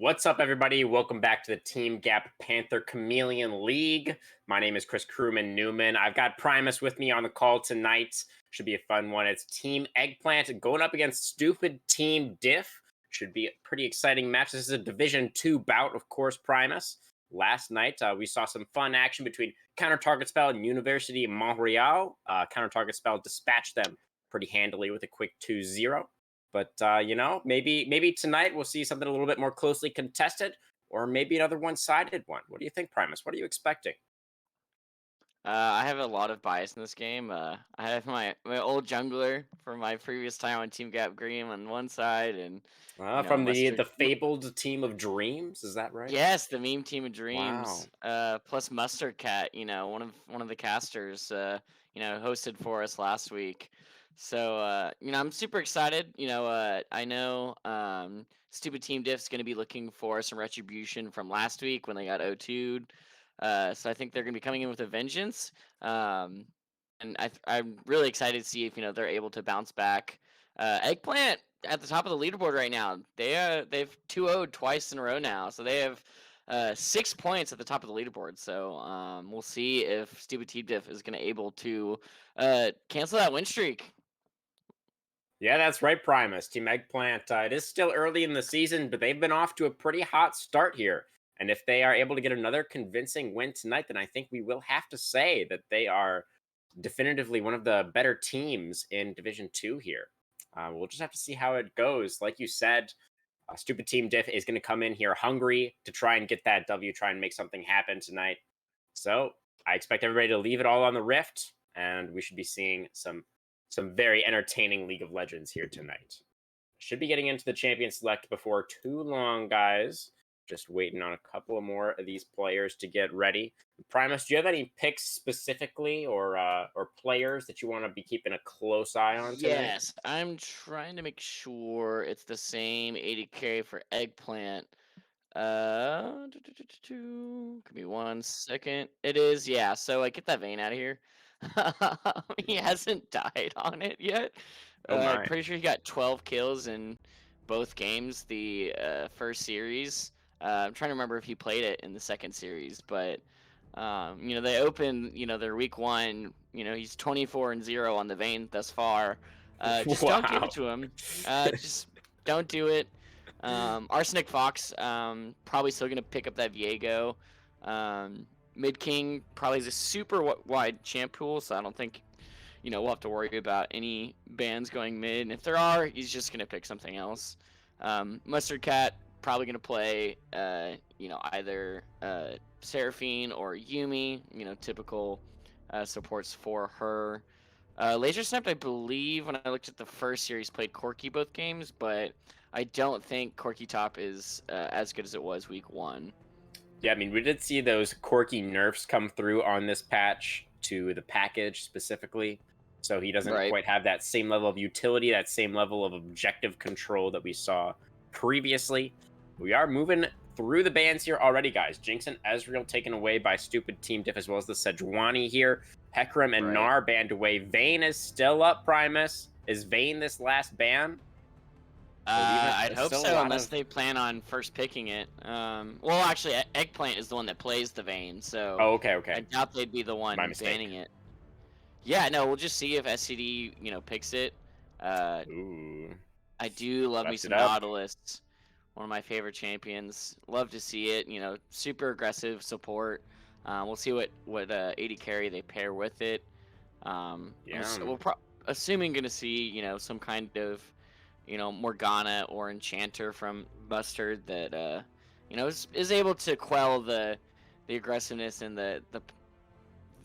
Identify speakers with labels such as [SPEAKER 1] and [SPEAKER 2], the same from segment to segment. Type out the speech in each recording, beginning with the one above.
[SPEAKER 1] What's up, everybody? Welcome back to the Team Gap Panther Chameleon League. My name is Chris Crewman Newman. I've got Primus with me on the call tonight. Should be a fun one. It's Team Eggplant going up against Stoopid Team Diff. Should be a pretty exciting match. This is a Division 2 bout, of course, Primus. Last night, we saw some fun action between Counter Target Spell and University of Montreal. Counter Target Spell dispatched them pretty handily with a quick 2-0. But, maybe tonight we'll see something a little bit more closely contested, or maybe another one-sided one. What do you think, Primus? What are you expecting?
[SPEAKER 2] I have a lot of bias in this game. I have my old jungler from my previous time on Team Gap Green on one side, and
[SPEAKER 1] From the
[SPEAKER 2] Mustard.
[SPEAKER 1] the fabled team of dreams, is that right?
[SPEAKER 2] Yes, the meme team of dreams.
[SPEAKER 1] Wow.
[SPEAKER 2] Plus Mustard Cat. One of the casters. Hosted for us last week. So I'm super excited. I know Stupid Team Diff's going to be looking for some retribution from last week when they got O2'd. So I think they're going to be coming in with a vengeance. Um, and I'm really excited to see if they're able to bounce back. Eggplant at the top of the leaderboard right now. They've 2-0'd twice in a row now, so they have 6 points at the top of the leaderboard. So we'll see if Stupid Team Diff is going to able to cancel that win streak.
[SPEAKER 1] Yeah, that's right, Primus. Team Eggplant. It is still early in the season, but they've been off to a pretty hot start here. And if they are able to get another convincing win tonight, then I think we will have to say that they are definitively one of the better teams in Division 2 here. We'll just have to see how it goes. Like you said, Stupid Team Diff is going to come in here hungry to try and get that W, try and make something happen tonight. So I expect everybody to leave it all on the Rift, and we should be seeing some very entertaining League of Legends here tonight. Should be getting into the champion select before too long, guys. Just waiting on a couple of more of these players to get ready. Primus, do you have any picks specifically or players that you want to be keeping a close eye on tonight?
[SPEAKER 2] Yes, I'm trying to make sure it's the same 80k for Eggplant. Give me 1 second. It is, yeah. So get that vein out of here. He hasn't died on it yet.
[SPEAKER 1] Oh my.
[SPEAKER 2] Pretty sure he got 12 kills in both games. The first series. I'm trying to remember if he played it in the second series, but they opened their week one. He's 24-0 on the vein thus far. Just don't give it
[SPEAKER 1] Wow.
[SPEAKER 2] to him. Just don't do it. Arsenic Fox, probably still gonna pick up that Viego. Mid King probably is a super wide champ pool, so I don't think we'll have to worry about any bans going mid. And if there are, he's just gonna pick something else. Mustard Cat probably gonna play either Seraphine or Yumi. Typical supports for her. Laser Sniped, I believe, when I looked at the first series, played Corki both games, but I don't think Corki Top is as good as it was week one.
[SPEAKER 1] Yeah, I mean, we did see those quirky nerfs come through on this patch to the package specifically. So he doesn't
[SPEAKER 2] Right.
[SPEAKER 1] quite have that same level of utility, that same level of objective control that we saw previously. We are moving through the bans here already, guys. Jinx and Ezreal taken away by Stupid Team Diff, as well as the Sejuani here. Hecarim and
[SPEAKER 2] Right.
[SPEAKER 1] Gnar banned away. Vayne is still up, Primus. Is Vayne this last ban?
[SPEAKER 2] I'd
[SPEAKER 1] There's
[SPEAKER 2] hope
[SPEAKER 1] still a
[SPEAKER 2] so,
[SPEAKER 1] lot
[SPEAKER 2] unless
[SPEAKER 1] of...
[SPEAKER 2] they plan on first picking it. Well, actually, Eggplant is the one that plays the vein, so
[SPEAKER 1] Oh, okay,
[SPEAKER 2] I
[SPEAKER 1] okay.
[SPEAKER 2] doubt they'd be the
[SPEAKER 1] My
[SPEAKER 2] one
[SPEAKER 1] mistake.
[SPEAKER 2] banning it. Yeah, no, we'll just see if SCD, picks it. Uh,
[SPEAKER 1] Ooh.
[SPEAKER 2] I do love me
[SPEAKER 1] Left it
[SPEAKER 2] some
[SPEAKER 1] up.
[SPEAKER 2] Nautilus, one of my favorite champions. Love to see it. Super aggressive support. We'll see what 80 carry they pair with it.
[SPEAKER 1] Yeah.
[SPEAKER 2] Assuming gonna see some kind of Morgana or Enchanter from Mustard that is able to quell the aggressiveness and the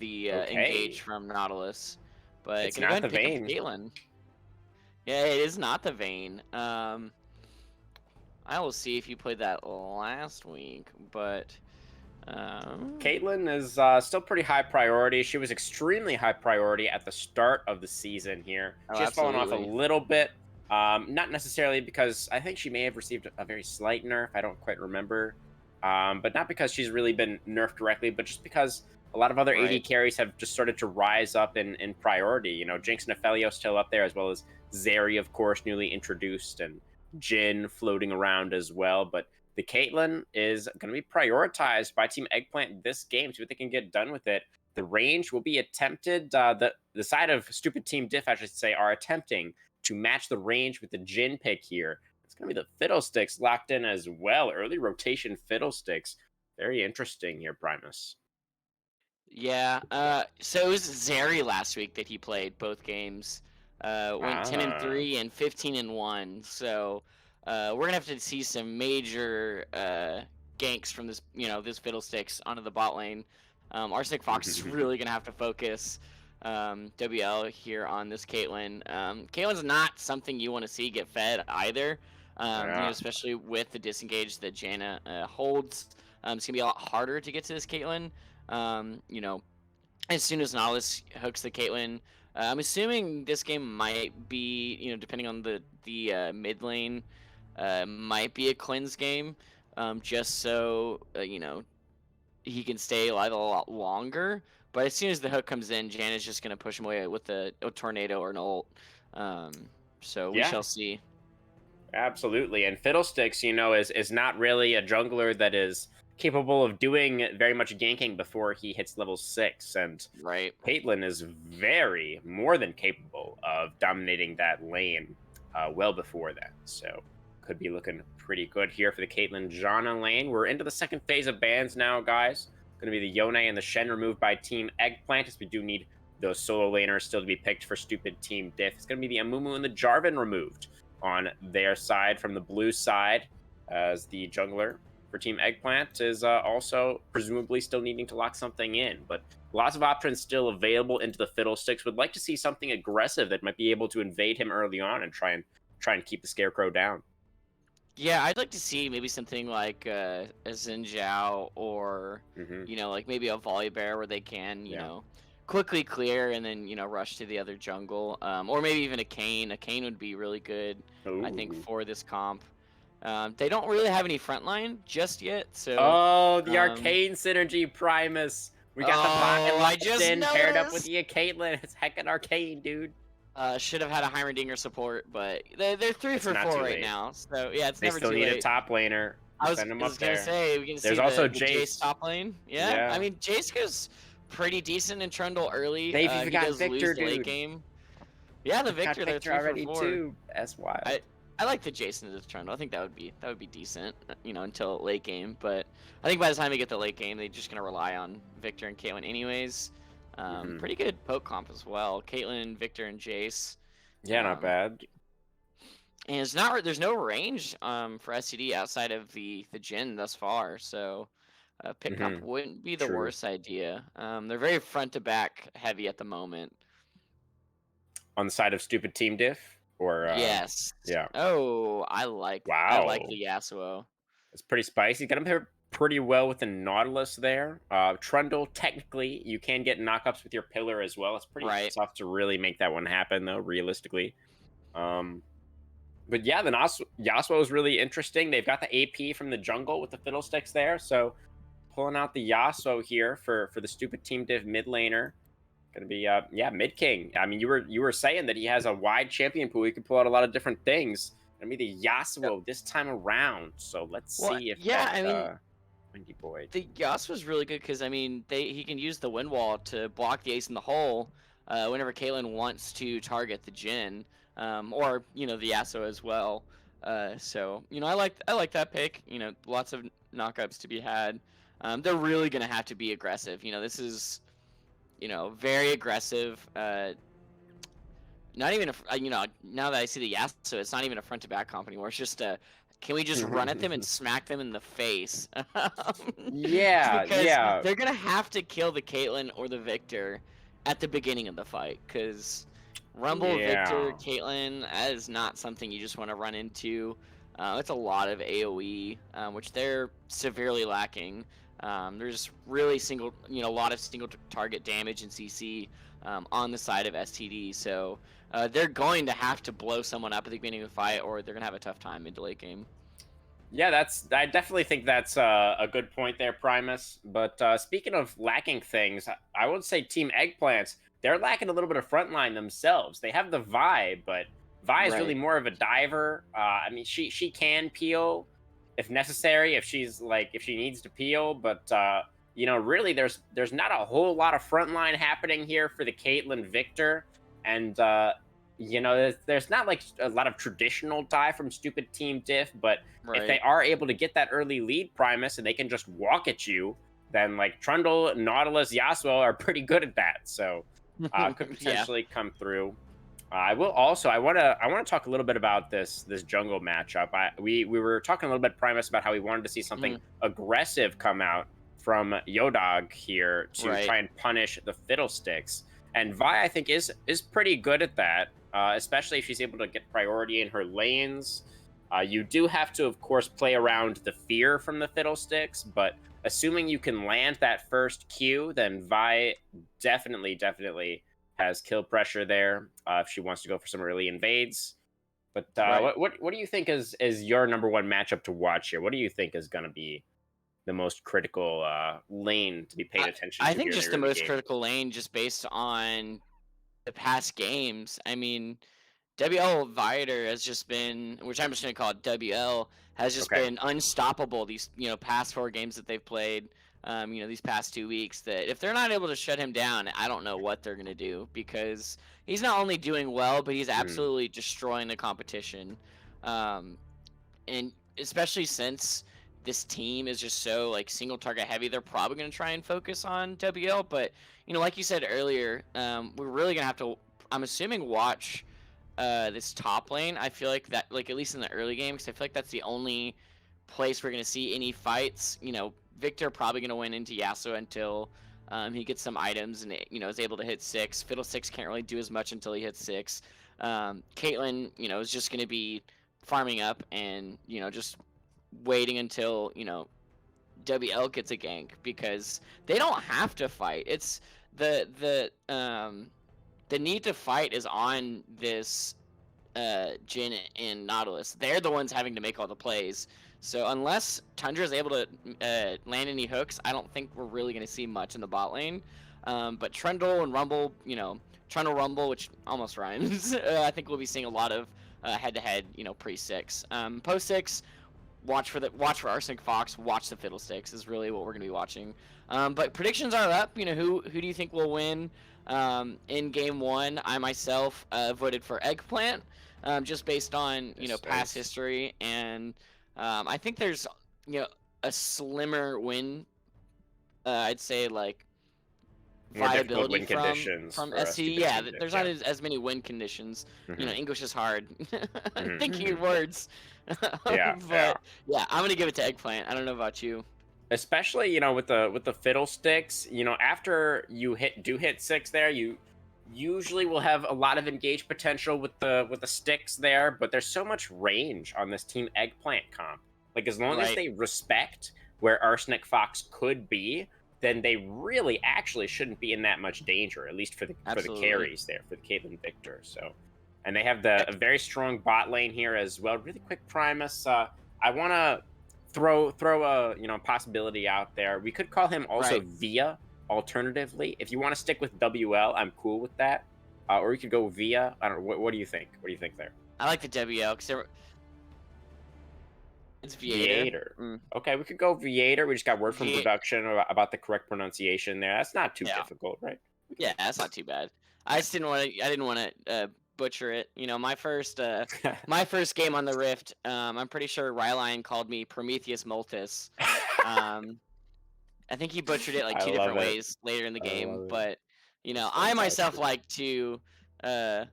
[SPEAKER 2] engage
[SPEAKER 1] Okay.
[SPEAKER 2] from Nautilus. But
[SPEAKER 1] It's
[SPEAKER 2] gonna go
[SPEAKER 1] not
[SPEAKER 2] ahead
[SPEAKER 1] the
[SPEAKER 2] and pick up
[SPEAKER 1] vein.
[SPEAKER 2] Caitlyn. Yeah, it is not the vein. I will see if you played that last week, but
[SPEAKER 1] Caitlyn is still pretty high priority. She was extremely high priority at the start of the season here.
[SPEAKER 2] oh,
[SPEAKER 1] She has fallen off a
[SPEAKER 2] absolutely.
[SPEAKER 1] little bit. Not necessarily because I think she may have received a very slight nerf. I don't quite remember. But not because she's really been nerfed directly, but just because a lot of other AD
[SPEAKER 2] Right.
[SPEAKER 1] carries have just started to rise up in priority. Jinx and Nephelio still up there, as well as Zeri, of course, newly introduced, and Jin floating around as well. But the Caitlyn is going to be prioritized by Team Eggplant this game. See what they can get done with it. The range will be attempted. The side of Stupid Team Diff, I should say, are attempting to match the range with the Jin pick here. It's going to be the Fiddlesticks locked in as well. Early rotation Fiddlesticks. Very interesting here, Primus.
[SPEAKER 2] Yeah. So it was Zeri last week that he played both games. Went 10 and
[SPEAKER 1] Ah.
[SPEAKER 2] 3 and 15 and 1. So we're gonna have to see some major ganks from this, this Fiddlesticks onto the bot lane. Arsenic Fox is really gonna have to focus WL here on this Caitlyn. Caitlyn's not something you want to see get fed either.
[SPEAKER 1] Yeah.
[SPEAKER 2] Especially with the disengage that Jaina holds. It's gonna be a lot harder to get to this Caitlyn. You know, as soon as Nautilus hooks the Caitlyn, I'm assuming this game might be, depending on the mid lane, might be a cleanse game, just so he can stay alive a lot longer. But as soon as the hook comes in, Jan is just gonna push him away with a tornado or an ult. Um, so we
[SPEAKER 1] Yeah.
[SPEAKER 2] shall see.
[SPEAKER 1] Absolutely. And Fiddlesticks, is not really a jungler that is capable of doing very much ganking before he hits level 6. And
[SPEAKER 2] Right.
[SPEAKER 1] Caitlyn is very more than capable of dominating that lane well before that. So could be looking pretty good here for the Caitlyn Janna lane. We're into the second phase of bans now, guys. Going to be the Yone and the Shen removed by Team Eggplant, as we do need those solo laners still to be picked for Stupid Team Diff. It's going to be the Amumu and the Jarvan removed on their side from the blue side, as the jungler for Team Eggplant is also presumably still needing to lock something in. But lots of options still available into the Fiddlesticks. Would like to see something aggressive that might be able to invade him early on and try and keep the Scarecrow down.
[SPEAKER 2] Yeah, I'd like to see maybe something like a Xin Zhao or, like maybe a Volibear where they can, quickly clear and then, rush to the other jungle. Or maybe even a Kayn. A Kayn would be really good, I think,
[SPEAKER 1] Ooh.
[SPEAKER 2] for this comp. They don't really have any frontline just yet, so...
[SPEAKER 1] Oh, the
[SPEAKER 2] um,
[SPEAKER 1] arcane synergy, Primus. We got the pocket
[SPEAKER 2] I
[SPEAKER 1] locked
[SPEAKER 2] just
[SPEAKER 1] in, paired up with
[SPEAKER 2] noticed!
[SPEAKER 1] the Caitlyn. It's heckin' arcane, dude.
[SPEAKER 2] Should have had a Heimerdinger support, but they're 3
[SPEAKER 1] It's
[SPEAKER 2] for
[SPEAKER 1] not
[SPEAKER 2] 4
[SPEAKER 1] too
[SPEAKER 2] right
[SPEAKER 1] late.
[SPEAKER 2] now, so yeah, it's
[SPEAKER 1] They
[SPEAKER 2] never
[SPEAKER 1] still
[SPEAKER 2] too
[SPEAKER 1] need a
[SPEAKER 2] late.
[SPEAKER 1] top laner.
[SPEAKER 2] I
[SPEAKER 1] Send them
[SPEAKER 2] was
[SPEAKER 1] up
[SPEAKER 2] gonna
[SPEAKER 1] there.
[SPEAKER 2] say we can see
[SPEAKER 1] There's also
[SPEAKER 2] the Jace
[SPEAKER 1] Jace.
[SPEAKER 2] top lane. Yeah, I
[SPEAKER 1] Yeah.
[SPEAKER 2] mean Jace goes pretty decent in Trundle early.
[SPEAKER 1] They've
[SPEAKER 2] He
[SPEAKER 1] even got
[SPEAKER 2] does
[SPEAKER 1] Victor,
[SPEAKER 2] lose the late
[SPEAKER 1] dude.
[SPEAKER 2] game. Yeah, the
[SPEAKER 1] They've got
[SPEAKER 2] Victor, they're
[SPEAKER 1] Victor
[SPEAKER 2] 3 for
[SPEAKER 1] already
[SPEAKER 2] 4.
[SPEAKER 1] too. That's wild.
[SPEAKER 2] I like the Jason to Trundle. I think that would be decent, until late game. But I think by the time we get the late game, they're just gonna rely on Victor and Caitlyn anyways. Pretty good poke comp as well. Caitlyn, Victor, and Jace.
[SPEAKER 1] Yeah, not bad.
[SPEAKER 2] And there's no range for SCD outside of the Jin thus far, so pick comp wouldn't be the
[SPEAKER 1] True.
[SPEAKER 2] worst idea. They're very front to back heavy at the moment.
[SPEAKER 1] On the side of Stupid Team Diff? Or,
[SPEAKER 2] Yes.
[SPEAKER 1] yeah.
[SPEAKER 2] Oh, I like
[SPEAKER 1] Wow.
[SPEAKER 2] the Yasuo.
[SPEAKER 1] It's pretty spicy. Got him here pretty well with the Nautilus there. Trundle, technically, you can get knockups with your pillar as well. It's pretty
[SPEAKER 2] Right.
[SPEAKER 1] tough to really make that one happen, though, realistically. But yeah, the Yasuo is really interesting. They've got the AP from the jungle with the Fiddlesticks there. So pulling out the Yasuo here for the Stupid Team Div mid laner. Gonna be mid king. I mean, you were saying that he has a wide champion pool. He can pull out a lot of different things. Gonna be the Yasuo this time around. So let's see if
[SPEAKER 2] I mean,
[SPEAKER 1] Windy Boy.
[SPEAKER 2] the Yasuo's really good because I mean he can use the wind wall to block the ace in the hole whenever Caitlyn wants to target the Jin, or the Yasuo as well. So I like that pick. Lots of knockups to be had. They're really gonna have to be aggressive. This is very aggressive. Not even now that I see the Yasuo, it's not even a front to back comp anymore. It's just can we just run at them and smack them in the face?
[SPEAKER 1] Yeah,
[SPEAKER 2] because
[SPEAKER 1] yeah.
[SPEAKER 2] they're gonna have to kill the Caitlyn or the Victor at the beginning of the fight. Because Rumble, Victor, Caitlyn, that is not something you just want to run into. It's a lot of AOE, which they're severely lacking. There's really a lot of single target damage and CC on the side of STD. So they're going to have to blow someone up at the beginning of the fight, or they're gonna have a tough time mid to late game.
[SPEAKER 1] Yeah, I definitely think that's a good point there, Primus. But speaking of lacking things, I would say Team Eggplants, they're lacking a little bit of frontline themselves. They have the Vi, but Vi is really
[SPEAKER 2] Right.
[SPEAKER 1] more of a diver. I mean, she can peel, if necessary, if she's like if she needs to peel. But really, there's not a whole lot of frontline happening here for the Caitlyn Victor, and there's not like a lot of traditional die from Stupid Team Diff. But if they
[SPEAKER 2] Right.
[SPEAKER 1] are able to get that early lead, Primus, and they can just walk at you, then like Trundle, Nautilus, Yasuo are pretty good at that. So could
[SPEAKER 2] Yeah.
[SPEAKER 1] potentially come through. I will also. I want to talk a little bit about this jungle matchup. We were talking a little bit Primus about how we wanted to see something
[SPEAKER 2] Mhm.
[SPEAKER 1] aggressive come out from Yodog here to
[SPEAKER 2] Right.
[SPEAKER 1] try and punish the Fiddlesticks. And Vi, I think, is pretty good at that, especially if she's able to get priority in her lanes. You do have to, of course, play around the fear from the Fiddlesticks, but assuming you can land that first Q, then Vi definitely has kill pressure there if she wants to go for some early invades. But
[SPEAKER 2] Right.
[SPEAKER 1] what do you think is your number one matchup to watch here? What do you think is going to be the most critical lane to be paid
[SPEAKER 2] I
[SPEAKER 1] attention
[SPEAKER 2] I
[SPEAKER 1] to
[SPEAKER 2] think
[SPEAKER 1] here in the
[SPEAKER 2] just the
[SPEAKER 1] early
[SPEAKER 2] most
[SPEAKER 1] game?
[SPEAKER 2] critical lane, just based on the past games. I mean, WL Viator has just been, which I'm just gonna call it WL, has just
[SPEAKER 1] Okay.
[SPEAKER 2] been unstoppable these past 4 games that they've played. These past 2 weeks, that if they're not able to shut him down, I don't know what they're gonna do, because he's not only doing well, but he's
[SPEAKER 1] Mhm.
[SPEAKER 2] absolutely destroying the competition. Um, and especially since this team is just so like single target heavy, they're probably going to try and focus on WL. But like you said earlier, we're really going to have to, I'm assuming, watch this top lane. I feel like that, like, at least in the early game, because I feel like that's the only place we're going to see any fights. Victor probably going to win into Yasuo until he gets some items and is able to hit 6. Fiddlesticks can't really do as much until he hits 6. Caitlyn, is just going to be farming up and just waiting until WL gets a gank, because they don't have to fight. It's the need to fight is on this Jin and Nautilus. They're the ones having to make all the plays. So unless Tundra is able to land any hooks, I don't think we're really going to see much in the bot lane. But Trundle and Rumble, Trundle Rumble, which almost rhymes, I think we'll be seeing a lot of head-to-head, pre-6. Post-6, watch for Arsenic Fox, watch the Fiddlesticks is really what we're going to be watching. But predictions are up. Who do you think will win in game 1? I myself voted for Eggplant, just based on
[SPEAKER 1] Nice,
[SPEAKER 2] past
[SPEAKER 1] nice.
[SPEAKER 2] history, and I think there's a slimmer win. I'd say, like,
[SPEAKER 1] More difficult
[SPEAKER 2] viability
[SPEAKER 1] win
[SPEAKER 2] from
[SPEAKER 1] conditions
[SPEAKER 2] from
[SPEAKER 1] for
[SPEAKER 2] SC.
[SPEAKER 1] Stupid
[SPEAKER 2] Yeah,
[SPEAKER 1] Team Diff.
[SPEAKER 2] there's not
[SPEAKER 1] Yeah.
[SPEAKER 2] as many win conditions.
[SPEAKER 1] Hmm.
[SPEAKER 2] English is hard. Thinking in
[SPEAKER 1] Hmm.
[SPEAKER 2] words.
[SPEAKER 1] Yeah, yeah.
[SPEAKER 2] But yeah, I'm gonna give it to Eggplant. I don't know about you.
[SPEAKER 1] Especially with the Fiddlesticks, after you hit 6 there, you usually will have a lot of engaged potential with the sticks there, but there's so much range on this Team Eggplant comp. Like, as long as
[SPEAKER 2] Right.
[SPEAKER 1] they respect where Arsenic Fox could be, then they really actually shouldn't be in that much danger, at least for the
[SPEAKER 2] Absolutely.
[SPEAKER 1] carries there for the Caitlyn Victor. So, and they have a very strong bot lane here as well. Really quick, Primus. I want to throw a possibility out there. We could call him also
[SPEAKER 2] Right.
[SPEAKER 1] Via. Alternatively, if you want to stick with WL, I'm cool with that. Or you could go Via. I don't know. What do you think? What do you think there?
[SPEAKER 2] I like the WL because it's Viator.
[SPEAKER 1] Viator.
[SPEAKER 2] Mm.
[SPEAKER 1] Okay, we could go Viator. We just got word from
[SPEAKER 2] V.
[SPEAKER 1] production about the correct pronunciation there. That's not too
[SPEAKER 2] Yeah.
[SPEAKER 1] difficult, right?
[SPEAKER 2] Yeah, that's not too bad. I just didn't want to. I didn't want to butcher it. My first game on the Rift. I'm pretty sure Ryline called me Prometheus Multus. Um, I think he butchered it like
[SPEAKER 1] I
[SPEAKER 2] two
[SPEAKER 1] love
[SPEAKER 2] different
[SPEAKER 1] it.
[SPEAKER 2] ways later in the
[SPEAKER 1] I
[SPEAKER 2] game,
[SPEAKER 1] love it.
[SPEAKER 2] but
[SPEAKER 1] It's
[SPEAKER 2] I myself
[SPEAKER 1] fantastic.
[SPEAKER 2] like to uh,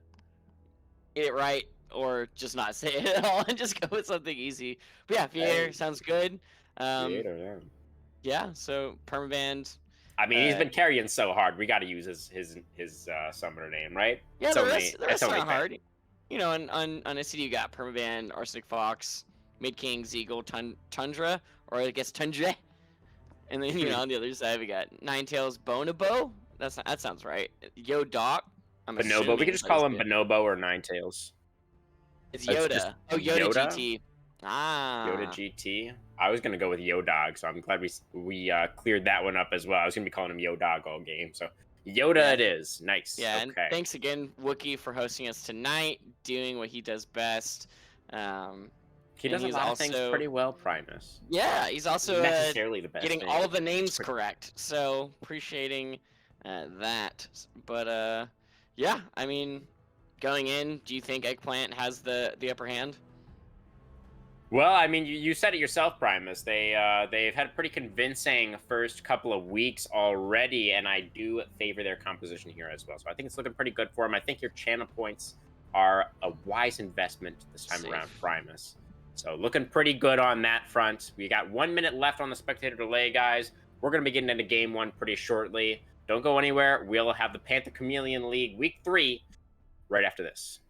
[SPEAKER 2] get it right, or just not say it at all and just go with something easy. But yeah, Viator
[SPEAKER 1] Hey,
[SPEAKER 2] sounds good. Um,
[SPEAKER 1] Viator, yeah.
[SPEAKER 2] yeah, so permaband.
[SPEAKER 1] I mean, he's
[SPEAKER 2] Uh,
[SPEAKER 1] been carrying so hard. We got to use his summoner name, right?
[SPEAKER 2] yeah,
[SPEAKER 1] It's
[SPEAKER 2] the rest
[SPEAKER 1] only
[SPEAKER 2] the
[SPEAKER 1] it's
[SPEAKER 2] rest
[SPEAKER 1] only
[SPEAKER 2] not
[SPEAKER 1] fair.
[SPEAKER 2] hard. On SCD you got permaband, Arsenic Fox, Mid King, Zeagle, Tundra, or I guess Tundra. And then on the other side we got Ninetales, Bonobo. That sounds right. Yo Doc. I'm
[SPEAKER 1] Bonobo. We could
[SPEAKER 2] assuming
[SPEAKER 1] just
[SPEAKER 2] that is
[SPEAKER 1] call him
[SPEAKER 2] it.
[SPEAKER 1] Bonobo or Ninetales.
[SPEAKER 2] It's
[SPEAKER 1] It's just
[SPEAKER 2] Yoda. Oh, Yoda
[SPEAKER 1] Yoda.
[SPEAKER 2] GT.
[SPEAKER 1] Yoda
[SPEAKER 2] Ah,
[SPEAKER 1] GT. I was gonna go with Yodog, so I'm glad we cleared that one up as well. I was gonna be calling him Yodog all game, so Yoda
[SPEAKER 2] yeah,
[SPEAKER 1] it is. Nice.
[SPEAKER 2] yeah. And
[SPEAKER 1] Okay.
[SPEAKER 2] thanks again, Wookie, for hosting us tonight, doing what he does best. Um,
[SPEAKER 1] He
[SPEAKER 2] and
[SPEAKER 1] does a
[SPEAKER 2] he's
[SPEAKER 1] lot of things
[SPEAKER 2] also
[SPEAKER 1] pretty well, Primus.
[SPEAKER 2] yeah, he's also
[SPEAKER 1] Necessarily the best
[SPEAKER 2] getting
[SPEAKER 1] thing.
[SPEAKER 2] all of the
[SPEAKER 1] It's
[SPEAKER 2] names
[SPEAKER 1] pretty.
[SPEAKER 2] correct. So appreciating that. But yeah, I mean, going in, do you think Eggplant has the upper hand?
[SPEAKER 1] Well, I mean, you said it yourself, Primus. They've had a pretty convincing first couple of weeks already, and I do favor their composition here as well. So I think it's looking pretty good for them. I think your channel points are a wise investment this time around,
[SPEAKER 2] Safe.
[SPEAKER 1] Primus. So looking pretty good on that front. We got 1 minute left on the spectator delay, guys. We're gonna be getting into game one pretty shortly. Don't go anywhere. We'll have the Panther Chameleon League week 3 right after this.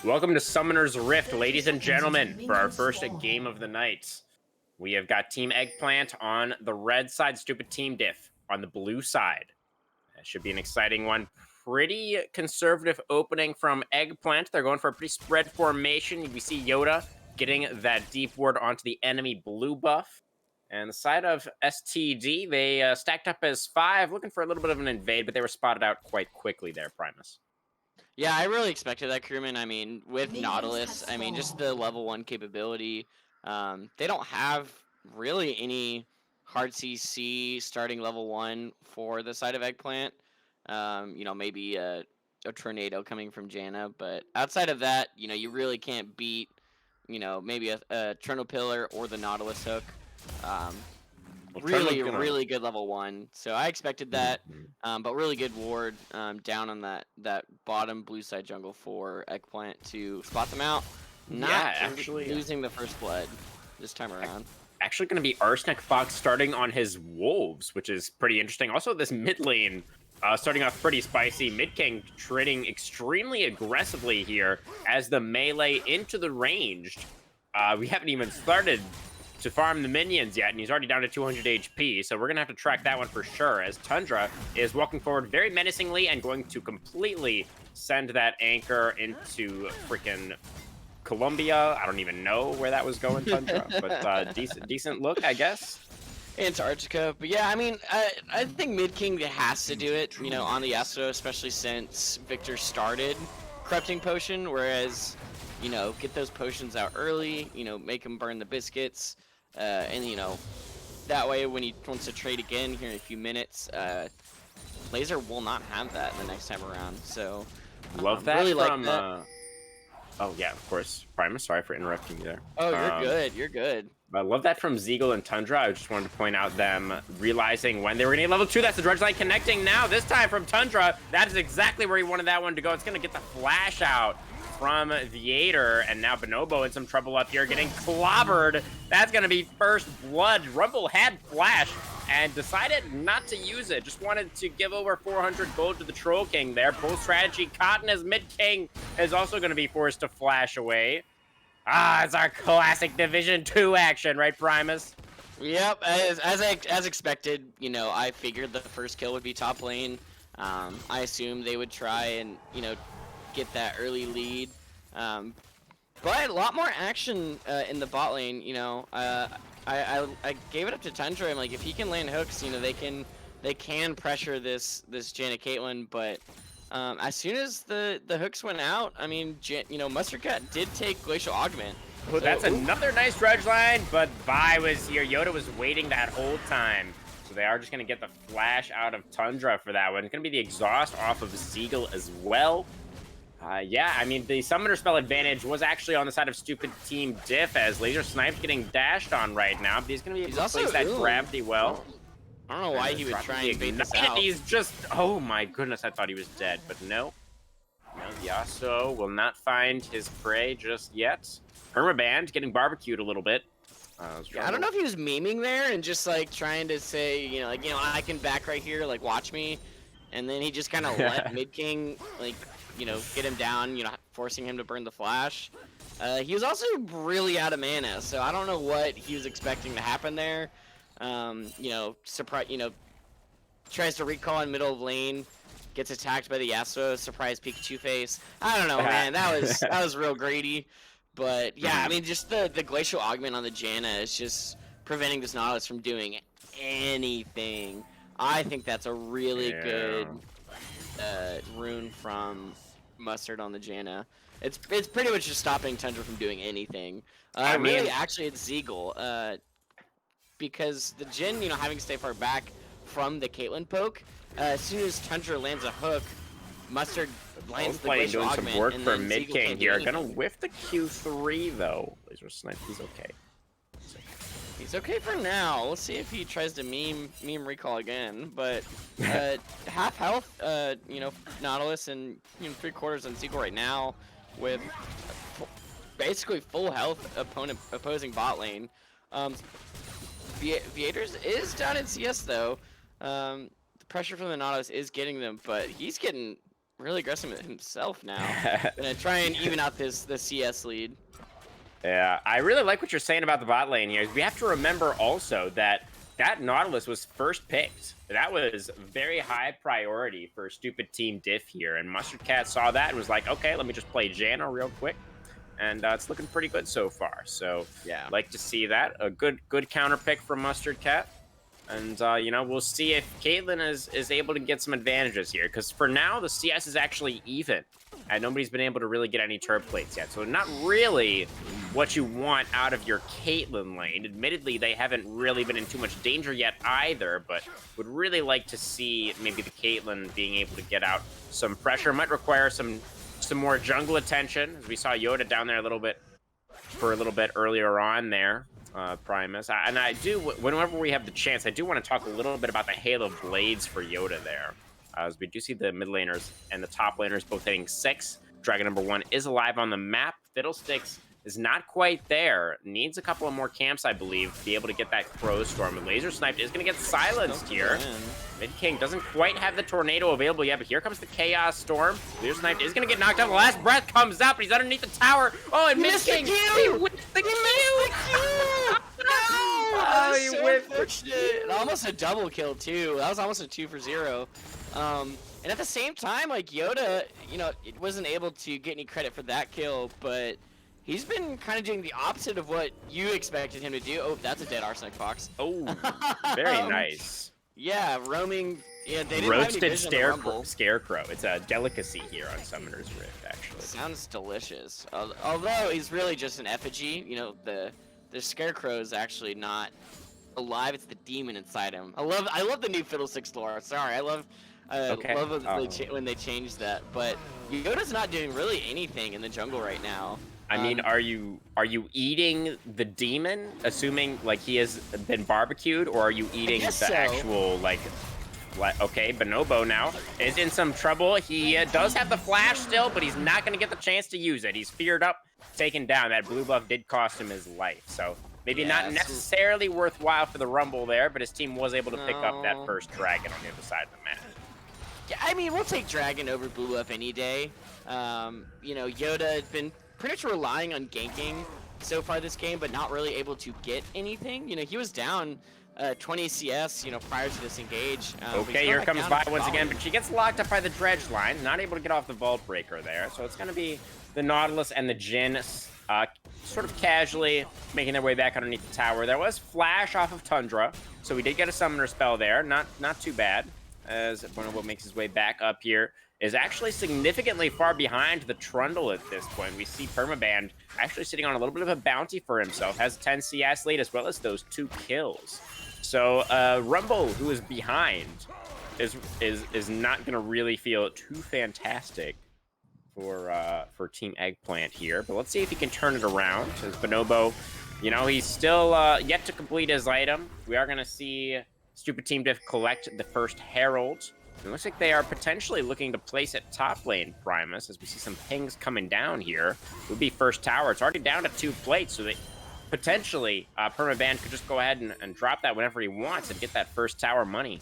[SPEAKER 1] Welcome to Summoner's Rift, ladies and gentlemen, for our first game of the night. We have got Team Eggplant on the red side, Stoopid Team Diff on the blue side. That should be an exciting one. Pretty conservative opening from Eggplant. They're going for a pretty spread formation. We see Yoda getting that deep ward onto the enemy blue buff. And the side of STD, they stacked up as 5, looking for a little bit of an invade, but they were spotted out quite quickly there, Primus.
[SPEAKER 2] Yeah, I really expected that, Crewman. I mean, with Nautilus, I mean, just the level 1 capability. They don't have really any hard CC starting level 1 for the side of Eggplant. Maybe a tornado coming from Janna, but outside of that, you really can't beat, maybe a Trono Pillar or the Nautilus hook.
[SPEAKER 1] Well,
[SPEAKER 2] Really good level 1. So I expected that, but really good ward down on that bottom blue side jungle for Eggplant to spot them out. Not losing the first blood this time around.
[SPEAKER 1] Actually going to be Arsenic Fox starting on his Wolves, which is pretty interesting. Also, this mid lane starting off pretty spicy. Mid King trading extremely aggressively here as the melee into the ranged. We haven't even started to farm the minions yet, and he's already down to 200 HP, so we're gonna have to track that one for sure, as Tundra is walking forward very menacingly and going to completely send that anchor into freaking Colombia. I don't even know where that was going, Tundra, but decent look, I guess.
[SPEAKER 2] Antarctica, but yeah, I mean, I think Mid King has to do it, on the Yasuo, especially since Victor started Corrupting Potion, whereas, get those potions out early, make him burn the biscuits, and, that way when he wants to trade again here in a few minutes, Laser will not have that the next time around, so...
[SPEAKER 1] Love that
[SPEAKER 2] really
[SPEAKER 1] from...
[SPEAKER 2] like that.
[SPEAKER 1] Oh, yeah, of course. Primus, sorry for interrupting you there.
[SPEAKER 2] Oh, you're good.
[SPEAKER 1] I love that from Zeagle and Tundra. I just wanted to point out them realizing when they were going to get level 2. That's the Dredge Line connecting now. This time from Tundra, that is exactly where he wanted that one to go. It's going to get the flash out from Viator, and now Bonobo in some trouble up here, getting clobbered. That's going to be first blood. Rumble had flash and decided not to use it. Just wanted to give over 400 gold to the Troll King there. Full strategy caught in his Mid King is also going to be forced to flash away. It's our classic Division 2 action, right, Primus?
[SPEAKER 2] Yep, as expected, I figured the first kill would be top lane. I assumed they would try and, get that early lead. But a lot more action in the bot lane, I gave it up to Tundra. I'm like, if he can land hooks, they can pressure this Janna Caitlyn, but as soon as the hooks went out, I mean, Mustard Cat did take Glacial Augment.
[SPEAKER 1] Oh, that's another nice Dredge Line, but Vi was here. Yoda was waiting that whole time. So they are just going to get the flash out of Tundra for that one. It's going to be the exhaust off of Zeagle as well. Yeah, I mean, the Summoner Spell advantage was actually on the side of Stoopid Team Diff, as Laser Snipe's getting dashed on right now. But he's going to be able to place that gravity well.
[SPEAKER 2] I don't know why he would try and bait this out.
[SPEAKER 1] He's just... Oh my goodness, I thought he was dead, but no. No, Yasuo will not find his prey just yet. Permaband getting barbecued a little bit.
[SPEAKER 2] Yeah, I don't know if he was memeing there and just, like, trying to say, I can back right here, like, watch me. And then he just kind of let Mid King, like, get him down, forcing him to burn the flash. He was also really out of mana, so I don't know what he was expecting to happen there. Surprise, tries to recall in middle of lane, gets attacked by the Yasuo, surprise Pikachu face. I don't know, man, that was real greedy. But yeah, I mean, just the Glacial Augment on the Janna is just preventing this Nautilus from doing anything. I think that's a really good rune from Mustard on the Janna. It's pretty much just stopping Tundra from doing anything. Actually, it's Zeagle. Because the Jhin, having to stay far back from the Caitlyn poke, as soon as Tundra lands a hook, Mustard lands the Glacial Augment.
[SPEAKER 1] Doing some work for Mid King here. Gonna whiff the Q3 though. Laser Snipe, he's okay.
[SPEAKER 2] He's okay for now. Let's see if he tries to meme recall again. But half health, Nautilus and 3/4 on Zeagle right now with basically full health opposing bot lane. Viators is down in CS though. The pressure from the Nautilus is getting them, but he's getting really aggressive himself now. Gonna try and even out the CS lead.
[SPEAKER 1] Yeah, I really like what you're saying about the bot lane here. We have to remember also that that Nautilus was first picked. That was very high priority for Stoopid Team Diff here. And Mustard Cat saw that and was like, okay, let me just play Jana real quick. And it's looking pretty good so far. So
[SPEAKER 2] Yeah.
[SPEAKER 1] like to see that. A good counter pick from Mustard Cat. And, you know, we'll see if Caitlyn is able to get some advantages here. Because for now, the CS is actually even. And nobody's been able to really get any turret plates yet. So not really what you want out of your Caitlyn lane. Admittedly, they haven't really been in too much danger yet either. But would really like to see maybe the Caitlyn being able to get out some pressure. Might require some more jungle attention. As we saw Yoda down there a little bit earlier on there. Primus. And I do, whenever we have the chance, I do want to talk a little bit about the Halo Blades for Yoda there. As we do see the mid laners and the top laners both hitting 6. Dragon number 1 is alive on the map. Fiddlesticks is not quite there. Needs a couple of more camps, I believe, to be able to get that Crow Storm. And Laser Snipe is going to get silenced here. Mid King doesn't quite have the Tornado available yet, but here comes the Chaos Storm. Laser Snipe is going to get knocked out. The last breath comes up, but he's underneath the tower. Oh, and Mid King, he whipped the Q!
[SPEAKER 2] Oh, he whipped it. Almost a double kill, too. That was almost a 2 for 0. And at the same time, like, Yoda, you know, it wasn't able to get any credit for that kill, but he's been kind of doing the opposite of what you expected him to do. Oh, that's a dead Arsenic Fox.
[SPEAKER 1] Oh, very nice.
[SPEAKER 2] Yeah, roaming. Yeah, they didn't
[SPEAKER 1] roasted
[SPEAKER 2] have any vision
[SPEAKER 1] scarecrow. It's a delicacy here on Summoner's Rift, actually.
[SPEAKER 2] Sounds delicious. Although he's really just an effigy. You know, the scarecrow is actually not alive. It's the demon inside him. I love the new Fiddlesticks lore. Sorry, I love when they changed that. But Yoda's not doing really anything in the jungle right now.
[SPEAKER 1] I mean, are you eating the demon, assuming like he has been barbecued, or are you eating the actual like? Okay, Bonobo now is in some trouble. He does have the flash still, but he's not going to get the chance to use it. He's feared up, taken down. That blue buff did cost him his life, so maybe not necessarily worthwhile for the Rumble there, but his team was able to pick up that first dragon on the other side of the map.
[SPEAKER 2] Yeah, I mean, we'll take dragon over blue buff any day. You know, Yoda has been pretty much relying on ganking so far this game, but not really able to get anything. You know, he was down 20 CS, you know, prior to this engage.
[SPEAKER 1] Okay, here comes Vi once again, but she gets locked up by the dredge line, not able to get off the vault breaker there. So it's going to be the Nautilus and the Jhin sort of casually making their way back underneath the tower. There was flash off of Tundra, so we did get a summoner spell there. Not too bad, as Bonobo makes his way back up here. Is actually significantly far behind the Trundle at this point. We see Permaband actually sitting on a little bit of a bounty for himself. Has 10 CS lead as well as those 2 kills. So Rumble, who is behind, is not going to really feel too fantastic for Team Eggplant here. But let's see if he can turn it around. As Bonobo, you know, he's still yet to complete his item. We are going to see Stoopid Team Diff collect the first Herald. It looks like they are potentially looking to place it top lane, Primus, as we see some pings coming down here. It would be first tower. It's already down to 2 plates, so they potentially Permaband could just go ahead and drop that whenever he wants and get that first tower money.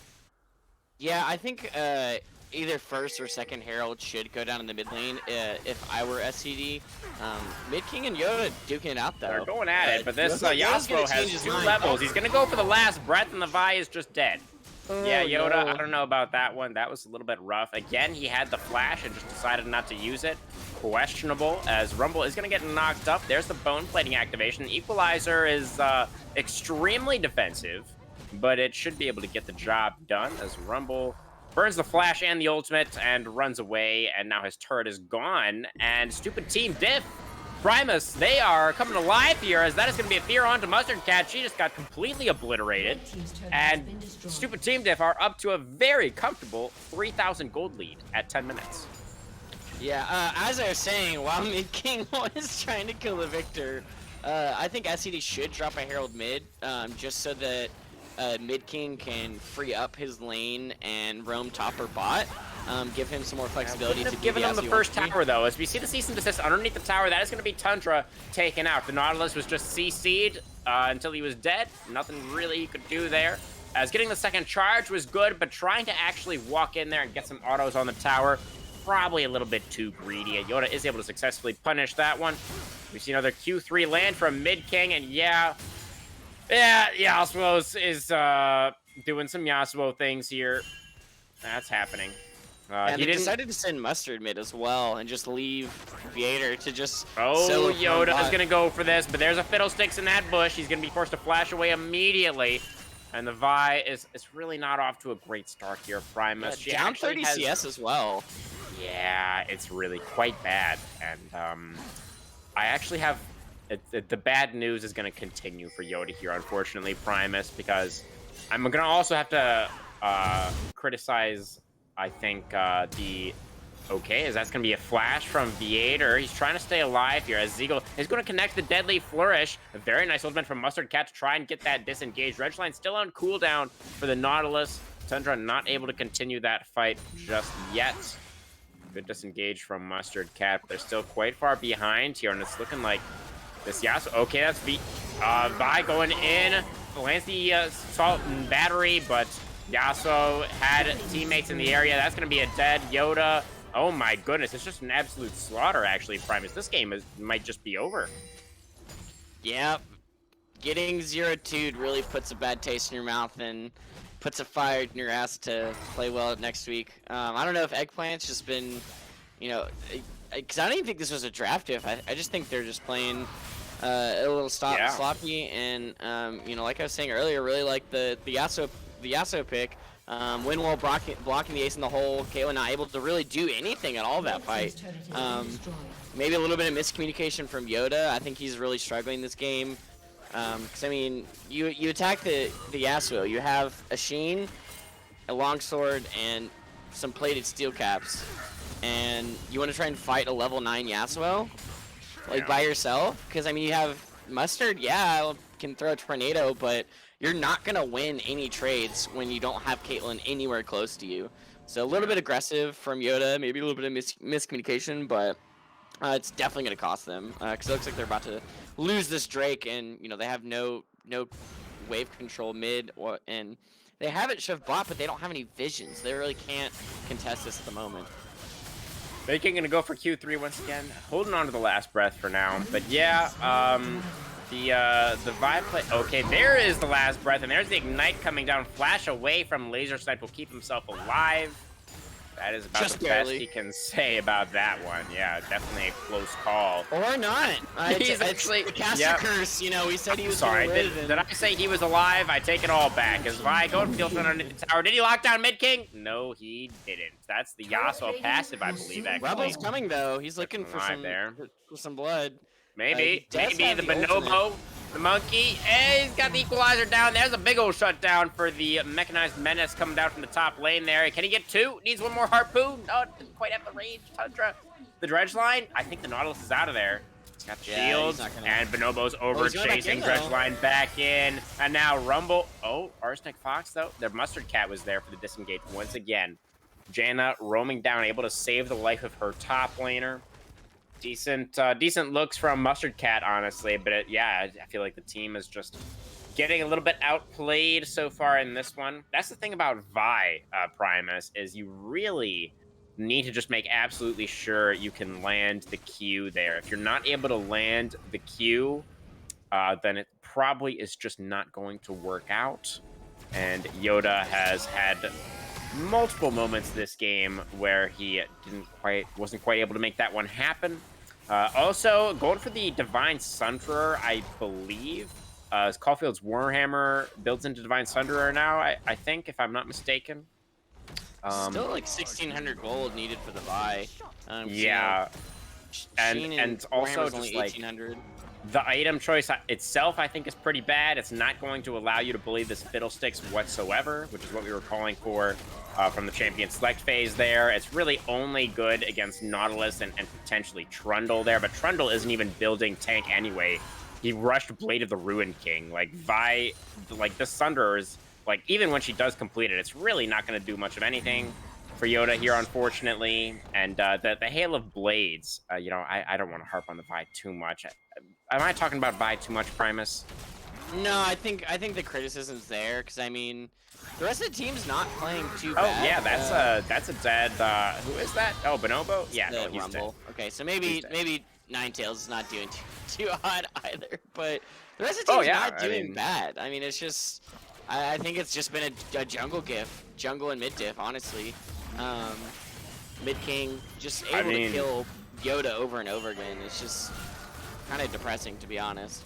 [SPEAKER 2] Yeah, I think either first or second Herald should go down in the mid lane if I were SCD. Mid King and Yoda duking it out, though.
[SPEAKER 1] They're going at it, but this Yasuo has 2 levels. He's going to go for the last breath, and the Vi is just dead. Yeah, Yoda, I don't know about that one. That was a little bit rough. Again, he had the flash and just decided not to use it. Questionable, as Rumble is going to get knocked up. There's the bone plating activation. Equalizer is extremely defensive, but it should be able to get the job done as Rumble burns the flash and the ultimate and runs away, and now his turret is gone. And Stoopid Team Diff, Primus, they are coming alive here, as that is going to be a fear onto Mustard Cat. She just got completely obliterated. And Stoopid Team Diff are up to a very comfortable 3,000 gold lead at 10 minutes.
[SPEAKER 2] Yeah, as I was saying, while Mid King was trying to kill the Victor, I think SCD should drop a Herald mid, just so that Mid King can free up his lane and roam top or bot. Give him some more flexibility to
[SPEAKER 1] give him the first tower, though. As we see the cease and desist underneath the tower, that is going to be Tundra taken out. The Nautilus was just CC'd until he was dead. Nothing really he could do there. As getting the second charge was good, but trying to actually walk in there and get some autos on the tower, probably a little bit too greedy. And Yoda is able to successfully punish that one. We see another Q3 land from Mid King, and yeah, Yeah, Yasuo is doing some Yasuo things here. That's happening.
[SPEAKER 2] And
[SPEAKER 1] He
[SPEAKER 2] they
[SPEAKER 1] didn't.
[SPEAKER 2] decided to send Mustard mid as well and just leave Vader to just
[SPEAKER 1] Oh,
[SPEAKER 2] solo farm
[SPEAKER 1] Yoda is
[SPEAKER 2] bot.
[SPEAKER 1] gonna go for this, but there's a Fiddlesticks in that bush. He's gonna be forced to flash away immediately. And the Vi is really not off to a great start here,
[SPEAKER 2] Yeah,
[SPEAKER 1] Primus. She
[SPEAKER 2] down
[SPEAKER 1] actually
[SPEAKER 2] 30
[SPEAKER 1] has.
[SPEAKER 2] CS as well.
[SPEAKER 1] Yeah, it's really quite bad. And I actually have. The bad news is going to continue for Yoda here, unfortunately, Primus, because I'm going to also have to criticize, I think, the. Okay, as that's going to be a flash from Viator. He's trying to stay alive here as Zeagle is going to connect the Deadly Flourish. A very nice ultimate from Mustard Cat to try and get that disengaged. Redline still on cooldown for the Nautilus. Tundra not able to continue that fight just yet. Good disengage from Mustard Cat. They're still quite far behind here, and it's looking like this Yasuo. Okay, that's Vi going in. Lands the Salt and Battery, but Yasuo had teammates in the area. That's going to be a dead Yoda. Oh my goodness, it's just an absolute slaughter, actually, Primus. This game might just be over.
[SPEAKER 2] Yeah, getting 0-2'd really puts a bad taste in your mouth and puts a fire in your ass to play well next week. I don't know if Eggplant's just been, you know, because I don't even think this was a draft diff. I just think they're just playing a little sloppy, and you know, like I was saying earlier, really like the Yasuo pick. Win while blocking the ace in the hole. Caitlyn not able to really do anything at all that fight. Maybe a little bit of miscommunication from Yoda. I think he's really struggling this game. Because I mean, you attack the Yasuo. You have a Sheen, a longsword, and some plated steel caps, and you want to try and fight a level 9 Yasuo, like by yourself. Because I mean, you have Mustard, yeah, can throw a tornado, but you're not gonna win any trades when you don't have Caitlyn anywhere close to you. So a little bit aggressive from Yoda, maybe a little bit of miscommunication, but it's definitely gonna cost them because it looks like they're about to lose this Drake, and you know they have no wave control mid, and they have it shoved bot, but they don't have any visions. They really can't contest this at the moment.
[SPEAKER 1] Baking gonna go for Q3 once again, holding on to the last breath for now. But yeah, the Vi play. Okay, there is the last breath, and there's the ignite coming down. Flash away from Laser Snipe will keep himself alive. That is about
[SPEAKER 2] Just
[SPEAKER 1] the
[SPEAKER 2] barely.
[SPEAKER 1] best he can say about that one. Yeah, definitely a close call.
[SPEAKER 2] Or not.
[SPEAKER 1] He's actually
[SPEAKER 2] the caster curse. You know, we said he was
[SPEAKER 1] sorry.
[SPEAKER 2] gonna live.
[SPEAKER 1] Did I say he was alive? I take it all back. Is Vi going for the ultimate underneath the tower? Did he lock down Mid King? No, he didn't. That's the Yasuo passive, I believe. Actually,
[SPEAKER 2] Rebel's coming though. He's looking for some blood.
[SPEAKER 1] Maybe the
[SPEAKER 2] ultimate.
[SPEAKER 1] bonobo, the monkey. Hey, he's got the equalizer down. There's a big old shutdown for the mechanized menace coming down from the top lane there. Can he get two? Needs one more harpoon. No, it doesn't quite have the range. Tundra. The dredge line. I think the Nautilus is out of there. He's got the shields, and Bonobo's over chasing dredge line back in. And now Rumble. Oh, Arsenic Fox, though. Their Mustard Cat was there for the disengage once again. Janna roaming down, able to save the life of her top laner. Decent looks from Mustard Cat, honestly, but yeah, I feel like the team is just getting a little bit outplayed so far in this one. That's the thing about Vi, Primus, is you really need to just make absolutely sure you can land the Q there. If you're not able to land the Q, then it probably is just not going to work out. And Yoda has had multiple moments this game where he wasn't quite able to make that one happen. Also, going for the Divine Sunderer, I believe. Caulfield's Warhammer builds into Divine Sunderer now, I think, if I'm not mistaken.
[SPEAKER 2] Still like 1,600 gold needed for the Vi.
[SPEAKER 1] Yeah, and also just
[SPEAKER 2] only
[SPEAKER 1] like
[SPEAKER 2] 1,800.
[SPEAKER 1] The item choice itself, I think, is pretty bad. It's not going to allow you to bully this Fiddlesticks whatsoever, which is what we were calling for from the champion select phase there. It's really only good against Nautilus and potentially Trundle there, but Trundle isn't even building tank anyway. He rushed Blade of the Ruin King. Like, Vi, like, the Sunderer is, like, even when she does complete it, it's really not going to do much of anything for Yoda here, unfortunately. And the Hail of Blades, you know, I don't want to harp on the Vi too much. Am I talking about Vi too much, Primus?
[SPEAKER 2] No, I think the criticism's there, because I mean, the rest of the team's not playing too bad.
[SPEAKER 1] Oh yeah, that's a dead. Who is that? Oh, Bonobo. Yeah, no, he's
[SPEAKER 2] Rumble.
[SPEAKER 1] dead.
[SPEAKER 2] Okay, so maybe Ninetales is not doing too hot either, but The rest of the team's not doing bad. I mean, it's just, I think it's just been a jungle jungle and mid diff, honestly. Mid King just able to kill Yoda over and over again. It's just kind of depressing, to be honest.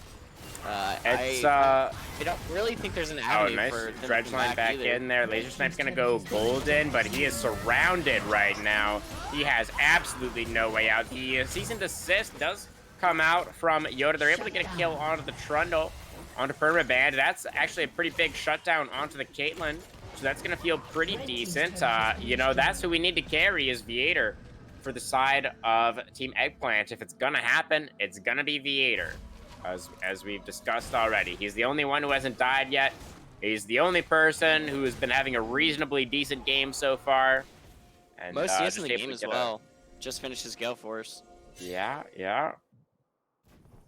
[SPEAKER 2] I don't really think there's an avenue for
[SPEAKER 1] Dredge line back in there. Laser Snipe's gonna go golden, but he is surrounded right now. He has absolutely no way out. The cease and desist does come out from Yoda. They're able to get a kill onto the Trundle, onto Permaband. That's actually a pretty big shutdown onto the Caitlyn, so that's gonna feel pretty decent. You know, that's who we need to carry is Viator for the side of Team Eggplant. If it's gonna happen, it's gonna be Viator. As we've discussed already. He's the only one who hasn't died yet. He's the only person who has been having a reasonably decent game so far. And,
[SPEAKER 2] most CS in the game as well. Just finished his Gale Force.
[SPEAKER 1] Yeah.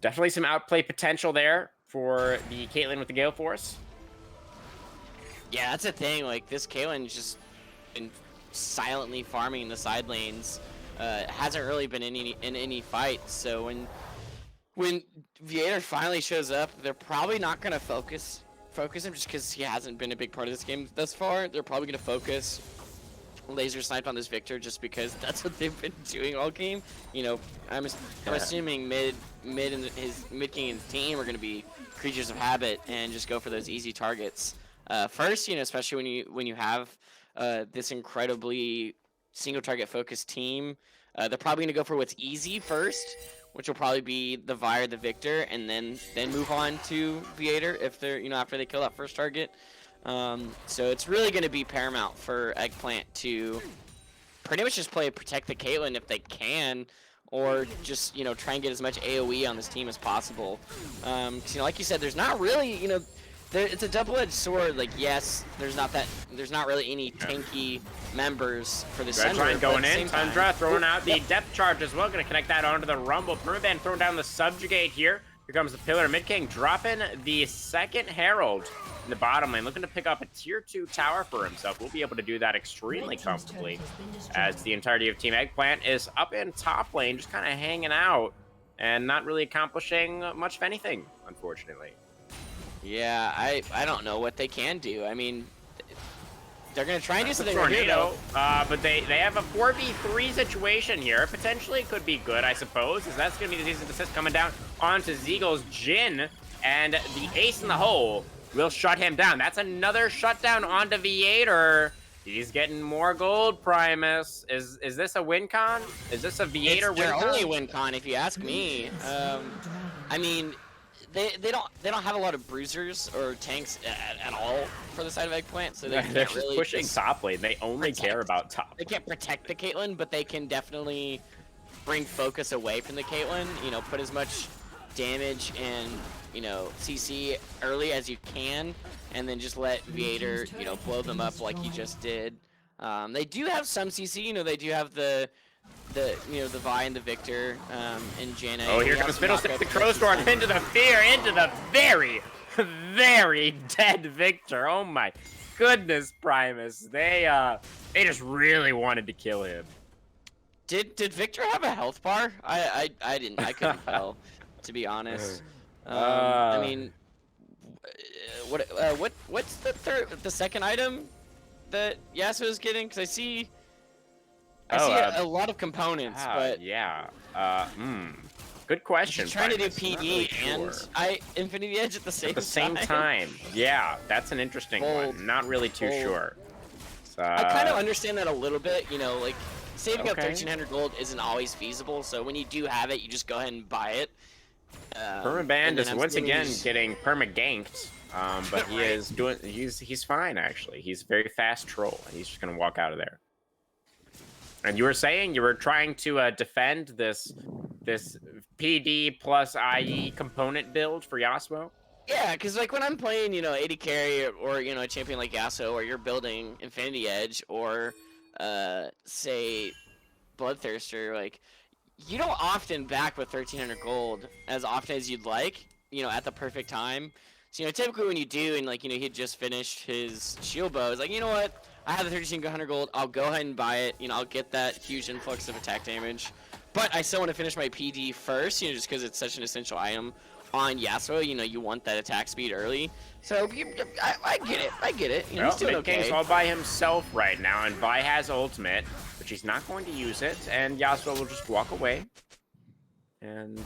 [SPEAKER 1] Definitely some outplay potential there for the Caitlyn with the Gale Force.
[SPEAKER 2] Yeah, that's the thing. Like, this Caitlyn's just been silently farming the side lanes. Hasn't really been in any fights. So when Viator finally shows up, they're probably not going to focus him just because he hasn't been a big part of this game thus far. They're probably going to focus laser sniped on this Victor just because that's what they've been doing all game. You know, I'm assuming mid and his mid king and his team are going to be creatures of habit and just go for those easy targets. First, you know, especially when you have this incredibly single target focused team, they're probably going to go for what's easy first, which will probably be the Vi or the Victor, and then move on to Viator if they're, you know, after they kill that first target. So it's really going to be paramount for Eggplant to pretty much just protect the Caitlyn if they can, or just, you know, try and get as much AoE on this team as possible. 'Cause, you know, like you said, there's not really, you know, it's a double-edged sword. Like, yes, there's not really any tanky members for the center.
[SPEAKER 1] Line going in, Tundra throwing out the depth charge as well, gonna connect that onto the Rumble. Permaband throwing down the Subjugate here. Here comes the Pillar. Mid King dropping the second Herald in the bottom lane, looking to pick up a tier 2 tower for himself. We'll be able to do that extremely comfortably as the entirety of Team Eggplant is up in top lane, just kind of hanging out and not really accomplishing much of anything, unfortunately.
[SPEAKER 2] Yeah, I don't know what they can do. I mean, they're going to try and do something.
[SPEAKER 1] Tornado, but they have a 4v3 situation here. Potentially could be good, I suppose, as that's going to be the cease and desist coming down onto Zeagle's Jhin, and the ace in the hole will shut him down. That's another shutdown onto Viator. He's getting more gold, Primus. Is this a win con? Is this a Viator win con?
[SPEAKER 2] It's their only win con, if you ask me. I mean, they don't have a lot of bruisers or tanks at all for the side of Eggplant, so they're
[SPEAKER 1] just
[SPEAKER 2] really
[SPEAKER 1] pushing top lane. They only care about top.
[SPEAKER 2] They can't protect the Caitlyn, but they can definitely bring focus away from the Caitlyn. You know, put as much damage and, you know, CC early as you can, and then just let Viator, you know, blow them up like he just did. They do have some CC. You know, they do have the Vi and the Victor, and Jaina.
[SPEAKER 1] Oh, here comes Fiddlestick, the Crowstorm into the very, very dead Victor. Oh my goodness, Primus. They just really wanted to kill him.
[SPEAKER 2] Did Victor have a health bar? I couldn't tell, to be honest. I mean, what's the second item that Yasuo is getting? Because I see a lot of components, but
[SPEAKER 1] yeah. Good question.
[SPEAKER 2] He's trying to do PD and Infinity Edge at the same time.
[SPEAKER 1] Yeah, that's an interesting one. Not really too sure. So,
[SPEAKER 2] I kind of understand that a little bit. You know, like saving up 1,300 gold isn't always feasible. So when you do have it, you just go ahead and buy it.
[SPEAKER 1] Permaband is once again getting perma-ganked, but he's fine actually. He's a very fast troll, and he's just gonna walk out of there. And you were saying you were trying to defend this PD plus IE component build for Yasuo?
[SPEAKER 2] Yeah, because like when I'm playing, you know, AD carry or you know, a champion like Yasuo, or you're building Infinity Edge or say Bloodthirster, like you don't often back with 1,300 gold as often as you'd like, you know, at the perfect time. So, you know, typically when you do, and like, you know, he had just finished his shield bow, it's like, you know what, I have the 1,300 gold, I'll go ahead and buy it, you know, I'll get that huge influx of attack damage, but I still want to finish my PD first, you know, just because it's such an essential item on Yasuo, you know, you want that attack speed early. So I get it. You know,
[SPEAKER 1] Well,
[SPEAKER 2] he's doing
[SPEAKER 1] Mid-King's
[SPEAKER 2] okay.
[SPEAKER 1] all by himself right now, and Vi has ultimate, but she's not going to use it, and Yasuo will just walk away. And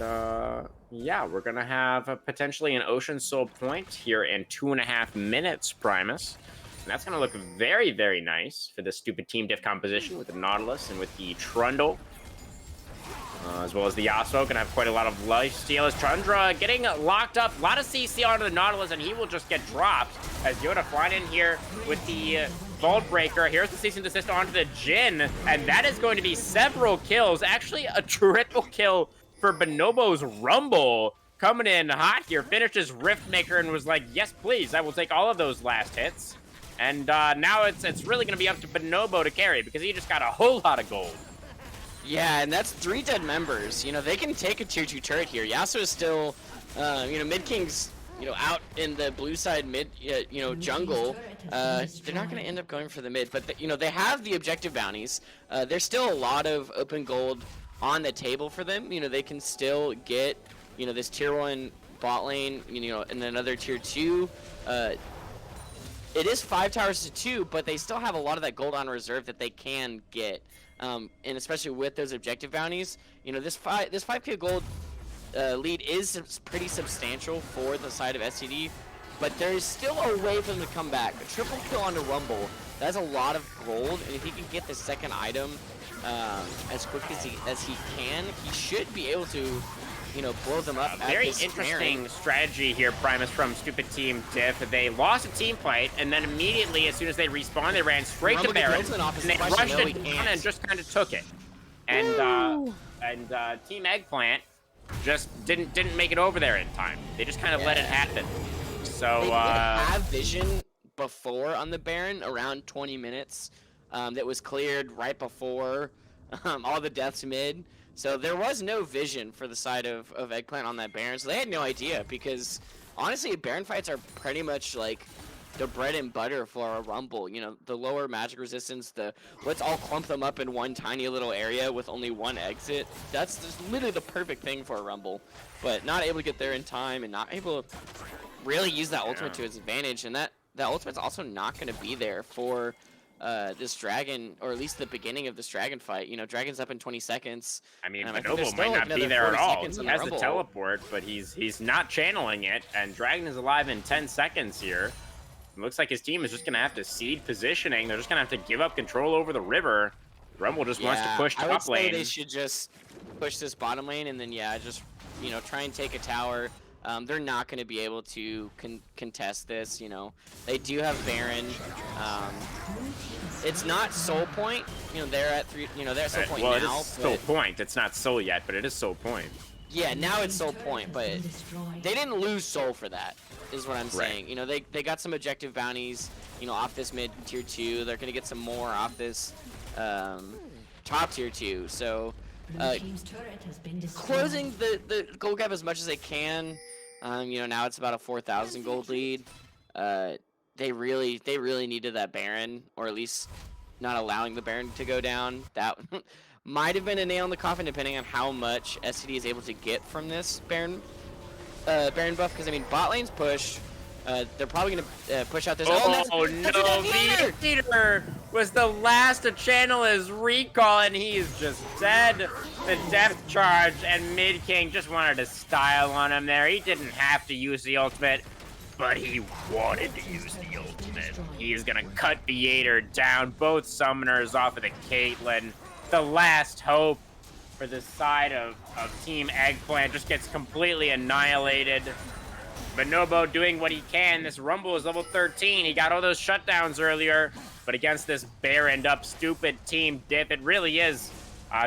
[SPEAKER 1] yeah, we're gonna have potentially an Ocean Soul point here in 2.5 minutes, Primus. And that's gonna look very, very nice for the stupid team diff composition with the Nautilus and with the Trundle. As well as the Yasuo, gonna have quite a lot of life steal as Trundra getting locked up. A lot of CC onto the Nautilus, and he will just get dropped as Yoda flying in here with the Vault Breaker. Here's the cease and desist onto the Jhin, and that is going to be several kills. Actually, a triple kill for Bonobo's Rumble. Coming in hot here, finished his Rift Maker and was like, yes, please, I will take all of those last hits. And now it's really gonna be up to Bonobo to carry because he just got a whole lot of gold.
[SPEAKER 2] Yeah, and that's 3 dead members. You know, they can take a tier 2 turret here. Yasuo is still, you know, Mid-King's, you know, out in the blue side mid, you know, jungle. They're not going to end up going for the mid, but, you know, they have the objective bounties. There's still a lot of open gold on the table for them. You know, they can still get, you know, this tier 1 bot lane, you know, and another tier 2. It is 5 towers to 2, but they still have a lot of that gold on reserve that they can get. And especially with those objective bounties, you know, this 5k gold lead is pretty substantial for the side of SCD, but there is still a way for them to come back. A triple kill onto Rumble, that's a lot of gold, and if he can get the second item as quick as he can, he should be able to, you know, blow them up.
[SPEAKER 1] Very interesting strategy here, Primus, from Stupid Team Diff. They lost a team fight, and then immediately, as soon as they respawned, they ran straight to Baron, and they rushed it down and just kind of took it. And Team Eggplant just didn't make it over there in time. They just kind of let it happen. So
[SPEAKER 2] they did have vision before on the Baron around 20 minutes. That was cleared right before all the deaths mid. So there was no vision for the side of Eggplant on that Baron, so they had no idea, because honestly, Baron fights are pretty much like the bread and butter for a Rumble. You know, the lower magic resistance, the let's all clump them up in one tiny little area with only one exit. That's just literally the perfect thing for a Rumble, but not able to get there in time and not able to really use that ultimate to its advantage, and that ultimate's also not going to be there for this dragon, or at least the beginning of this dragon fight. You know, dragon's up in 20 seconds.
[SPEAKER 1] I mean, Bonobo might not be there at all. He has the teleport, but he's not channeling it, and dragon is alive in 10 seconds here. It looks like his team is just gonna have to cede positioning. They're just gonna have to give up control over the river. Rumble just wants to push top lane.
[SPEAKER 2] I would say they should just push this bottom lane, and then just, you know, try and take a tower. They're not going to be able to contest this. You know, they do have Baron. It's not Soul Point. You know, they're at 3. You know, they're at Soul Point now.
[SPEAKER 1] Well, it is Soul Point. It's not Soul yet, but it is Soul Point.
[SPEAKER 2] Yeah, now it's Soul Point, but they didn't lose Soul for that, is what I'm saying.
[SPEAKER 1] Right.
[SPEAKER 2] You know, they got some objective bounties, you know, off this mid tier 2. They're going to get some more off this top tier 2. So closing the gold gap as much as they can. You know, now it's about a 4,000 gold lead. They really needed that Baron, or at least not allowing the Baron to go down. That might have been a nail in the coffin, depending on how much SCD is able to get from this Baron buff. Because I mean, bot lane's push. They're probably gonna push out this.
[SPEAKER 1] Oh no! Peter was the last to channel his recall, and he is just dead. The death charge, and Mid-King just wanted to style on him there. He didn't have to use the ultimate, but he wanted to use the ultimate. He is gonna cut Viator down. Both summoners off of the Caitlyn. The last hope for the side of Team Eggplant just gets completely annihilated. Bonobo doing what he can. This Rumble is level 13. He got all those shutdowns earlier, but against this Baroned up stupid Team Diff, it really is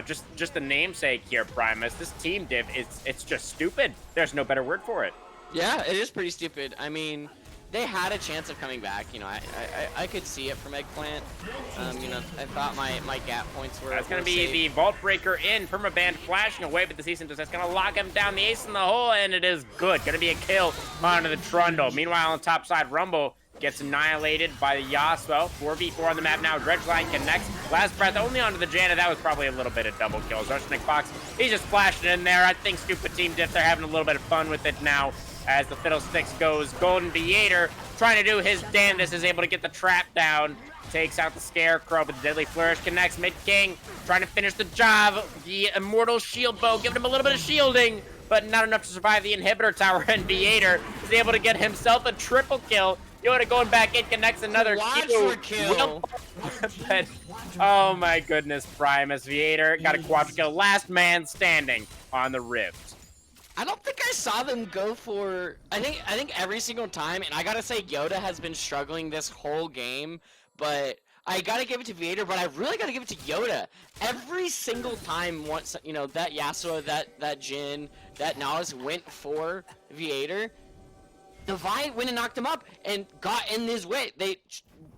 [SPEAKER 1] just the namesake here, Primus. This Team Diff, it's just stupid. There's no better word for it.
[SPEAKER 2] Yeah, it is pretty stupid. I mean, they had a chance of coming back. You know, I could see it from Eggplant. You know, I thought my gap points were.
[SPEAKER 1] That's gonna be safe. The Vault Breaker in. Permaband flashing away, but the cease and desist gonna lock him down. The ace in the hole, and it is good. Gonna be a kill onto the Trundle. Meanwhile, on top side, Rumble gets annihilated by the Yasuo. 4v4 on the map now. Dredgeline connects. Last breath only onto the Janna. That was probably a little bit of double kills. Arsenic Fox, he's just flashing in there. I think Stupid Team Diff, they're having a little bit of fun with it now as the Fiddlesticks goes. Golden Viator trying to do his damnedest, is able to get the trap down. Takes out the Scarecrow, but the Deadly Flourish connects. Mid King trying to finish the job. The Immortal Shield Bow giving him a little bit of shielding, but not enough to survive the Inhibitor Tower, and Viator is able to get himself a triple kill. Yoda going back in, connects another kill. But, oh my goodness, Primus. Viator got a quadra kill. Last man standing on the Rift.
[SPEAKER 2] I don't think I saw them go for... I think every single time, and I gotta say Yoda has been struggling this whole game, but I gotta give it to Viator, but I really gotta give it to Yoda. Every single time once, you know, that Yasuo, that Jhin, that Nautilus went for Viator, the Vi went and knocked him up and got in his way. They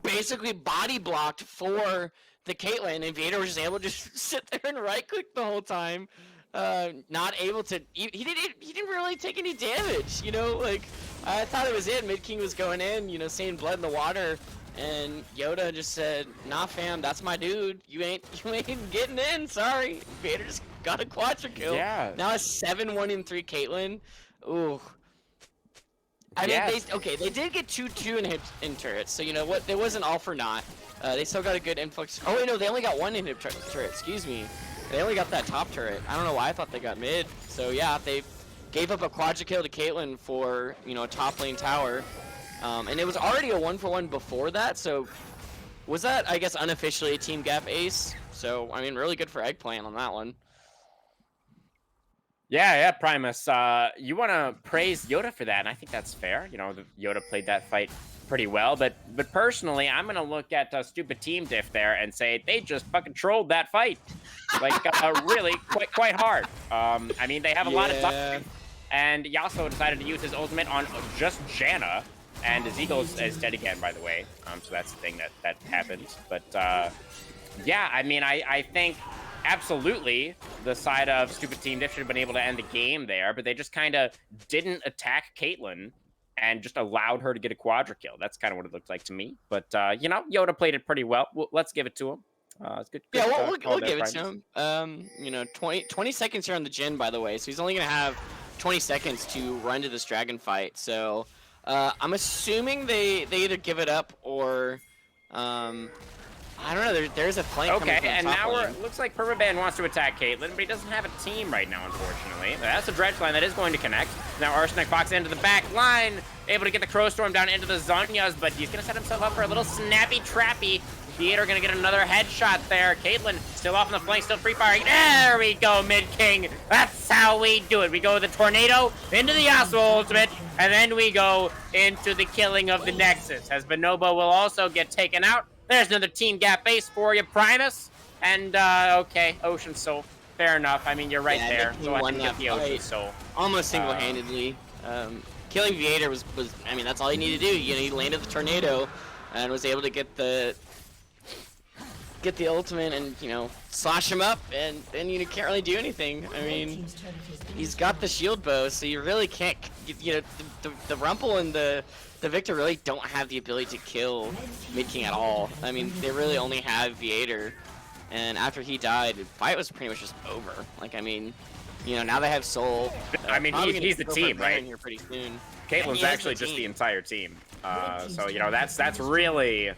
[SPEAKER 2] basically body blocked for the Caitlyn, and Viator was just able to just sit there and right click the whole time. Not able to. He didn't really take any damage. You know, like I thought it was it. Mid King was going in. You know, seeing blood in the water, and Yoda just said, "Nah, fam, that's my dude. You ain't getting in. Sorry." Vader just got a quadra kill.
[SPEAKER 1] Yeah.
[SPEAKER 2] Now it's 7-1-3 Caitlyn. Ooh. I mean, they did get 2-2 in turrets, so you know what? It wasn't all for naught. They still got a good influx. Oh wait, no, they only got one inhib turret. Excuse me. They only got that top turret. I don't know why I thought they got mid. So yeah, they gave up a quadra kill to Caitlyn for, you know, a top lane tower. And it was already a 1-for-1 before that, so was that, I guess, unofficially a team gap ace? So, I mean, really good for Eggplant on that one.
[SPEAKER 1] Yeah, Primus. You want to praise Yoda for that, and I think that's fair. You know, Yoda played that fight pretty well, but personally, I'm gonna look at Stupid Team Diff there and say they just fucking trolled that fight, like really quite hard. I mean, they have a lot of time, and Yasuo decided to use his ultimate on just Janna, and Ezekiel is dead again, by the way. So that's the thing that happens. But yeah, I mean, I think absolutely the side of Stupid Team Diff should have been able to end the game there, but they just kind of didn't attack Caitlyn and just allowed her to get a quadra kill. That's kind of what it looked like to me. But, you know, Yoda played it pretty well. Let's give it to him. It's good.
[SPEAKER 2] Yeah, we'll give it to him. You know, 20 seconds here on the Jhin, by the way. So he's only going to have 20 seconds to run to this dragon fight. So I'm assuming they either give it up or... I don't know, there's a flank coming from the
[SPEAKER 1] and
[SPEAKER 2] top
[SPEAKER 1] now
[SPEAKER 2] lane.
[SPEAKER 1] looks like Permaban wants to attack Caitlyn, but he doesn't have a team right now, unfortunately. That's a dredge line that is going to connect. Now Arsenic Fox into the back line, able to get the Crow Storm down into the Zhonya's, but he's going to set himself up for a little snappy trappy. Theater going to get another headshot there. Caitlyn still off on the flank, still free firing. There we go, Mid King. That's how we do it. We go with the Tornado into the Yasuo ultimate, and then we go into the killing of the Nexus, as Bonobo will also get taken out. There's another team gap base for you, Primus. And, okay, Ocean Soul. Fair enough. I mean, you're right there. So I can get the Ocean Soul.
[SPEAKER 2] Almost single-handedly. Killing Viator was, I mean, that's all he needed to do. You know, he landed the Tornado and was able to get the ultimate and, you know, slash him up, and then you can't really do anything. I mean, he's got the shield bow, so you really can't, you know, the Rumple and the Victor really don't have the ability to kill Mid King at all. I mean, they really only have Viator, and after he died, the fight was pretty much just over. Like, I mean, you know, now they have Soul.
[SPEAKER 1] I mean, he's the team, right?
[SPEAKER 2] Here pretty soon.
[SPEAKER 1] Caitlyn's actually just the entire team. So, you know, that's really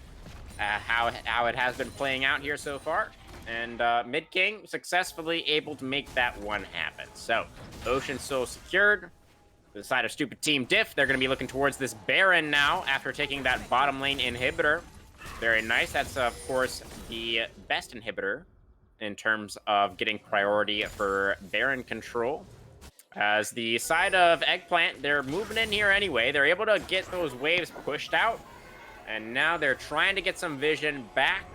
[SPEAKER 1] how it has been playing out here so far. And Mid King successfully able to make that one happen. So, Ocean Soul secured. The side of Stupid Team Diff, they're going to be looking towards this Baron now after taking that bottom lane inhibitor. Very nice. That's, of course, the best inhibitor in terms of getting priority for Baron control. As the side of Eggplant, they're moving in here anyway. They're able to get those waves pushed out. And now they're trying to get some vision back.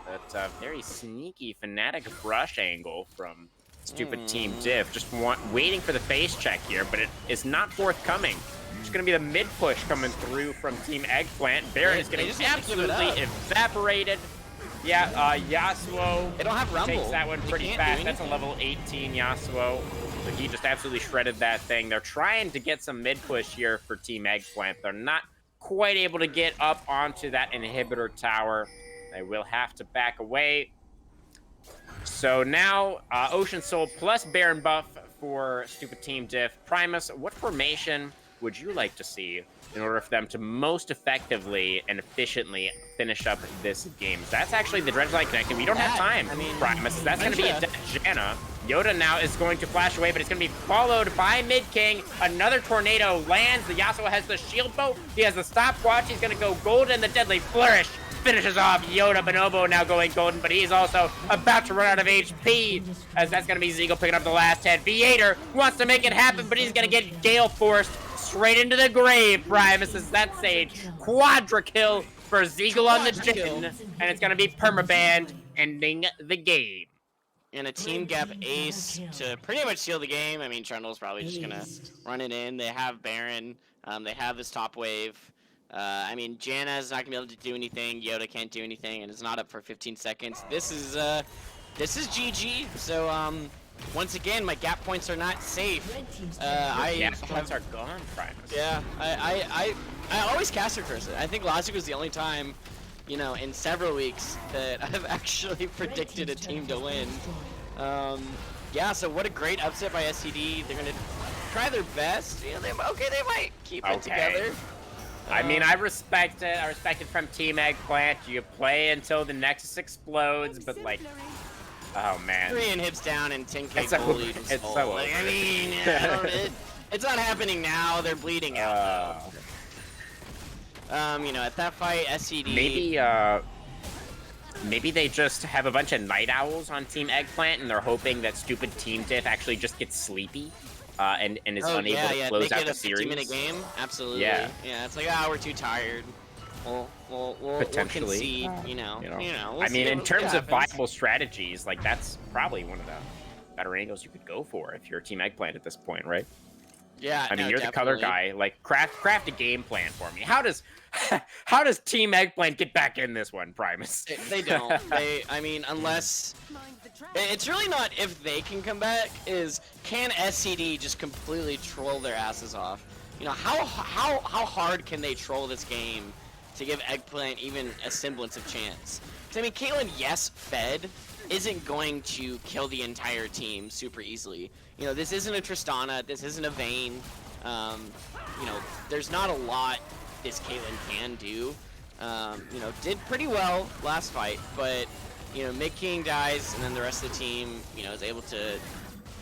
[SPEAKER 1] That's a very sneaky Fnatic brush angle from Stupid Team Diff. Just waiting for the face check here, but it is not forthcoming. It's going to be the mid push coming through from Team Eggplant. Baron is getting absolutely evaporated. Yeah, Yasuo
[SPEAKER 2] they don't have Rumble.
[SPEAKER 1] Takes that one pretty fast. That's a level 18 Yasuo. So he just absolutely shredded that thing. They're trying to get some mid push here for Team Eggplant. They're not quite able to get up onto that inhibitor tower. They will have to back away. So now, Ocean Soul plus Baron buff for Stupid Team Diff. Primus, what formation would you like to see in order for them to most effectively and efficiently finish up this game? So that's actually the Dredge-Light connecting. We don't have time, Primus. That's going to be a dead Janna. Yoda now is going to flash away, but it's going to be followed by Mid King. Another tornado lands. The Yasuo has the shield bow. He has the stopwatch. He's going to go golden. The Deadly Flourish finishes off Yoda. Bonobo now going golden, but he's also about to run out of HP, as that's going to be Zeagle picking up the last hit. Viator wants to make it happen, but he's going to get Gale forced straight into the grave. Primus, as that's a quadra kill for Zeagle on the Jhin, and it's going to be permabanned, ending the game.
[SPEAKER 2] And a team gap ace to pretty much seal the game. I mean, Trundle's probably just going to run it in. They have Baron. They have this top wave. I mean, Janna's not going to be able to do anything. Yoda can't do anything, and it's not up for 15 seconds. This is GG. So, once again, my gap points are not safe.
[SPEAKER 1] Gap points are gone, Primus.
[SPEAKER 2] Yeah, I always caster curse it. I think last week was the only time, you know, in several weeks that I've actually predicted a team to win. Yeah, so what a great upset by SCD. They're going to try their best. You know, they might keep it together.
[SPEAKER 1] I mean, I respect it. I respect it from Team Eggplant. You play until the Nexus explodes, but like, oh man.
[SPEAKER 2] 3 inhibs down and 10k gold lead.
[SPEAKER 1] It's so
[SPEAKER 2] like, I mean, it's not happening now. They're bleeding out. You know, at that fight, SCD.
[SPEAKER 1] Maybe they just have a bunch of night owls on Team Eggplant, and they're hoping that Stupid Team Diff actually just gets sleepy. And is unable to close out the series.
[SPEAKER 2] 50-minute game, absolutely.
[SPEAKER 1] Yeah,
[SPEAKER 2] it's like, we're too tired. We'll
[SPEAKER 1] potentially
[SPEAKER 2] concede, you know. We'll
[SPEAKER 1] I mean, in terms of viable strategies, like that's probably one of the better angles you could go for if you're Team Eggplant at this point, right?
[SPEAKER 2] Yeah,
[SPEAKER 1] I mean, you're the color guy. Like, craft a game plan for me. How does Team Eggplant get back in this one, Primus?
[SPEAKER 2] They don't. I mean, unless it's really not if they can come back. Is can SCD just completely troll their asses off? You know, how hard can they troll this game to give Eggplant even a semblance of chance? Because I mean, Caitlyn, yes, fed isn't going to kill the entire team super easily. You know, this isn't a Tristana, this isn't a Vayne. You know, there's not a lot this Caitlyn can do. You know, did pretty well last fight, but, you know, Mid King dies, and then the rest of the team, you know, is able to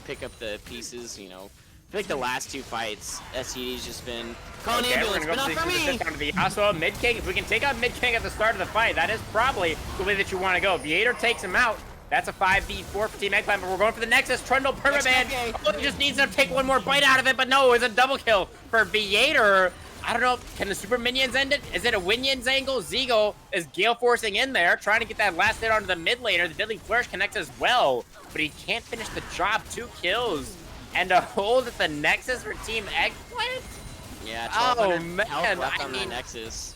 [SPEAKER 2] pick up the pieces, you know. I feel like the last 2 fights, SCD's just been calling ambulance, but not for me!
[SPEAKER 1] Down to the Yasuo, Mid King. If we can take out Mid King at the start of the fight, that is probably the way that you want to go. Viator takes him out. That's a 5v4 for Team Eggplant, but we're going for the Nexus. Trundle permaban. Oh, he just needs to take one more bite out of it, but no, it's a double kill for Viator. I don't know, can the super minions end it? Is it a Winions angle? Zeagle is Gale forcing in there, trying to get that last hit onto the mid laner. The Deadly Flourish connects as well, but he can't finish the job. 2 kills and a hold at the Nexus for Team Eggplant?
[SPEAKER 2] Yeah,
[SPEAKER 1] oh man,
[SPEAKER 2] I mean, Nexus.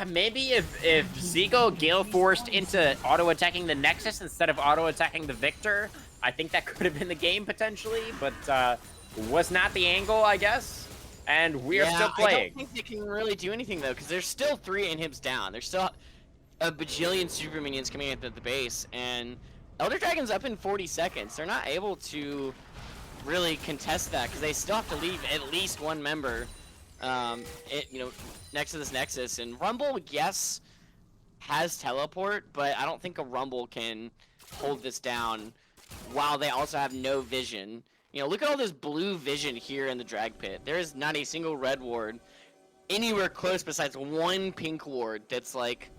[SPEAKER 1] Maybe if Zeagle Gale forced into auto-attacking the Nexus instead of auto-attacking the Victor, I think that could have been the game potentially, but was not the angle, I guess. And we are still playing.
[SPEAKER 2] I don't think they can really do anything though, because there's still 3 inhibs down. There's still a bajillion super minions coming at the base, and Elder Dragon's up in 40 seconds. They're not able to really contest that because they still have to leave at least 1 member. You know, next to this Nexus, and Rumble, yes, has teleport, but I don't think a Rumble can hold this down while they also have no vision. You know, look at all this blue vision here in the drag pit. There is not a single red ward anywhere close besides 1 pink ward that's like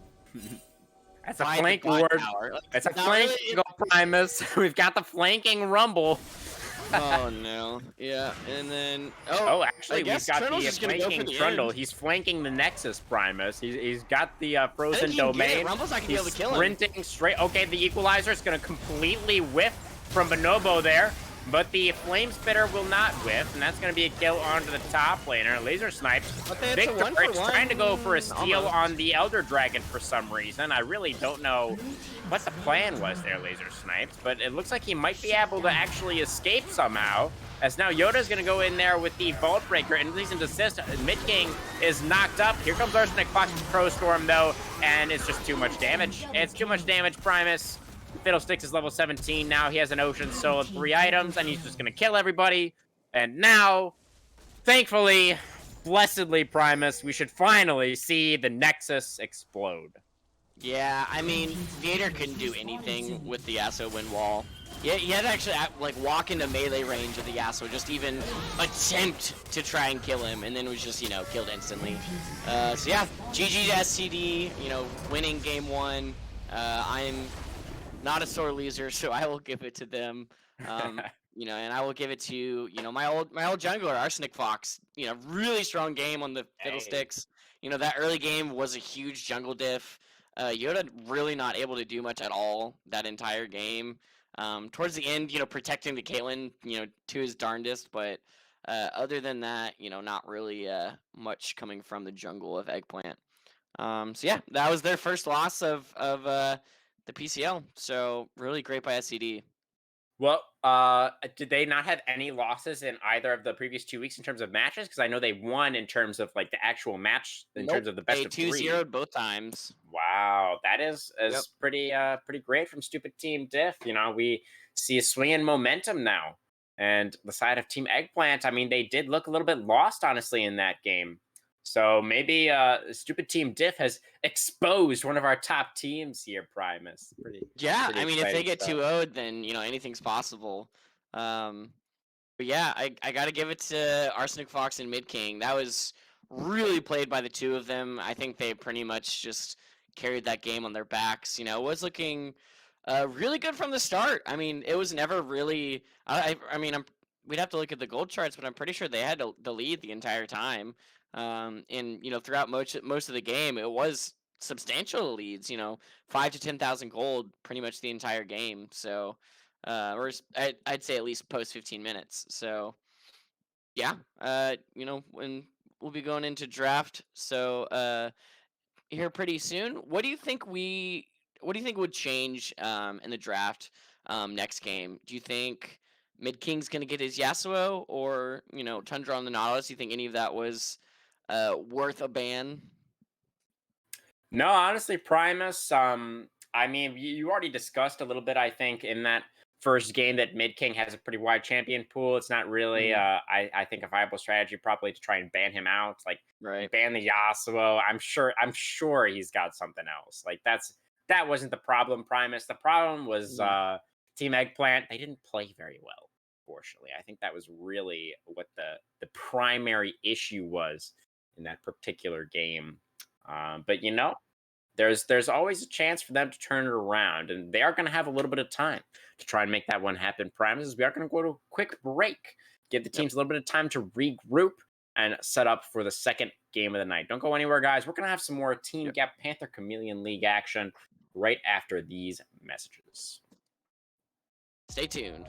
[SPEAKER 1] that's a flank ward. That's a flank Primus. We've got the flanking Rumble.
[SPEAKER 2] Oh no, yeah, and then
[SPEAKER 1] actually we've got the flanking Trundle. He's flanking the Nexus, Primus. He's got the frozen domain.
[SPEAKER 2] Rumble's not gonna be able to kill him.
[SPEAKER 1] Sprinting straight. Okay, the Equalizer is gonna completely whiff from Bonobo there. but the Flame Spitter will not whiff, and that's going to be a kill onto the top laner. Laser Snipes.
[SPEAKER 2] Okay, it's a
[SPEAKER 1] Victor
[SPEAKER 2] 1-for-1,
[SPEAKER 1] trying to go for a steal
[SPEAKER 2] almost.
[SPEAKER 1] on the Elder Dragon for some reason. I really don't know what the plan was there, Laser Snipes, but it looks like he might be able to actually escape somehow. As now Yoda's going to go in there with the Vault Breaker and release and desist. Mid King is knocked up. Here comes Arsenic Fox with Pro Storm, though, and it's just too much damage. It's too much damage, Primus. Fiddlesticks is level 17 now. He has an Ocean Soul of 3 items, and he's just going to kill everybody. And now, thankfully, blessedly, Primus, we should finally see the Nexus explode.
[SPEAKER 2] Yeah, I mean, Vader couldn't do anything with the Yasuo wind wall. Yeah, he had to actually like walk into melee range of the Yasuo, just even attempt to try and kill him, and then was just, you know, killed instantly. So yeah, GG to SCD, you know, winning game 1. I'm not a sore loser, so I will give it to them. You know, and I will give it to, you know, my old jungler, Arsenic Fox. You know, really strong game on the Fiddlesticks. You know, that early game was a huge jungle diff. Yoda really not able to do much at all that entire game. Towards the end, you know, protecting the Caitlyn, you know, to his darndest, but other than that, you know, not really much coming from the jungle of Eggplant. So yeah, that was their first loss of the PCL. So really great by SCD.
[SPEAKER 1] Well, did they not have any losses in either of the previous 2 weeks in terms of matches? Because I know they won in terms of like the actual match in
[SPEAKER 2] Nope,
[SPEAKER 1] terms of the best
[SPEAKER 2] they
[SPEAKER 1] of 3.
[SPEAKER 2] 2-0'd both times.
[SPEAKER 1] Wow, that is
[SPEAKER 2] Yep.
[SPEAKER 1] pretty pretty great from Stupid Team Diff. You know, we see a swing in momentum now. And the side of Team Eggplant, I mean, they did look a little bit lost, honestly, in that game. So maybe Stupid Team Diff has exposed one of our top teams here, Primus.
[SPEAKER 2] Yeah,
[SPEAKER 1] Pretty
[SPEAKER 2] I mean, if they
[SPEAKER 1] exciting
[SPEAKER 2] get
[SPEAKER 1] stuff.
[SPEAKER 2] 2-0'd, then, you know, anything's possible. But yeah, I got to give it to Arsenic Fox and Mid King. That was really played by the two of them. I think they pretty much just carried that game on their backs. You know, it was looking really good from the start. I mean, it was never really. I mean, we'd have to look at the gold charts, but I'm pretty sure they had the lead the entire time. And you know, throughout most of the game, it was substantial leads. You know, 5 to 10,000 gold, pretty much the entire game. So or I'd say at least post 15 minutes. So yeah, you know, when we'll be going into draft, so here pretty soon. What do you think would change in the draft next game? Do you think Mid King's gonna get his Yasuo, or you know, Tundra on the Nautilus? Do you think any of that was worth a ban?
[SPEAKER 1] No, honestly, Primus. I mean, you already discussed a little bit. I think in that first game that Mid King has a pretty wide champion pool. It's not really,
[SPEAKER 2] Mm,
[SPEAKER 1] I think, a viable strategy probably to try and ban him out. Like
[SPEAKER 2] right.
[SPEAKER 1] ban the Yasuo. I'm sure he's got something else. Like that wasn't the problem, Primus. The problem was
[SPEAKER 2] Mm,
[SPEAKER 1] Team Eggplant. They didn't play very well. Fortunately, I think that was really what the primary issue was in that particular game. But you know, there's always a chance for them to turn it around, and they are going to have a little bit of time to try and make that one happen. Primus, we are going to go to a quick break, give the
[SPEAKER 2] yep.
[SPEAKER 1] teams a little bit of time to regroup and set up for the second game of the night. Don't go anywhere, guys. We're going to have some more Team
[SPEAKER 2] Yep.
[SPEAKER 1] Gap Panther Chameleon League action right after these messages.
[SPEAKER 2] Stay tuned.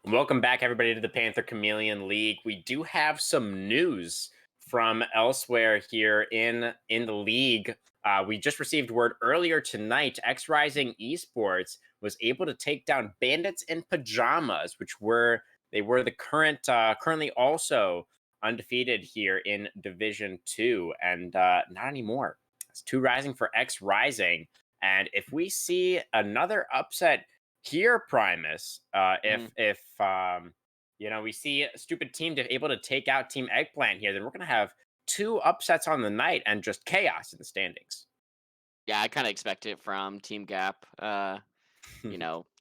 [SPEAKER 1] Welcome back, everybody, to the Panther Chameleon League. We do have some news from elsewhere here in the league. We just received word earlier tonight. X Rising Esports was able to take down Bandits in Pajamas, which were the currently also undefeated here in Division Two, and not anymore. It's 2 Rising for X Rising, and if we see another upset here, Primus,
[SPEAKER 2] Mhm.
[SPEAKER 1] if we see a stupid team able to take out Team Eggplant here, then we're gonna have 2 upsets on the night and just chaos in the standings.
[SPEAKER 2] Yeah, I kind of expect it from Team Gap.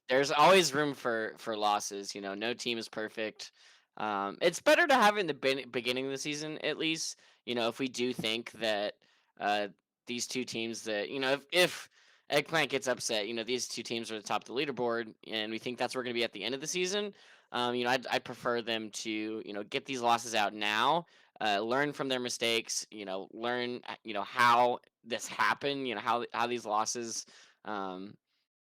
[SPEAKER 2] There's always room for losses. No team is perfect. It's better to have it in the beginning of the season, at least. If we do think that uh, these two teams that if Eggplant gets upset, these two teams are at the top of the leaderboard, and we think that's where we're going to be at the end of the season. I'd prefer them to get these losses out now, learn from their mistakes. Learn how this happened. How these losses. Um,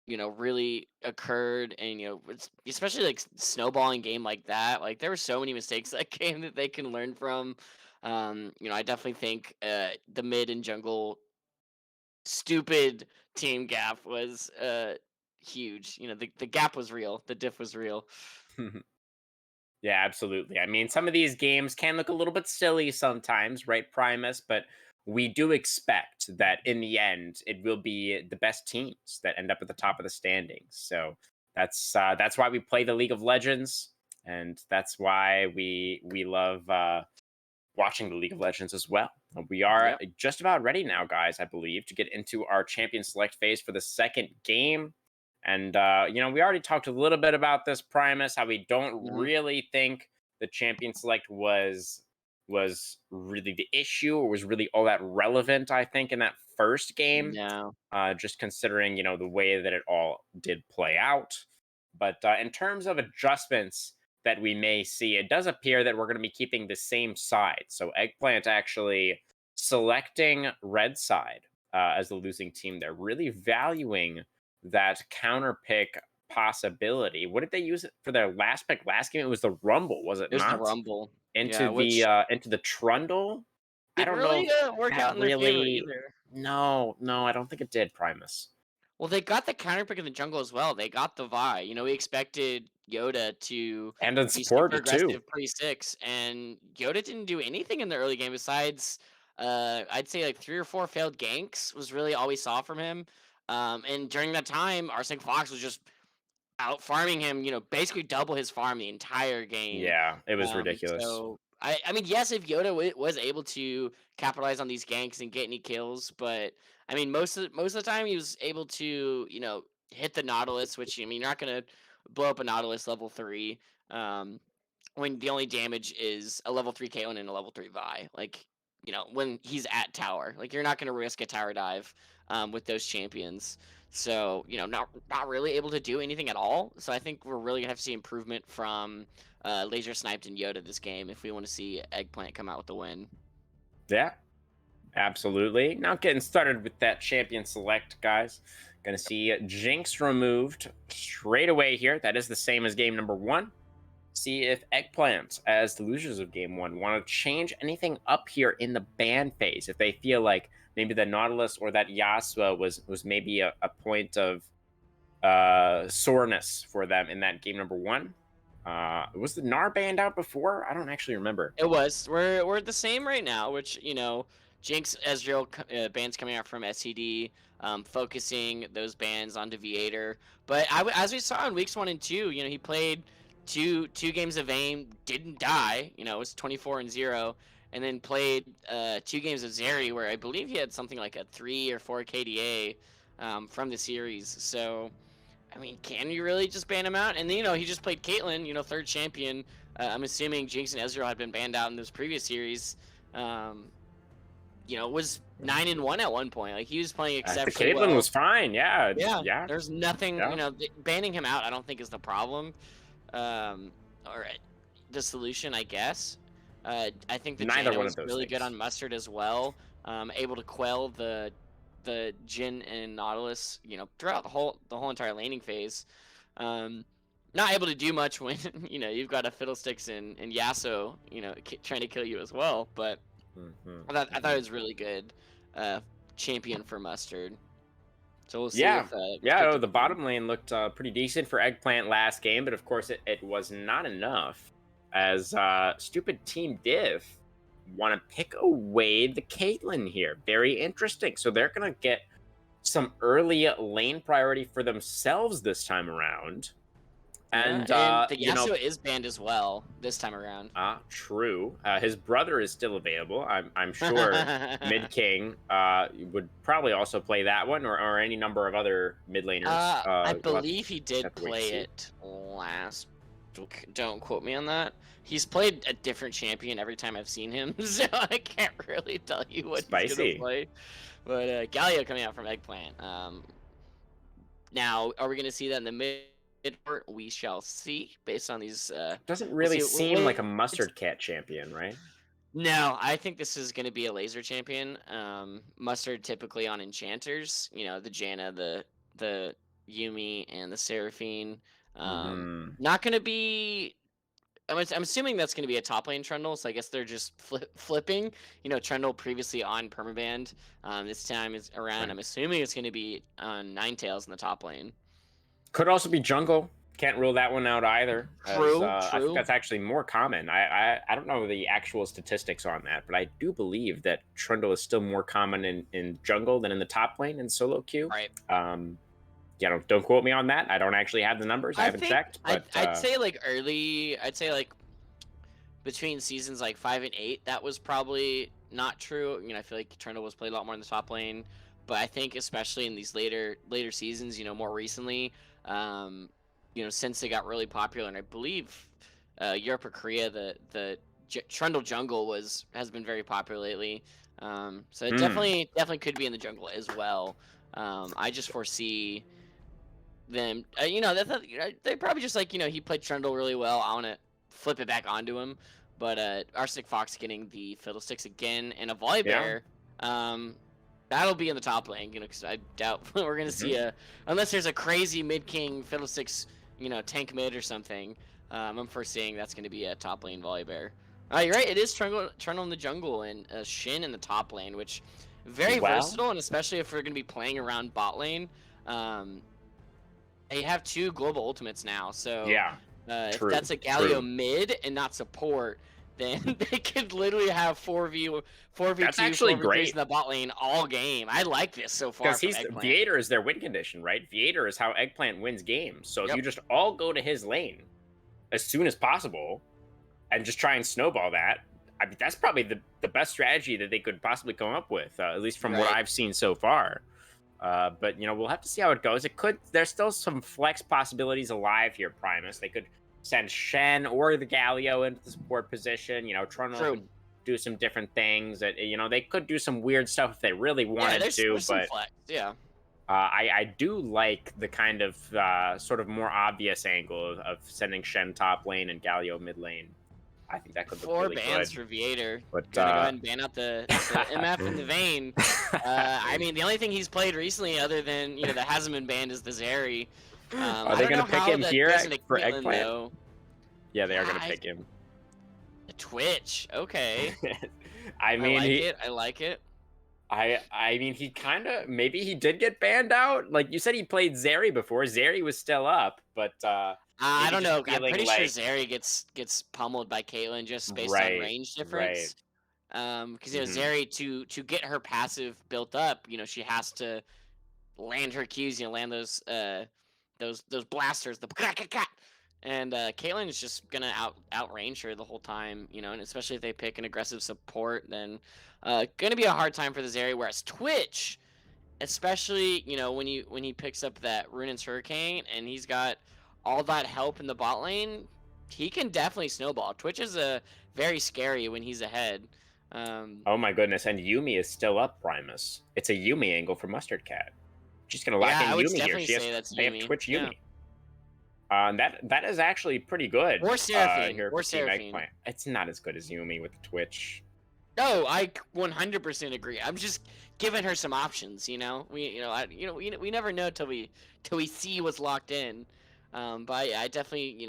[SPEAKER 2] really occurred, and especially like snowballing game like that. Like there were so many mistakes that game that they can learn from. I definitely think the mid and jungle stupid team gap was huge. The gap was real. The diff was real.
[SPEAKER 1] Yeah, absolutely. I mean, some of these games can look a little bit silly sometimes, right, Primus? But we do expect that in the end, it will be the best teams that end up at the top of the standings. So that's why we play the League of Legends, and that's why we love watching the League of Legends as well. We are
[SPEAKER 2] Yep.
[SPEAKER 1] just about ready now, guys, I believe, to get into our champion select phase for the second game. And, we already talked a little bit about this, Primus, how we don't
[SPEAKER 2] Hmm.
[SPEAKER 1] really think the champion select was really the issue or was really all that relevant, I think, in that first game,
[SPEAKER 2] No.
[SPEAKER 1] just considering, the way that it all did play out. But in terms of adjustments that we may see, it does appear that we're going to be keeping the same side. So Eggplant actually selecting red side as the losing team. They're really valuing that counter pick possibility. What did they use it for their last pick last game? It was the Rumble, was it
[SPEAKER 2] It was the
[SPEAKER 1] not?
[SPEAKER 2] rumble.
[SPEAKER 1] Into
[SPEAKER 2] Yeah,
[SPEAKER 1] the
[SPEAKER 2] which
[SPEAKER 1] Trundle. I
[SPEAKER 2] didn't
[SPEAKER 1] don't know
[SPEAKER 2] really
[SPEAKER 1] if
[SPEAKER 2] work
[SPEAKER 1] that
[SPEAKER 2] out in their favor
[SPEAKER 1] really.
[SPEAKER 2] either.
[SPEAKER 1] No, no, I don't think it did, Primus.
[SPEAKER 2] Well, they got the counter pick in the jungle as well. They got the Vi. We expected Yoda to
[SPEAKER 1] And in
[SPEAKER 2] be super
[SPEAKER 1] support too.
[SPEAKER 2] aggressive pre-6, and Yoda didn't do anything in the early game besides, I'd say like 3 or 4 failed ganks was really all we saw from him. And during that time, Arsenic Fox was just out farming him, basically double his farm the entire game.
[SPEAKER 1] Yeah, it was ridiculous.
[SPEAKER 2] So I mean, yes, if Yoda was able to capitalize on these ganks and get any kills, but I mean, most of the time he was able to, hit the Nautilus, which I mean, you're not gonna blow up a Nautilus level 3. Um, when the only damage is a level 3 Caitlyn and a level 3 Vi. Like, when he's at tower, like you're not going to risk a tower dive with those champions. So, not really able to do anything at all. So I think we're really gonna have to see improvement from Laser Sniped and Yoda this game if we want to see Eggplant come out with the win.
[SPEAKER 1] Yeah, absolutely. Now getting started with that champion select, guys. Gonna see Jinx removed straight away here. That is the same as game number 1. See if Eggplant, as the losers of game 1, want to change anything up here in the ban phase. If they feel like maybe the Nautilus or that Yasuo was maybe a point of soreness for them in that game number 1. Was the Gnar banned out before? I don't actually remember.
[SPEAKER 2] It was. We're the same right now, which Jinx Ezreal bans coming out from SCD, focusing those bans on Deviator. But as we saw in weeks 1 and 2, he played two games of aim, didn't die. It was 24-0, and then played 2 games of Zeri, where I believe he had something like a 3 or 4 KDA from the series. So. I mean, can you really just ban him out? And then, he just played Caitlyn, third champion. I'm assuming Jinx and Ezreal had been banned out in this previous series. Um, was 9-1 at one point. Like he was playing
[SPEAKER 1] The
[SPEAKER 2] exceptionally
[SPEAKER 1] Caitlyn
[SPEAKER 2] well.
[SPEAKER 1] was fine. Yeah,
[SPEAKER 2] Yeah,
[SPEAKER 1] yeah,
[SPEAKER 2] there's nothing.
[SPEAKER 1] yeah.
[SPEAKER 2] Banning him out, I don't think is the problem, or the solution, I guess. I think the
[SPEAKER 1] Neither
[SPEAKER 2] Janna
[SPEAKER 1] one of
[SPEAKER 2] was
[SPEAKER 1] those
[SPEAKER 2] really good
[SPEAKER 1] things.
[SPEAKER 2] on Mustard as well. Able to quell the Jin and Nautilus, throughout the whole entire laning phase. Um, not able to do much when you've got a Fiddlesticks and Yasuo trying to kill you as well. But
[SPEAKER 1] Hmm.
[SPEAKER 2] I thought it was really good champion for Mustard. So we'll see
[SPEAKER 1] Yeah.
[SPEAKER 2] with
[SPEAKER 1] Yeah, oh,
[SPEAKER 2] Cryptic
[SPEAKER 1] the
[SPEAKER 2] Queen.
[SPEAKER 1] bottom lane looked pretty decent for Eggplant last game, but of course it was not enough as stupid Team Diff want to pick away the Caitlyn here. Very interesting. So they're going to get some early lane priority for themselves this time around.
[SPEAKER 2] Yeah,
[SPEAKER 1] And,
[SPEAKER 2] and the Yasuo is banned as well this time around.
[SPEAKER 1] true. His brother is still available. I'm sure Mid King would probably also play that one, or any number of other mid laners.
[SPEAKER 2] I
[SPEAKER 1] We'll have to,
[SPEAKER 2] believe he did
[SPEAKER 1] have to wait to
[SPEAKER 2] play
[SPEAKER 1] see.
[SPEAKER 2] it last. Don't quote me on that. He's played a different champion every time I've seen him, so I can't really tell you what he's gonna
[SPEAKER 1] Spicy.
[SPEAKER 2] play. But Galio coming out from Eggplant. Now, are we gonna see that in the mid part? We shall see. Based on these,
[SPEAKER 1] Doesn't
[SPEAKER 2] we'll
[SPEAKER 1] really
[SPEAKER 2] see.
[SPEAKER 1] seem like a mustard cat champion, right?
[SPEAKER 2] No, I think this is going to be a laser champion. Mustard typically on enchanters, the Janna, the Yumi, and the Seraphine.
[SPEAKER 1] Hmm.
[SPEAKER 2] Not going to be. I'm assuming that's going to be a top lane Trundle, so I guess they're just flipping. Trundle previously on permaband. This time is around.
[SPEAKER 1] Right.
[SPEAKER 2] I'm assuming it's going to be on Ninetales in the top lane.
[SPEAKER 1] Could also be jungle. Can't rule that one out either. As
[SPEAKER 2] True,
[SPEAKER 1] I think
[SPEAKER 2] true.
[SPEAKER 1] that's actually more common. I don't know the actual statistics on that, but I do believe that Trundle is still more common in jungle than in the top lane in solo queue.
[SPEAKER 2] Right.
[SPEAKER 1] Don't quote me on that. I don't actually have the numbers. I haven't
[SPEAKER 2] think
[SPEAKER 1] checked, but
[SPEAKER 2] I'd say like early. I'd say like between seasons like 5 and 8, that was probably not true. I feel like Trundle was played a lot more in the top lane, but I think especially in these later seasons, more recently, since they got really popular, and I believe Europe or Korea, the Trundle jungle has been very popular lately. So it definitely could be in the jungle as well. I just foresee them. They probably just like he played Trundle really well. I want to flip it back onto him. But Arsenic Fox getting the Fiddlesticks again and a
[SPEAKER 1] yeah.
[SPEAKER 2] Volibear, that'll be in the top lane, because I doubt we're gonna see unless there's a crazy mid king Fiddlesticks, tank mid or something. I'm foreseeing that's gonna be a top lane Volibear. You're right. It is Trundle in the jungle and Shin in the top lane, which very versatile, and especially if we're gonna be playing around bot lane. They have 2 global ultimates now, so
[SPEAKER 1] Yeah.
[SPEAKER 2] if that's a Galio mid and not support, then they could literally have 4v2,
[SPEAKER 1] That's actually
[SPEAKER 2] 4v3s
[SPEAKER 1] great.
[SPEAKER 2] in the bot lane all game. I like this so far.
[SPEAKER 1] Because Viator is their win condition, right? Viator is how Eggplant wins games. So if you just all go to his lane as soon as possible and just try and snowball that, I mean, that's probably the best strategy that they could possibly come up with, at least from what I've seen so far. But we'll have to see how it goes. There's still some flex possibilities alive here, Primus. They could send Shen or the Galio into the support position. Trundle could do some different things. That they could do some weird stuff if they really wanted to.
[SPEAKER 2] There's some flex. Yeah.
[SPEAKER 1] I do like the kind of sort of more obvious angle of sending Shen top lane and Galio mid lane. I think that could look really good. 4
[SPEAKER 2] bans for Viator.
[SPEAKER 1] But
[SPEAKER 2] gonna go ahead and ban out the MF and the Vayne. I mean, the only thing he's played recently, other than that hasn't been banned, is the Zeri.
[SPEAKER 1] Are they gonna pick him here for Eggplant?
[SPEAKER 2] Though.
[SPEAKER 1] Yeah, they are gonna pick him.
[SPEAKER 2] Twitch, okay.
[SPEAKER 1] I mean,
[SPEAKER 2] I like it.
[SPEAKER 1] I mean, maybe he did get banned out. Like you said, he played Zeri before. Zeri was still up, but
[SPEAKER 2] I don't know. I'm pretty sure Zeri gets pummeled by Caitlyn just based on range difference. Because Zeri to get her passive built up, she has to land her Qs, land those blasters, and Caitlyn is just gonna outrange her the whole time, and especially if they pick an aggressive support, then gonna be a hard time for the Zeri. Whereas Twitch, especially when he picks up that Ruinance Hurricane and he's got all that help in the bot lane, he can definitely snowball. Twitch is very scary when he's ahead.
[SPEAKER 1] Oh my goodness, and Yumi is still up, Primus. It's a Yumi angle for Mustard Cat. She's gonna lock in Yumi here. They have Twitch Yumi. That is actually pretty good.
[SPEAKER 2] Or Seraphine.
[SPEAKER 1] Here for Team Eggplant. It's not as good as Yumi with the Twitch.
[SPEAKER 2] No, I 100% agree. I'm just giving her some options. We never know till we see what's locked in. But yeah, I definitely,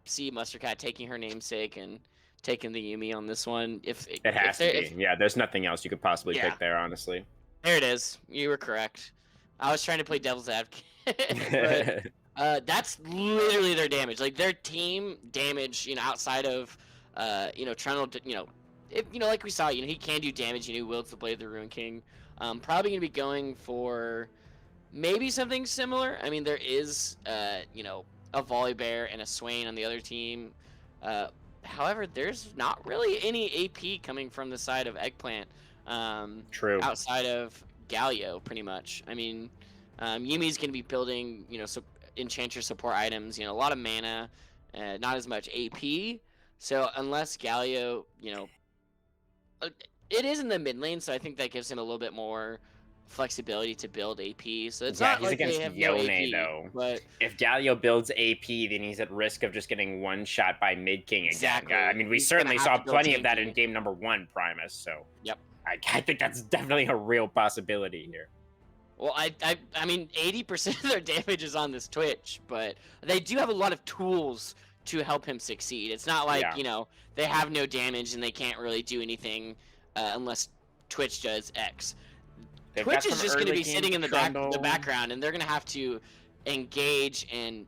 [SPEAKER 2] see Mustard Cat taking her namesake and taking the Yumi on this one.
[SPEAKER 1] It
[SPEAKER 2] If
[SPEAKER 1] has to
[SPEAKER 2] they're if
[SPEAKER 1] be. Yeah, there's nothing else you could possibly
[SPEAKER 2] yeah,
[SPEAKER 1] pick there, honestly.
[SPEAKER 2] there it is. You were correct. I was trying to play devil's advocate, but that's literally their damage. Like their team damage, outside of Trundle, if, like we saw, he can do damage. He wields the blade of the Ruin King. Probably gonna be going for maybe something similar. I mean, there is a Volibear and a Swain on the other team. Uh, However, there's not really any AP coming from the side of Eggplant,
[SPEAKER 1] True.
[SPEAKER 2] outside of Galio, pretty much. I mean, Yumi's going to be building, Enchanter support items, a lot of mana, not as much AP. So unless Galio, uh, it is in the mid lane, so I think that gives him a little bit more flexibility to build AP. So it's
[SPEAKER 1] Yeah,
[SPEAKER 2] not
[SPEAKER 1] he's
[SPEAKER 2] like they
[SPEAKER 1] against
[SPEAKER 2] have no
[SPEAKER 1] Yone
[SPEAKER 2] AP,
[SPEAKER 1] though.
[SPEAKER 2] but
[SPEAKER 1] If Galio builds AP, then he's at risk of just getting one shot by Mid King again. Yeah, I
[SPEAKER 2] exactly,
[SPEAKER 1] mean, we
[SPEAKER 2] he's gonna
[SPEAKER 1] certainly
[SPEAKER 2] have
[SPEAKER 1] saw
[SPEAKER 2] to build
[SPEAKER 1] plenty of that in
[SPEAKER 2] tanky.
[SPEAKER 1] game number one, Primus. So
[SPEAKER 2] Yep.
[SPEAKER 1] I think that's definitely a real possibility here.
[SPEAKER 2] Well, I mean, 80% of their damage is on this Twitch, but they do have a lot of tools to help him succeed. It's not like,
[SPEAKER 1] Yeah,
[SPEAKER 2] they have no damage and they can't really do anything unless Twitch does X.
[SPEAKER 1] they've got
[SPEAKER 2] Twitch is
[SPEAKER 1] some
[SPEAKER 2] just going to
[SPEAKER 1] early
[SPEAKER 2] be
[SPEAKER 1] game
[SPEAKER 2] sitting in the
[SPEAKER 1] Trundle.
[SPEAKER 2] background, and they're going to have to engage. And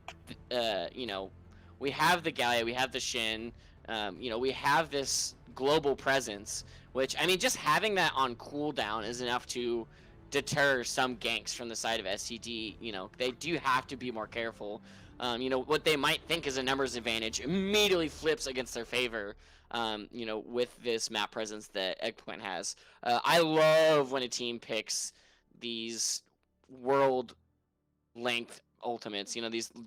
[SPEAKER 2] we have the Gallia, we have the Shin, we have this global presence. Which, I mean, just having that on cooldown is enough to deter some ganks from the side of SCD. They do have to be more careful. What they might think is a numbers advantage immediately flips against their favor. With this map presence that Eggplant has. I love when a team picks these world length ultimates.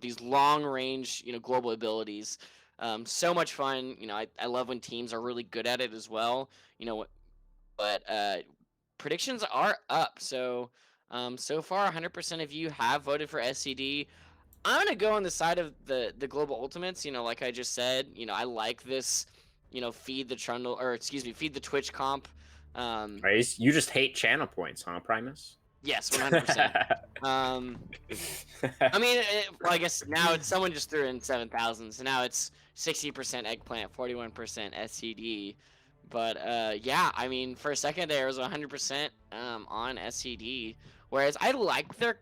[SPEAKER 2] These long range, global abilities. So much fun. I love when teams are really good at it as well. But predictions are up. So far, 100% of you have voted for SCD. I'm gonna go on the side of the global ultimates. Like I just said, I like this. Feed the Trundle, or excuse me, feed the Twitch comp. Um,
[SPEAKER 1] Right, you just hate channel points, huh, Primus?
[SPEAKER 2] yes, 100%. Um, I mean, well, I guess now it's someone just threw in 7,000, so now it's 60% Eggplant, 41% SCD. But yeah, I mean, for a second there, it was 100% on SCD. Whereas I like their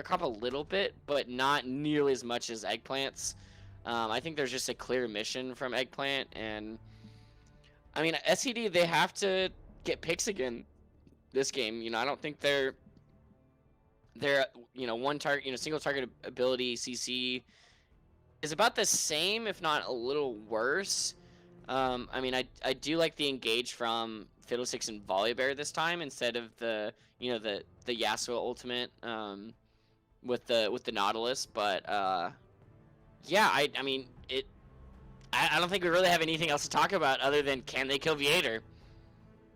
[SPEAKER 2] comp a little bit, but not nearly as much as Eggplant's. I think there's just a clear mission from Eggplant, and I mean, SCD, they have to get picks again this game. I don't think they're one target, single target ability CC is about the same, if not a little worse. I mean, I do like the engage from Fiddlesticks and Volibear this time instead of the Yasuo ultimate with the Nautilus. But yeah, I mean it. I don't think we really have anything else to talk about other than can they kill Viator?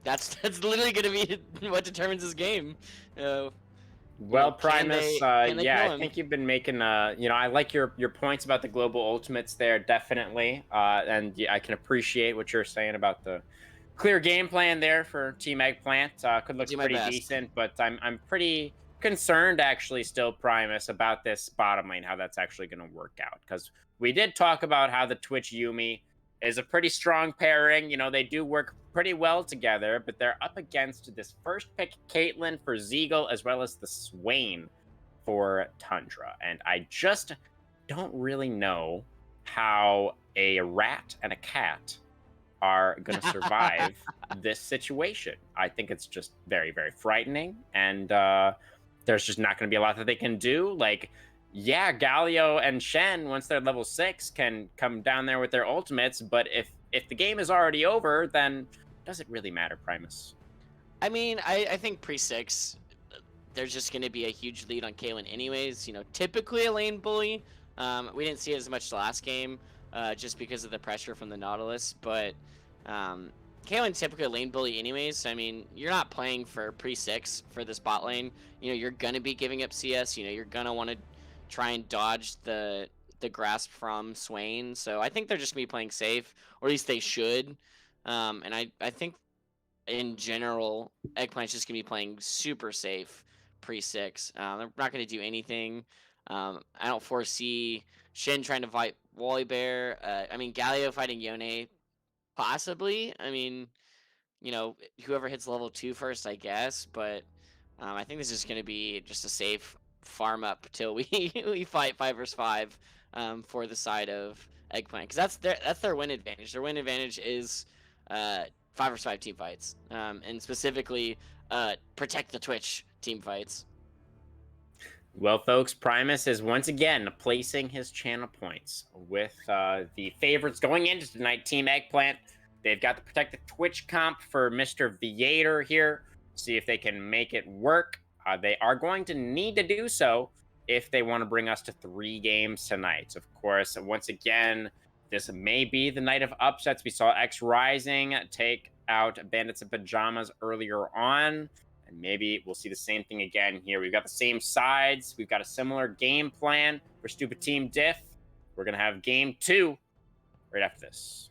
[SPEAKER 2] That's literally gonna be what determines this game. Uh,
[SPEAKER 1] Well,
[SPEAKER 2] can
[SPEAKER 1] Primus,
[SPEAKER 2] they
[SPEAKER 1] yeah,
[SPEAKER 2] kill
[SPEAKER 1] I
[SPEAKER 2] him?
[SPEAKER 1] think you've been making, I like your points about the global ultimates there, definitely. And yeah, I can appreciate what you're saying about the clear game plan there for Team Eggplant. Could
[SPEAKER 2] I'll
[SPEAKER 1] look
[SPEAKER 2] do my
[SPEAKER 1] pretty
[SPEAKER 2] best.
[SPEAKER 1] decent, but I'm pretty concerned actually still, Primus, about this bottom lane, how that's actually going to work out. Because we did talk about how the Twitch Yumi is a pretty strong pairing. They do work pretty well together, but they're up against this first pick Caitlyn for Zeagle, as well as the Swain for Tundra. And I just don't really know how a rat and a cat are going to survive this situation. I think it's just very, very frightening. And there's just not going to be a lot that they can do. Like, yeah, Galio and Shen, once they're level 6, can come down there with their ultimates. But if the game is already over, then does it really matter, Primus?
[SPEAKER 2] I mean, I think pre-6, there's just going to be a huge lead on Kaylin anyways. Typically a lane bully. We didn't see it as much last game just because of the pressure from the Nautilus. But Kaylin typically a lane bully anyways. So, I mean, you're not playing for pre-6 for this bot lane. You're going to be giving up CS. You're going to want to try and dodge the grasp from Swain. So I think they're just going to be playing safe, or at least they should. And I think in general, Eggplant's just gonna be playing super safe pre-6. They're not gonna do anything I don't foresee Shin trying to fight Wally Bear. I mean, Galio fighting Yone, possibly. I mean, whoever hits level 2 first, I guess. But I think this is going to be just a safe farm up till we we fight 5 versus 5 for the side of Eggplant, because that's their win advantage. Their win advantage is 5 versus 5 team fights, and specifically protect the Twitch team fights.
[SPEAKER 1] Well, folks, Primus is once again placing his channel points with the favorites going into tonight, Team Eggplant. They've got the protected Twitch comp for Mr. Viator here. See if they can make it work. They are going to need to do so if they want to bring us to 3 games tonight. Of course, once again, this may be the night of upsets. We saw X Rising take out Bandits in Pajamas earlier on. And maybe we'll see the same thing again here. We've got the same sides. We've got a similar game plan for Stoopid Team Diff. We're going to have game 2 right after this.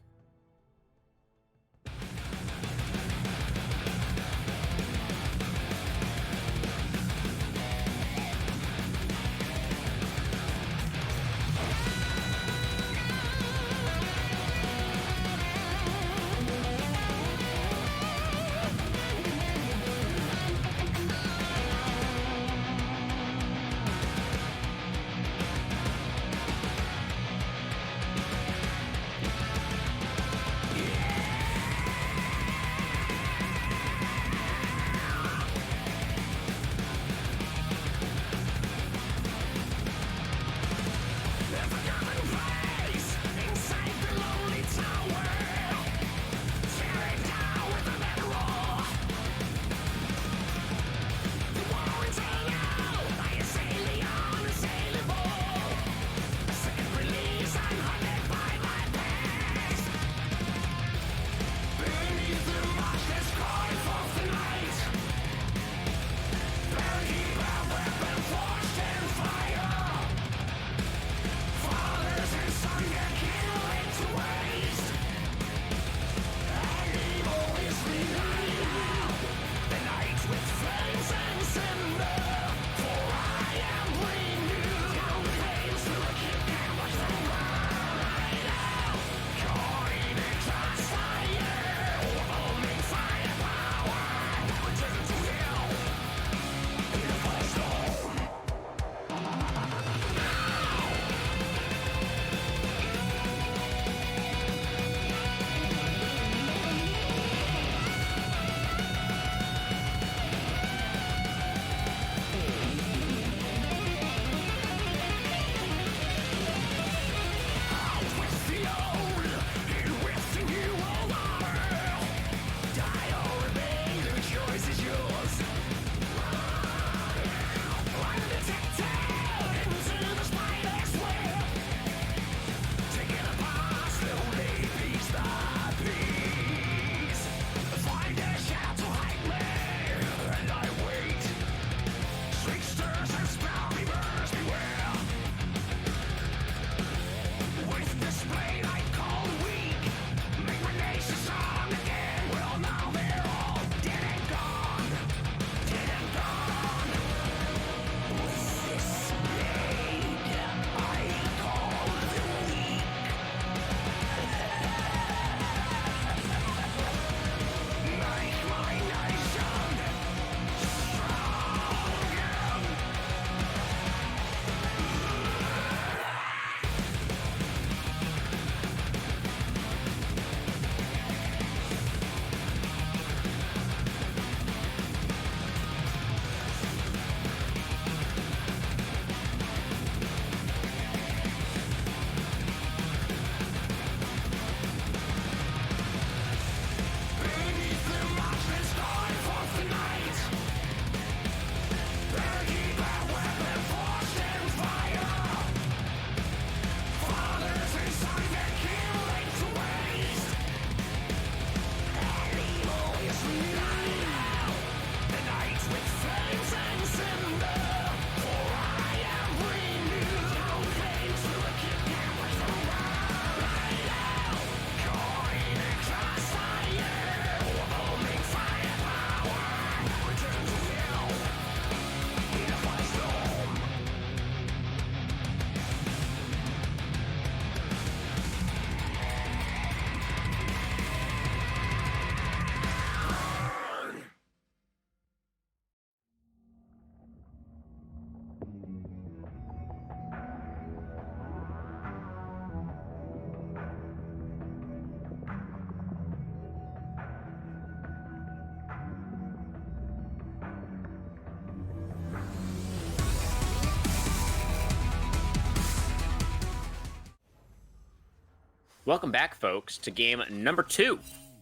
[SPEAKER 1] Welcome back, folks, to game number 2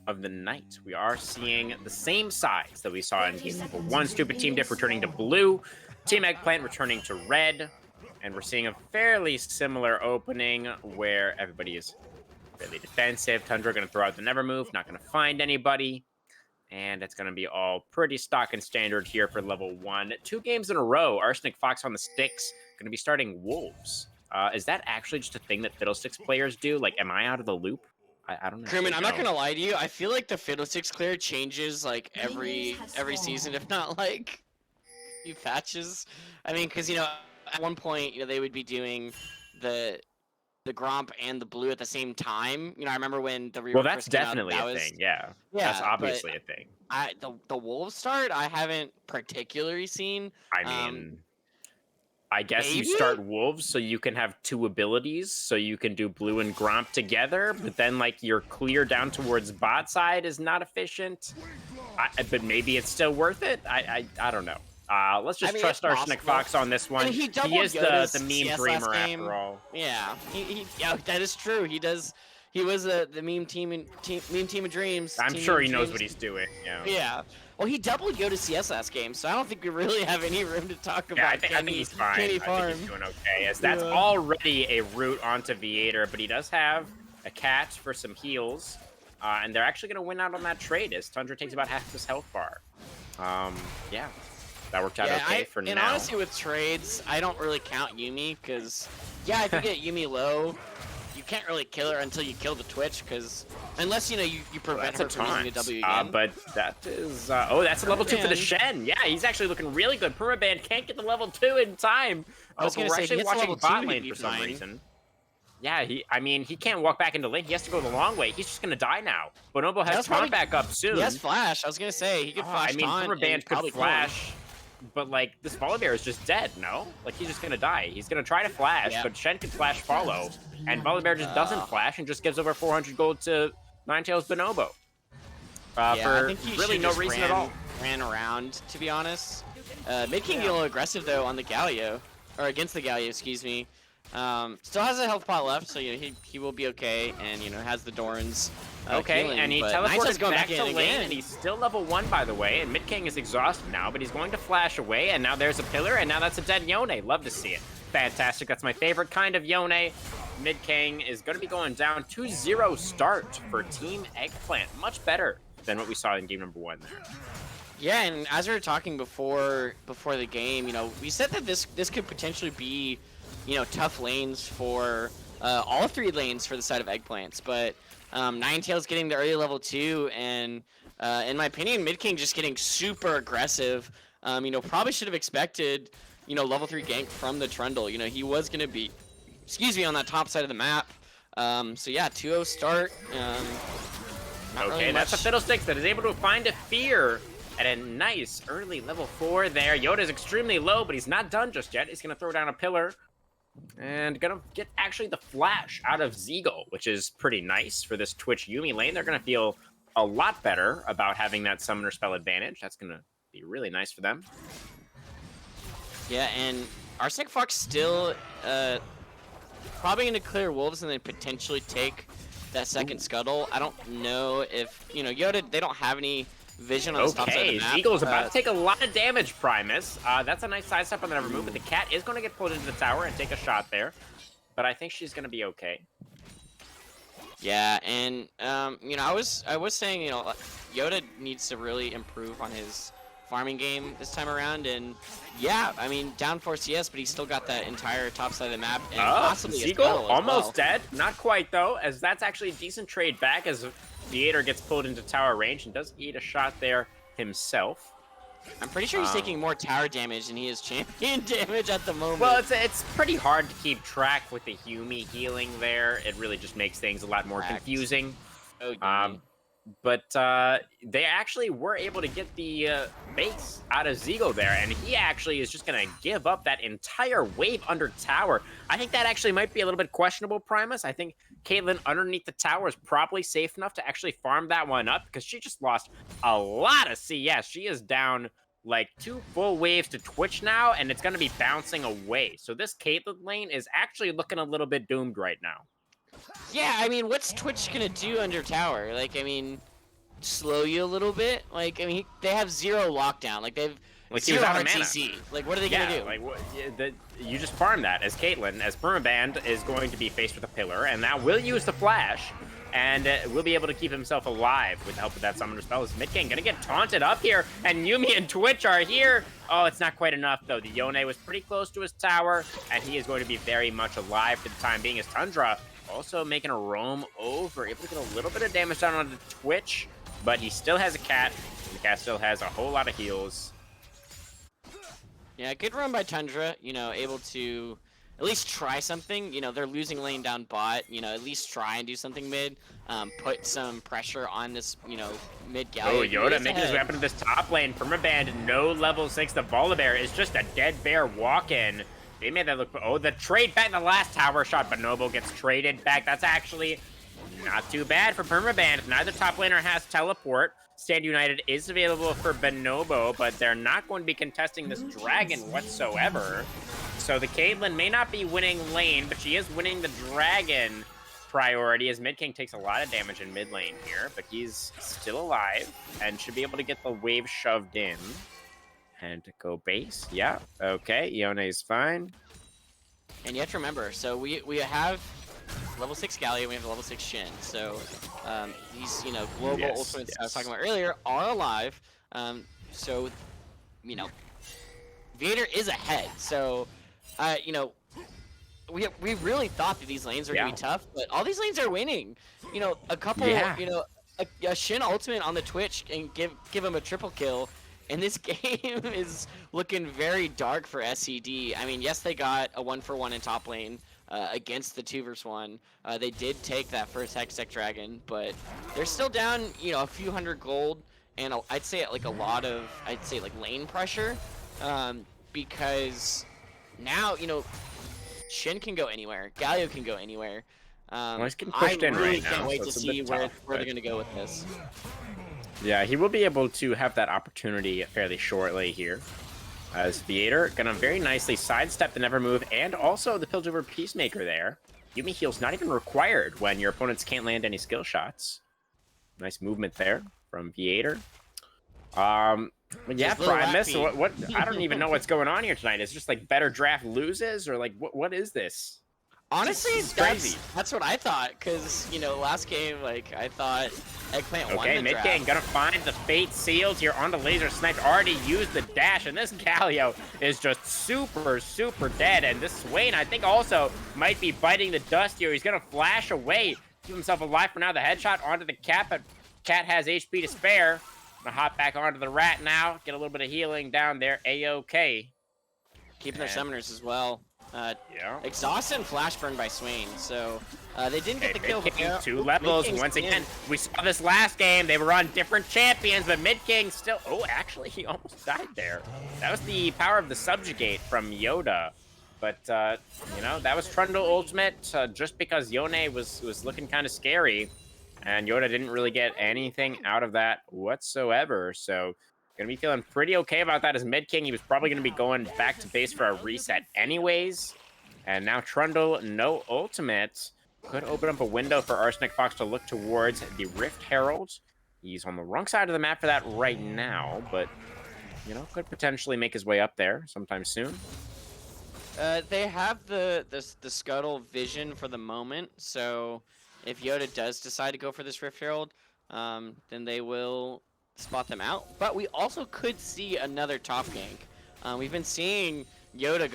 [SPEAKER 1] of the night. We are seeing the same sides that we saw in game number 1. Stoopid Team Diff returning to blue, Team Eggplant returning to red, and we're seeing a fairly similar opening where everybody is really defensive. Tundra going to throw out the never move, not going to find anybody, and it's going to be all pretty stock and standard here for level 1. 2 games in a row, Arsenic Fox on the sticks, going to be starting Wolves. Is that actually just a thing that Fiddlesticks players do? Like, am I out of the loop? I don't know.
[SPEAKER 2] Crewman, I'm not gonna lie to you. I feel like the Fiddlesticks clear changes like every season, if not like few patches. I mean, because at one point they would be doing the Gromp and the blue at the same time. I remember when the rework
[SPEAKER 1] Well, that's
[SPEAKER 2] first came out,
[SPEAKER 1] definitely
[SPEAKER 2] that
[SPEAKER 1] a
[SPEAKER 2] was
[SPEAKER 1] thing. Yeah,
[SPEAKER 2] yeah,
[SPEAKER 1] that's obviously a thing.
[SPEAKER 2] The Wolves start I haven't particularly seen.
[SPEAKER 1] I mean, I guess
[SPEAKER 2] maybe?
[SPEAKER 1] you start Wolves so you can have 2 abilities, so you can do blue and Gromp together, but then like your clear down towards bot side is not efficient. But maybe it's still worth it. I don't know. Let's just trust Arsenic Fox on this one. He is the meme dreamer after all.
[SPEAKER 2] Yeah, yeah, that is true. He does. He was the meme team of dreams.
[SPEAKER 1] I'm sure he knows what he's doing. Yeah.
[SPEAKER 2] Yeah. Well, he doubled Yoda CS last game, so I don't think we really have any room to talk about.
[SPEAKER 1] Yeah, I think he's fine. I think he's doing okay, as that's already a route onto Viator, but he does have a cat for some heals, and they're actually going to win out on that trade as Tundra takes about half his health bar. Yeah. That worked out okay for now.
[SPEAKER 2] And honestly, with trades, I don't really count Yuumi because, yeah, if you get Yuumi low, you can't really kill her until you kill the Twitch because unless you prevent her from using a W again.
[SPEAKER 1] But that is that's a level 2 for the Shen. Yeah, he's actually looking really good. Permaban can't get the level 2 in time.
[SPEAKER 2] I was gonna say
[SPEAKER 1] actually watching bot lane for some reason. Yeah, he can't walk back into lane. He has to go the long way. He's just gonna die now. Bonobo has taunt back up soon.
[SPEAKER 2] He has flash. I was gonna say he could flash.
[SPEAKER 1] I mean, Permaban could flash. But, like, this Volibear is just dead, no? Like, he's just gonna die. He's gonna try to flash, but Shen can flash follow. And Volibear just doesn't flash and just gives over 400 gold to Ninetales Bonobo. For
[SPEAKER 2] I think
[SPEAKER 1] really no reason at all.
[SPEAKER 2] Ran around, to be honest. Mid King a little aggressive, though, on the Galio. Or against the Galio, excuse me. Still has a health pot left, so he will be okay, and has the Dorns.
[SPEAKER 1] Okay, and he teleported back to lane, and he's still level 1, by the way, and Mid King is exhausted now, but he's going to flash away, and now there's a pillar, and now that's a dead Yone. Love to see it. Fantastic. That's my favorite kind of Yone. Mid King is going to be going down 2-0 start for Team Eggplant. Much better than what we saw in game number 1 there.
[SPEAKER 2] Yeah, and as we were talking before the game, we said that this could potentially be tough lanes for all 3 lanes for the side of Eggplants, but Ninetales getting the early level 2, and in my opinion, Mid King just getting super aggressive. Probably should have expected level 3 gank from the Trundle. He was gonna be, on that top side of the map. So yeah, 2-0 start.
[SPEAKER 1] Okay, really that's a Fiddlesticks that is able to find a fear at a nice early level 4 there. Yoda's extremely low, but he's not done just yet. He's gonna throw down a pillar. And gonna get actually the flash out of Zeagle, which is pretty nice for this Twitch Yuumi lane. They're gonna feel a lot better about having that summoner spell advantage. That's gonna be really nice for them.
[SPEAKER 2] Yeah, and Arsenic Fox still probably gonna clear Wolves and then potentially take that second scuttle. I don't know if Yoda, they don't have any vision on the top side of the map.
[SPEAKER 1] Eagle's about to take a lot of damage, Primus. That's a nice sidestep on the never move, but the cat is going to get pulled into the tower and take a shot there. But I think she's going to be okay.
[SPEAKER 2] Yeah, and I was saying, Yoda needs to really improve on his farming game this time around, and yeah, I mean, down 4 CS, but he's still got that entire top side of the map, and possibly
[SPEAKER 1] Seagull almost dead. Not quite, though, as that's actually a decent trade back as Viator gets pulled into tower range and does eat a shot there himself.
[SPEAKER 2] I'm pretty sure he's taking more tower damage than he is champion damage at the moment.
[SPEAKER 1] Well, it's pretty hard to keep track with the Yuumi healing there. It really just makes things a lot more confusing. But they actually were able to get the base out of Zeagle there, and he actually is just going to give up that entire wave under tower. I think that actually might be a little bit questionable, Primus. I think Caitlyn underneath the tower is probably safe enough to actually farm that one up because she just lost a lot of CS. She is down like 2 full waves to Twitch now, and it's going to be bouncing away. So this Caitlyn lane is actually looking a little bit doomed right now.
[SPEAKER 2] Yeah, I mean, what's Twitch gonna do under tower? Like, I mean, slow you a little bit. Like, I mean, they have 0 lockdown. Like, they've
[SPEAKER 1] Like, he was
[SPEAKER 2] 0
[SPEAKER 1] out of mana.
[SPEAKER 2] RTC. Like, what are they
[SPEAKER 1] Yeah,
[SPEAKER 2] gonna do?
[SPEAKER 1] like, you just farm that as Caitlyn, as Permaband is going to be faced with a pillar, and now will use the flash, and will be able to keep himself alive with the help of that summoner spell. Is Mid King gonna get taunted up here, and Yuumi and Twitch are here. Oh, it's not quite enough, though. The Yone was pretty close to his tower, and he is going to be very much alive for the time being, as Tundra also making a roam over, able to get a little bit of damage down onto Twitch, but he still has a cat, and the cat still has a whole lot of heals.
[SPEAKER 2] Yeah, good run by Tundra, you know, able to at least try something. You know, they're losing lane down bot, you know, at least try and do something mid, put some pressure on this, you know, mid Galio.
[SPEAKER 1] Oh, Yoda making his way up into this top lane. Permaband, no level 6. The Volibear is just a dead bear walk-in. They made that look, oh, the trade back in the last tower shot. Bonobo gets traded back. That's actually not too bad for Permaband. Neither top laner has teleport. Stand United is available for Bonobo, but they're not going to be contesting this dragon whatsoever. So the Caitlyn may not be winning lane, but she is winning the dragon priority, as Mid King takes a lot of damage in mid lane here, but he's still alive and should be able to get the wave shoved in. And to go base, yeah, okay, Yone's fine.
[SPEAKER 2] And you have to remember, so we have level 6 Galio, we have a level 6 Shin. So these, you know, global ultimates I was talking about earlier are alive. So, you know, Vader is ahead. So, you know, we really thought that these lanes were gonna be tough, but all these lanes are winning. You know, a couple, you know, a Shin ultimate on the Twitch and give him a triple kill. And this game is looking very dark for SCD. I mean, yes, they got a 1-for-1 in top lane against the 2v1. They did take that first Hextech Dragon, but they're still down, you know, a few hundred gold, and I'd say like a lot of, like lane pressure, because now, you know, Shin can go anywhere, Galio can go anywhere.
[SPEAKER 1] Well, he's getting pushed in
[SPEAKER 2] really
[SPEAKER 1] right now,
[SPEAKER 2] can't wait
[SPEAKER 1] so
[SPEAKER 2] to
[SPEAKER 1] it's a
[SPEAKER 2] see
[SPEAKER 1] bit
[SPEAKER 2] where
[SPEAKER 1] tough,
[SPEAKER 2] they're gonna go with this.
[SPEAKER 1] Yeah, he will be able to have that opportunity fairly shortly here. As Theater gonna very nicely sidestep the Never Move, and also the Piltover Peacemaker there. Yuumi heal's not even required when your opponents can't land any skill shots. Nice movement there from Theater. But yeah, Primus, what I don't even know what's going on here tonight. Is it just like better draft loses, or like what is this?
[SPEAKER 2] Honestly, that's what I thought, because, you know, last game, like, I thought Eggplant won the
[SPEAKER 1] Okay, Mid King gonna find the Fate Seals here on the Laser Snipe. Already used the dash, and this Galio is just super dead. And this Swain, I think, also might be biting the dust here. He's gonna flash away, keep himself alive for now. The headshot onto the Cat, but Cat has HP to spare. Gonna hop back onto the Rat now, get a little bit of healing down there. A-okay.
[SPEAKER 2] Keeping their summoners as well. Exhaust and flash burn by Swain, so they didn't get the kill.
[SPEAKER 1] Mid King, 2 levels. Once again, we saw this last game. They were on different champions, but Mid King still. Oh, actually, he almost died there. That was the power of the subjugate from Yoda. But you know, that was Trundle ultimate. Just because Yone was looking kind of scary, and Yoda didn't really get anything out of that whatsoever. So. Gonna be feeling pretty okay about that as Mid King. He was probably gonna be going back to base for a reset anyways. And now Trundle, no ultimate. Could open up a window for Arsenic Fox to look towards the Rift Herald. He's on the wrong side of the map for that right now, but, you know, could potentially make his way up there sometime soon.
[SPEAKER 2] They have the Scuttle vision for the moment, so if Yoda does decide to go for this Rift Herald, then they will spot them out. But we also could see another top gank. We've been seeing Yoda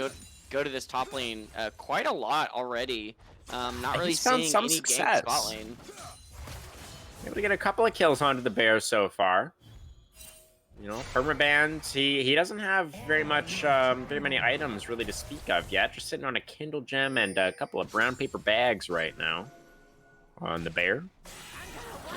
[SPEAKER 2] go to this top lane quite a lot already. Not really seeing any
[SPEAKER 1] success.
[SPEAKER 2] gank spot lane.
[SPEAKER 1] Able to get a couple of kills onto the Bears so far. You know, Permaband, he doesn't have very many items really to speak of yet. Just sitting on a Kindle Gem and a couple of brown paper bags right now on the Bear.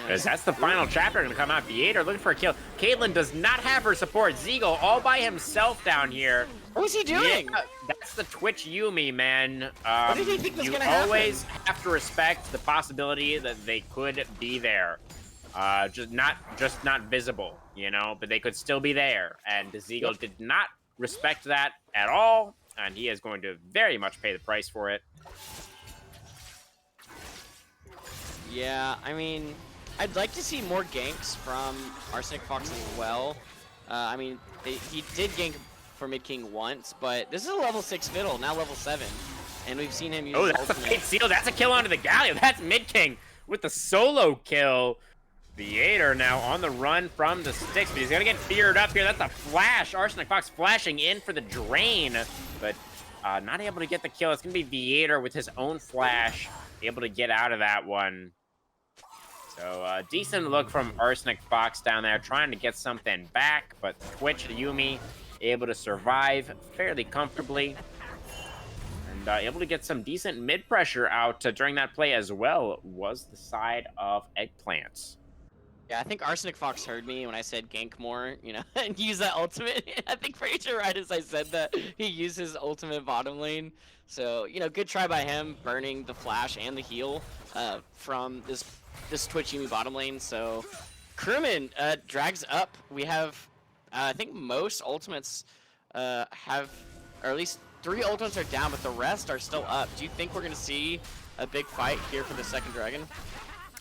[SPEAKER 1] Because that's the final chapter going to come out. Theater looking for a kill. Caitlyn does not have her support. Zeagle all by himself down here.
[SPEAKER 2] What was he doing?
[SPEAKER 1] Yeah, that's the Twitch Yuumi, man.
[SPEAKER 2] What did he think was going to happen?
[SPEAKER 1] You always have to respect the possibility that they could be there. Just not visible, you know, but they could still be there. And Zeagle did not respect that at all. And he is going to very much pay the price for it.
[SPEAKER 2] Yeah, I mean, I'd like to see more ganks from Arsenic Fox as well. I mean, he did gank for Mid King once, but this is a level 6 Fiddle, now level 7. And we've seen him use his
[SPEAKER 1] that's
[SPEAKER 2] ultimate.
[SPEAKER 1] a bait seal. That's a kill onto the Galio. That's Mid King with the solo kill. Viator now on the run from the sticks, but he's gonna get feared up here. That's a flash. Arsenic Fox flashing in for the drain, but not able to get the kill. It's gonna be Viator with his own flash, able to get out of that one. So decent look from Arsenic Fox down there, trying to get something back, but Twitch Yumi able to survive fairly comfortably. And able to get some decent mid pressure out during that play as well was the side of Eggplant.
[SPEAKER 2] Yeah, I think Arsenic Fox heard me when I said gank more, you know, and use that ultimate. I think pretty sure right as I said that, he used his ultimate bottom lane. So, you know, good try by him, burning the flash and the heal from this Twitch Yumi bottom lane. So, Crewman drags up. We have, I think most ultimates have, or at least 3 ultimates are down, but the rest are still up. Do you think we're going to see a big fight here for the second dragon?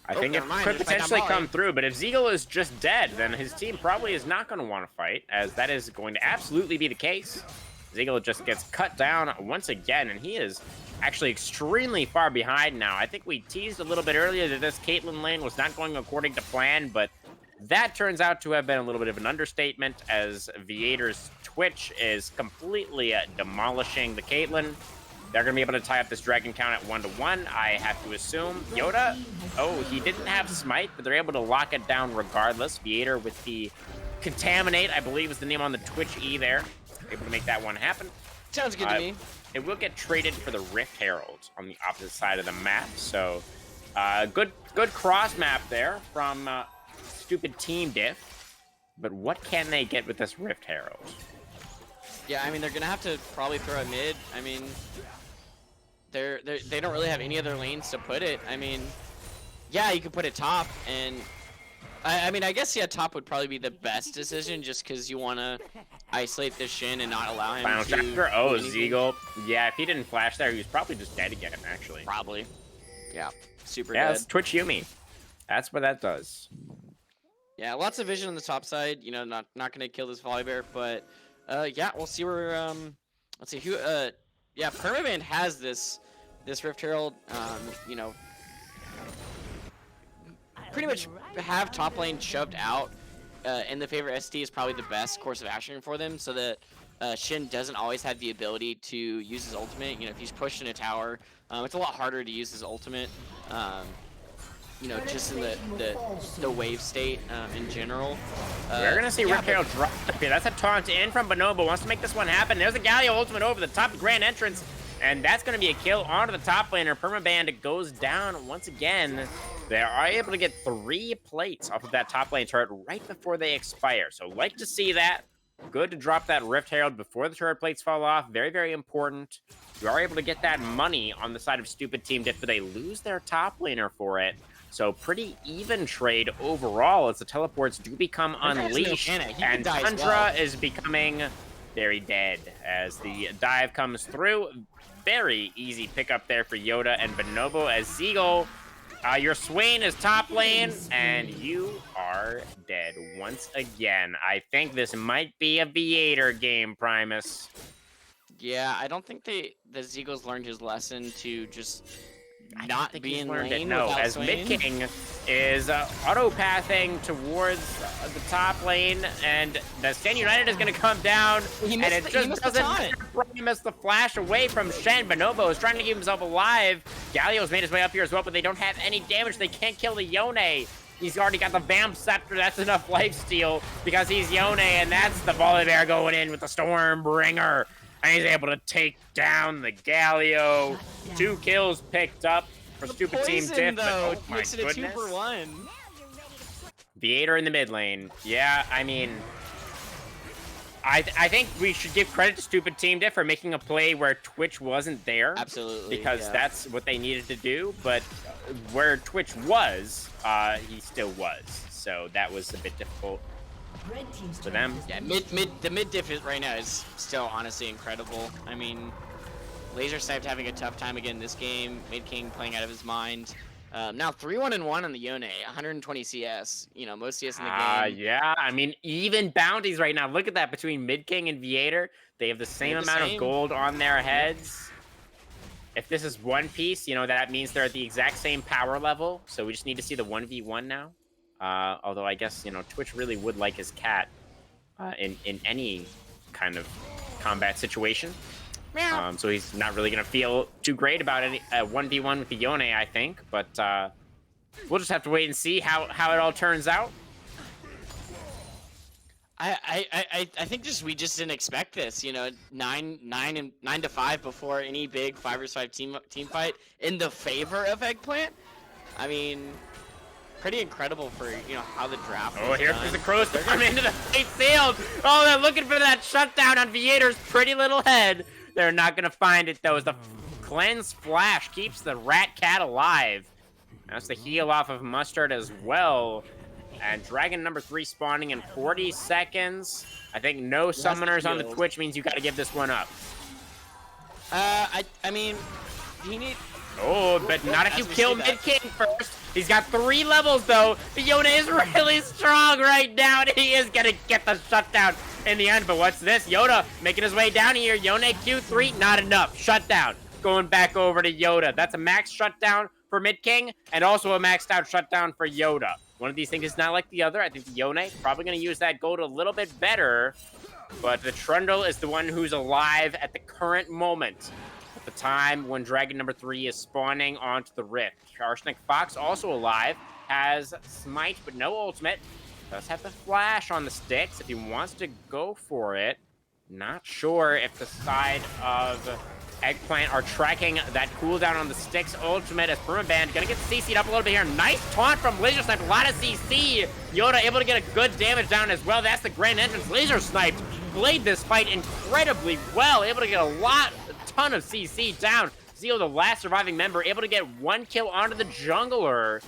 [SPEAKER 1] I think it could potentially come through, but if Zeagle is just dead, then his team probably is not going to want to fight, as that is going to absolutely be the case. Zeagle just gets cut down once again, and he is actually extremely far behind now. I think we teased a little bit earlier that this Caitlyn lane was not going according to plan, but that turns out to have been a little bit of an understatement, as Viator's Twitch is completely demolishing the Caitlyn. They're going to be able to tie up this dragon count at 1-1, I have to assume. Yoda, oh, he didn't have Smite, but they're able to lock it down regardless. Viator with the Contaminate, I believe is the name on the Twitch E there. Able to make that one happen.
[SPEAKER 2] Sounds good to me.
[SPEAKER 1] It will get traded for the Rift Herald on the opposite side of the map. So, good cross map there from Stoopid Team Diff. But what can they get with this Rift Herald?
[SPEAKER 2] Yeah, I mean, they're going to have to probably throw a mid. I mean, they don't really have any other lanes to put it. I mean, yeah, you could put it top, and I mean, I guess yeah, top would probably be the best decision, just because you want to isolate the Shin and not allow him
[SPEAKER 1] Final
[SPEAKER 2] to
[SPEAKER 1] chapter. Oh, Zeagle. Yeah, if he didn't flash there, he was probably just dead again. Actually,
[SPEAKER 2] probably. Yeah, super
[SPEAKER 1] yeah,
[SPEAKER 2] dead.
[SPEAKER 1] it's Twitch Yumi. That's what that does.
[SPEAKER 2] Yeah, lots of vision on the top side. You know, not gonna kill this Volibear, but yeah, we'll see where let's see who yeah, Permaband has this Rift Herald, you know, pretty much have top lane shoved out, and the favorite ST is probably the best course of action for them, so that Shin doesn't always have the ability to use his ultimate. You know, if he's pushed in a tower, it's a lot harder to use his ultimate. You know, just in the wave state in general.
[SPEAKER 1] We're gonna see Rift Herald drop up here. That's a taunt in from Bonobo. Wants to make this one happen. There's a Galio ultimate over the top of Grand Entrance, and that's gonna be a kill onto the top laner. Permaband goes down once again. They are able to get 3 plates off of that top lane turret right before they expire. So like to see that. Good to drop that Rift Herald before the turret plates fall off. Very, very important. You are able to get that money on the side of Stoopid Team Diff, but they lose their top laner for it. So pretty even trade overall as the teleports do become unleashed, and Tundra is becoming very dead as the dive comes through. Very easy pickup there for Yoda and Bonobo as Zeagle. Your Swain is top lane, and you are dead once again. I think this might be a Viator game, Primus.
[SPEAKER 2] Yeah, I don't think the Zeagle's learned his lesson to just not be in lane.
[SPEAKER 1] No, as Mid King is auto-pathing towards the top lane, and the Stand United is going to come down, and it just doesn't. Primus the flash away from Shen. Bonobo is trying to keep himself alive. Galio's made his way up here as well, but they don't have any damage. They can't kill the Yone. He's already got the Vamp Scepter. That's enough lifesteal because he's Yone, and that's the Volibear going in with the Stormbringer. And he's able to take down the Galio. 2 kills picked up for Stoopid Team Diff.
[SPEAKER 2] Though,
[SPEAKER 1] oh
[SPEAKER 2] makes it a 2-for-1.
[SPEAKER 1] Viator in the mid lane. Yeah, I mean, I think we should give credit to Stoopid Team Diff for making a play where Twitch wasn't there.
[SPEAKER 2] Absolutely.
[SPEAKER 1] Because that's what they needed to do. But where Twitch was, he still was. So that was a bit difficult for them.
[SPEAKER 2] Yeah, the mid diff right now is still honestly incredible. I mean, Laser Sniped having a tough time again this game. Mid King playing out of his mind. Now 3-1-1 on the Yone, 120 CS. You know, most CS in the game.
[SPEAKER 1] Yeah. I mean, even bounties right now. Look at that between Mid King and Viator. They have the same amount of gold on their heads. If this is One Piece, you know, that means they're at the exact same power level. So we just need to see the 1v1 now. Although I guess, you know, Twitch really would like his cat in any kind of combat situation. So he's not really going to feel too great about any 1v1 with the Yone, I think. But we'll just have to wait and see how it all turns out.
[SPEAKER 2] I think we just didn't expect this. You know, 9-5 before any big 5v5 team fight in the favor of Eggplant. I mean, pretty incredible for, you know, how the draft.
[SPEAKER 1] Oh, here comes the Crows to come into the field. Oh, they're looking for that shutdown on Viator's pretty little head. They're not gonna find it though. As the cleanse flash keeps the rat cat alive. That's the heal off of Mustard as well. And Dragon number 3 spawning in 40 seconds. I think no summoners on the Twitch means you got to give this one up.
[SPEAKER 2] I mean, you need.
[SPEAKER 1] Oh, but not if you kill Mid King first. He's got 3 levels though. Yona is really strong right now, and he is gonna get the shutdown in the end. But what's this? Yoda making his way down here. Yona Q3, not enough. Shutdown. Going back over to Yoda. That's a max shutdown for Mid King, and also a maxed out shutdown for Yoda. One of these things is not like the other. I think the Yone probably going to use that gold a little bit better, but the Trundle is the one who's alive at the current moment. At the time when Dragon number 3 is spawning onto the Rift. Arsenic Fox also alive, has Smite but no ultimate. Does have the flash on the sticks if he wants to go for it. Not sure if the side of Eggplant are tracking that cooldown on the sticks ultimate as Permaband gonna get CC'd up a little bit here. Nice taunt from Laser Snipe, a lot of CC. Yoda able to get a good damage down as well. That's the grand entrance. Laser Snipe played this fight incredibly well, able to get a ton of CC down. Zeo, the last surviving member, able to get 1 kill onto the jungler.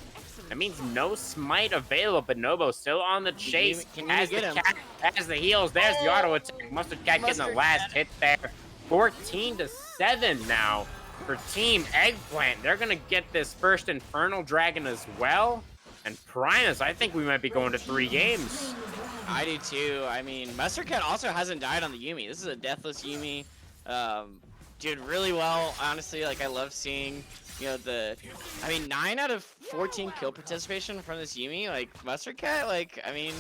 [SPEAKER 1] That means no smite available, but Nobo still on the chase. Has the cat, has the heals. There's the auto attack. Mustard Cat getting the last hit there. 14-7 now for Team Eggplant. They're gonna get this first Infernal Dragon as well. And Primus, I think we might be going to 3 games.
[SPEAKER 2] I do too. I mean, Mustard Cat also hasn't died on the Yuumi. This is a deathless Yuumi. Did really well, honestly. Like, I love seeing, you know, I mean, 9 out of 14 kill participation from this Yuumi. Like, Mustard Cat, like, I mean,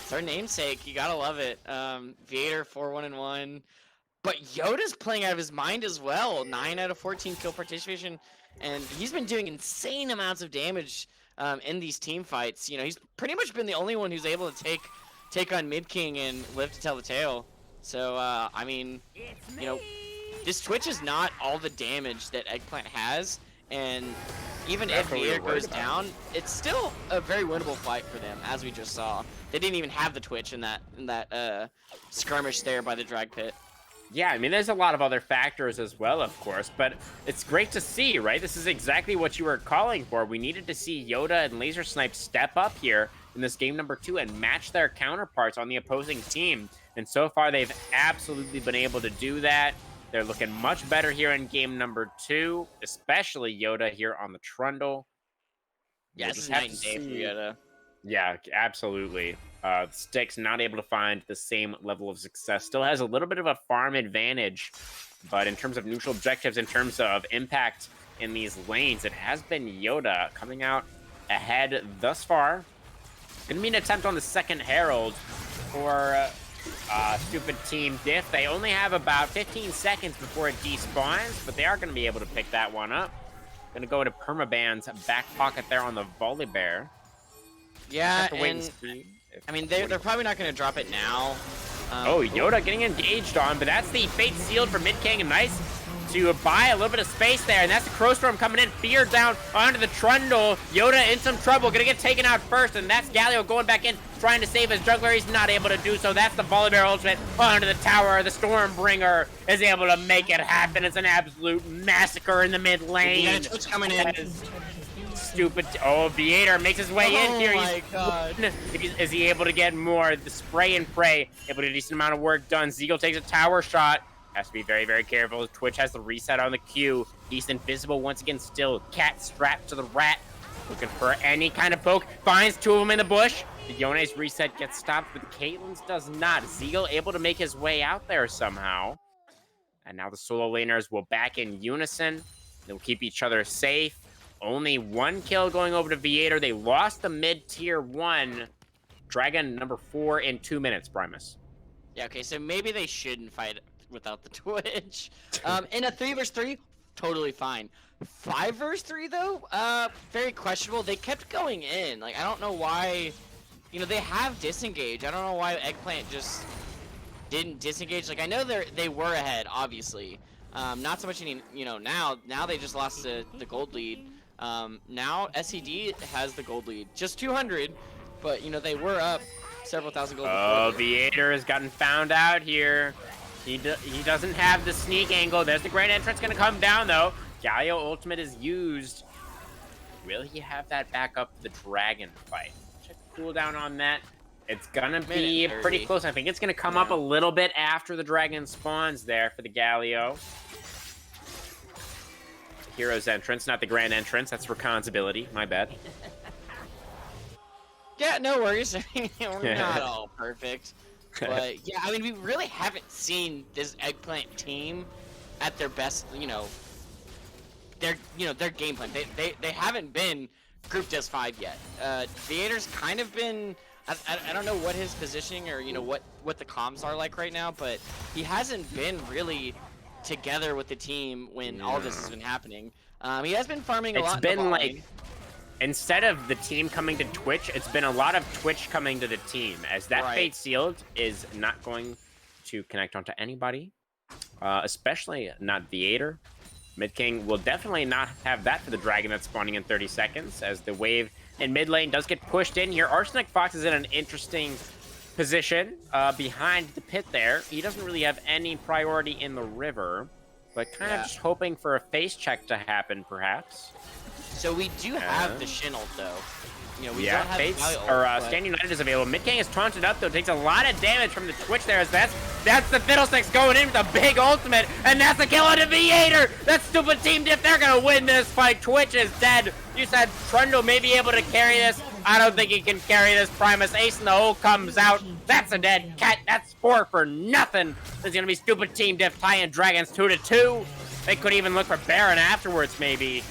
[SPEAKER 2] it's our namesake. You gotta love it. Viator 4-1-1. But Yoda's playing out of his mind as well. 9 out of 14 kill participation. And he's been doing insane amounts of damage in these team fights. You know, he's pretty much been the only one who's able to take on Mid King and live to tell the tale. So, I mean, you know, this Twitch is not all the damage that Eggplant has. And even if Viator goes down, it's still a very winnable fight for them, as we just saw. They didn't even have the Twitch in that skirmish there by the drag pit.
[SPEAKER 1] Yeah, I mean, there's a lot of other factors as well, of course, but it's great to see, right? This is exactly what you were calling for. We needed to see Yoda and Laser Snipe step up here in this game number 2 and match their counterparts on the opposing team. And so far, they've absolutely been able to do that. They're looking much better here in game number 2, especially Yoda here on the Trundle.
[SPEAKER 2] Yeah, this is night and day for Yoda.
[SPEAKER 1] Yeah, absolutely. Sticks not able to find the same level of success. Still has a little bit of a farm advantage, but in terms of neutral objectives, in terms of impact in these lanes, it has been Yoda coming out ahead thus far. Gonna be an attempt on the second Herald for Stoopid Team Diff. They only have about 15 seconds before it despawns, but they are gonna be able to pick that one up. Gonna go into Permaband's back pocket there on the Volibear.
[SPEAKER 2] Yeah, and I mean, they're probably not going to drop it now.
[SPEAKER 1] Oh, Yoda getting engaged on, but that's the Fate Sealed for Mid King, and nice to buy a little bit of space there, and that's the Crow Storm coming in, Fear down onto the Trundle. Yoda in some trouble, gonna get taken out first, and that's Galio going back in, trying to save his jungler. He's not able to do so. That's the Volibear ultimate onto the tower. The Stormbringer is able to make it happen. It's an absolute massacre in the mid lane.
[SPEAKER 2] Yeah, it's coming in.
[SPEAKER 1] Stupid. Oh, Viator makes his way in here.
[SPEAKER 2] Oh my god.
[SPEAKER 1] Is he able to get more? The spray and pray. Able to do a decent amount of work done. Zeagle takes a tower shot. Has to be very, very careful. Twitch has the reset on the Q. He's invisible once again still. Cat strapped to the rat. Looking for any kind of poke. Finds 2 of them in the bush. The Yone's reset gets stopped, but Caitlyn's does not. Zeal able to make his way out there somehow. And now the solo laners will back in unison. They'll keep each other safe. Only 1 kill going over to Viator. They lost the mid-tier 1. Dragon number 4 in 2 minutes, Primus.
[SPEAKER 2] Yeah, okay, so maybe they shouldn't fight without the Twitch. In a 3 versus 3, totally fine. 5 versus 3 though, very questionable. They kept going in. Like, I don't know why. You know, they have disengaged. I don't know why Eggplant just didn't disengage. Like, I know they were ahead, obviously. Not so much now they just lost the gold lead. Now SED has the gold lead, just 200, but you know they were up several thousand gold.
[SPEAKER 1] Oh, Viator has gotten found out here. He doesn't have the sneak angle. There's the grand entrance gonna come down though. Galio ultimate is used. Will he have that back up the dragon fight? Check the cooldown on that. It's gonna be pretty close. I think it's gonna come up a little bit after the dragon spawns there for the Galio. Hero's entrance, not the grand entrance. That's Rakan's ability. My bad.
[SPEAKER 2] Yeah, no worries. We're not all perfect. But yeah, I mean, we really haven't seen this Eggplant team at their best, their game plan. They haven't been grouped as 5 yet. Viator's kind of been, I don't know what his positioning or what the comms are like right now, but he hasn't been really together with the team when all this has been happening. He has been farming a lot.
[SPEAKER 1] It's been like, instead of the team coming to Twitch, it's been a lot of Twitch coming to the team, as that Fate Sealed is not going to connect onto anybody, especially not Viator. Mid King will definitely not have that for the dragon that's spawning in 30 seconds, as the wave in mid lane does get pushed in here. Arsenic Fox is in an interesting position behind the pit there. He doesn't really have any priority in the river, but kind of just hoping for a face check to happen, perhaps.
[SPEAKER 2] So we do have the Shin ult, though. We don't have
[SPEAKER 1] Fates, Stand United is available. Mid King is taunted up, though. Takes a lot of damage from the Twitch there. As that's the Fiddlesticks going in with a big ultimate, and that's a kill on the Viator. That stupid Team Diff, they're going to win this fight. Twitch is dead. You said Trundle may be able to carry this. I don't think he can carry this. Primus Ace in the hole comes out. That's a dead cat. That's 4 for nothing. There's going to be stupid Team Diff tying Dragons 2-2. They could even look for Baron afterwards, maybe.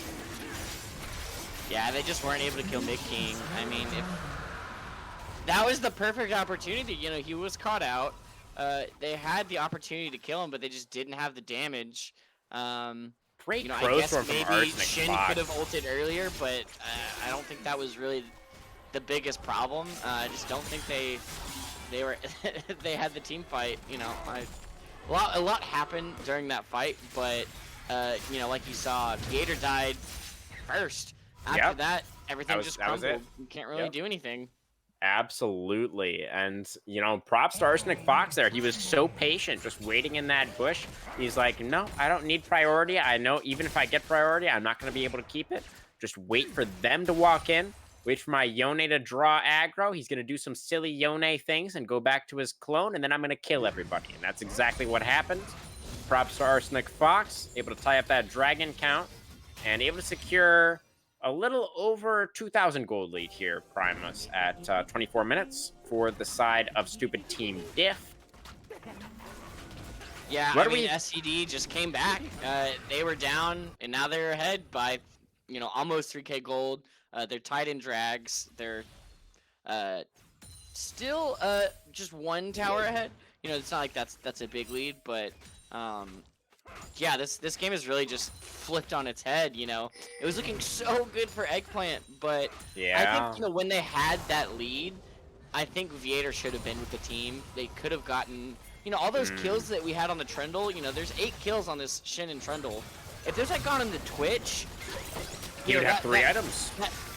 [SPEAKER 2] Yeah, they just weren't able to kill Mid King. I mean, if that was the perfect opportunity. He was caught out. They had the opportunity to kill him, but they just didn't have the damage.
[SPEAKER 1] Great
[SPEAKER 2] I guess maybe Shin
[SPEAKER 1] Fox
[SPEAKER 2] could have ulted earlier, but I don't think that was really the biggest problem. I just don't think they were they had the team fight. A lot happened during that fight, but like you saw, Gator died first. After that, everything just crumbled. You can't really do anything.
[SPEAKER 1] Absolutely. And, props to Arsenic Fox there. He was so patient, just waiting in that bush. He's like, no, I don't need priority. I know even if I get priority, I'm not going to be able to keep it. Just wait for them to walk in. Wait for my Yone to draw aggro. He's going to do some silly Yone things and go back to his clone, and then I'm going to kill everybody. And that's exactly what happened. Props to Arsenic Fox, able to tie up that dragon count, and able to secure a little over 2,000 gold lead here, Primus, at 24 minutes for the side of stupid Team Diff.
[SPEAKER 2] Yeah, SED just came back. They were down, and now they're ahead by, almost 3K gold. They're tied in drags. They're still just 1 tower ahead. It's not like that's a big lead, but yeah, this game is really just flipped on its head. It was looking so good for Eggplant, but I think when they had that lead, I think Viator should have been with the team. They could have gotten all those kills that we had on the Trundle. there's 8 kills on this Shin and Trundle. If there's gone on the Twitch,
[SPEAKER 1] he would have 3 items.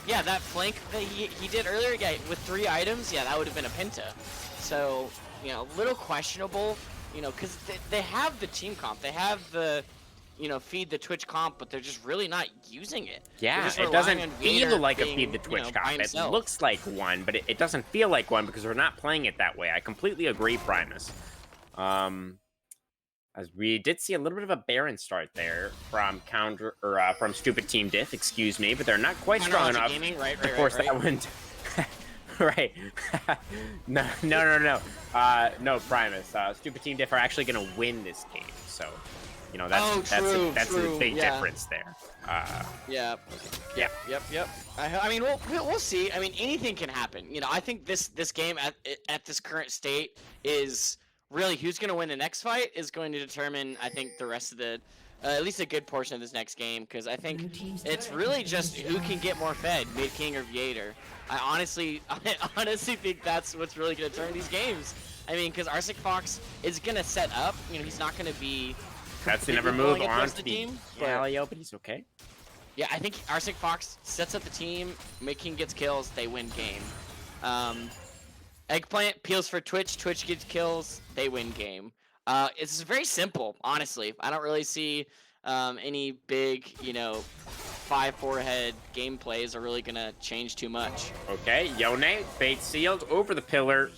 [SPEAKER 2] That flank that he did earlier, with 3 items, that would have been a Penta. So a little questionable. Because they have the team comp. They have the, feed the Twitch comp, but they're just really not using it.
[SPEAKER 1] Yeah, it doesn't feel like a feed the Twitch comp. It looks like one, but it doesn't feel like one because we're not playing it that way. I completely agree, Primus. As we did see a little bit of a Baron start there from from Stupid Team Diff, excuse me, but they're not quite strong enough
[SPEAKER 2] Gaming, right,
[SPEAKER 1] to force that one. Right. No, Primus. Stupid Team Diff are actually going to win this game, so you know that's a big difference there.
[SPEAKER 2] Yep. I mean, we'll see. I mean, anything can happen. You know, I think this game at this current state is really who's going to win the next fight is going to determine, I think, the rest of the at least a good portion of this next game, because I think it's really just who can get more fed, Mid King or Viator. I honestly think that's what's really going to turn these games. I mean, because Arctic Fox is going to set up. You know, he's not going to be.
[SPEAKER 1] That's never move on to the team, but he's okay.
[SPEAKER 2] Yeah, I think Arctic Fox sets up the team. Mid King gets kills, they win game. Eggplant peels for Twitch. Twitch gets kills, they win game. It's very simple, honestly. I don't really see any big, 5-4 head gameplays are really gonna change too much.
[SPEAKER 1] Okay, Yone, bait sealed over the pillar,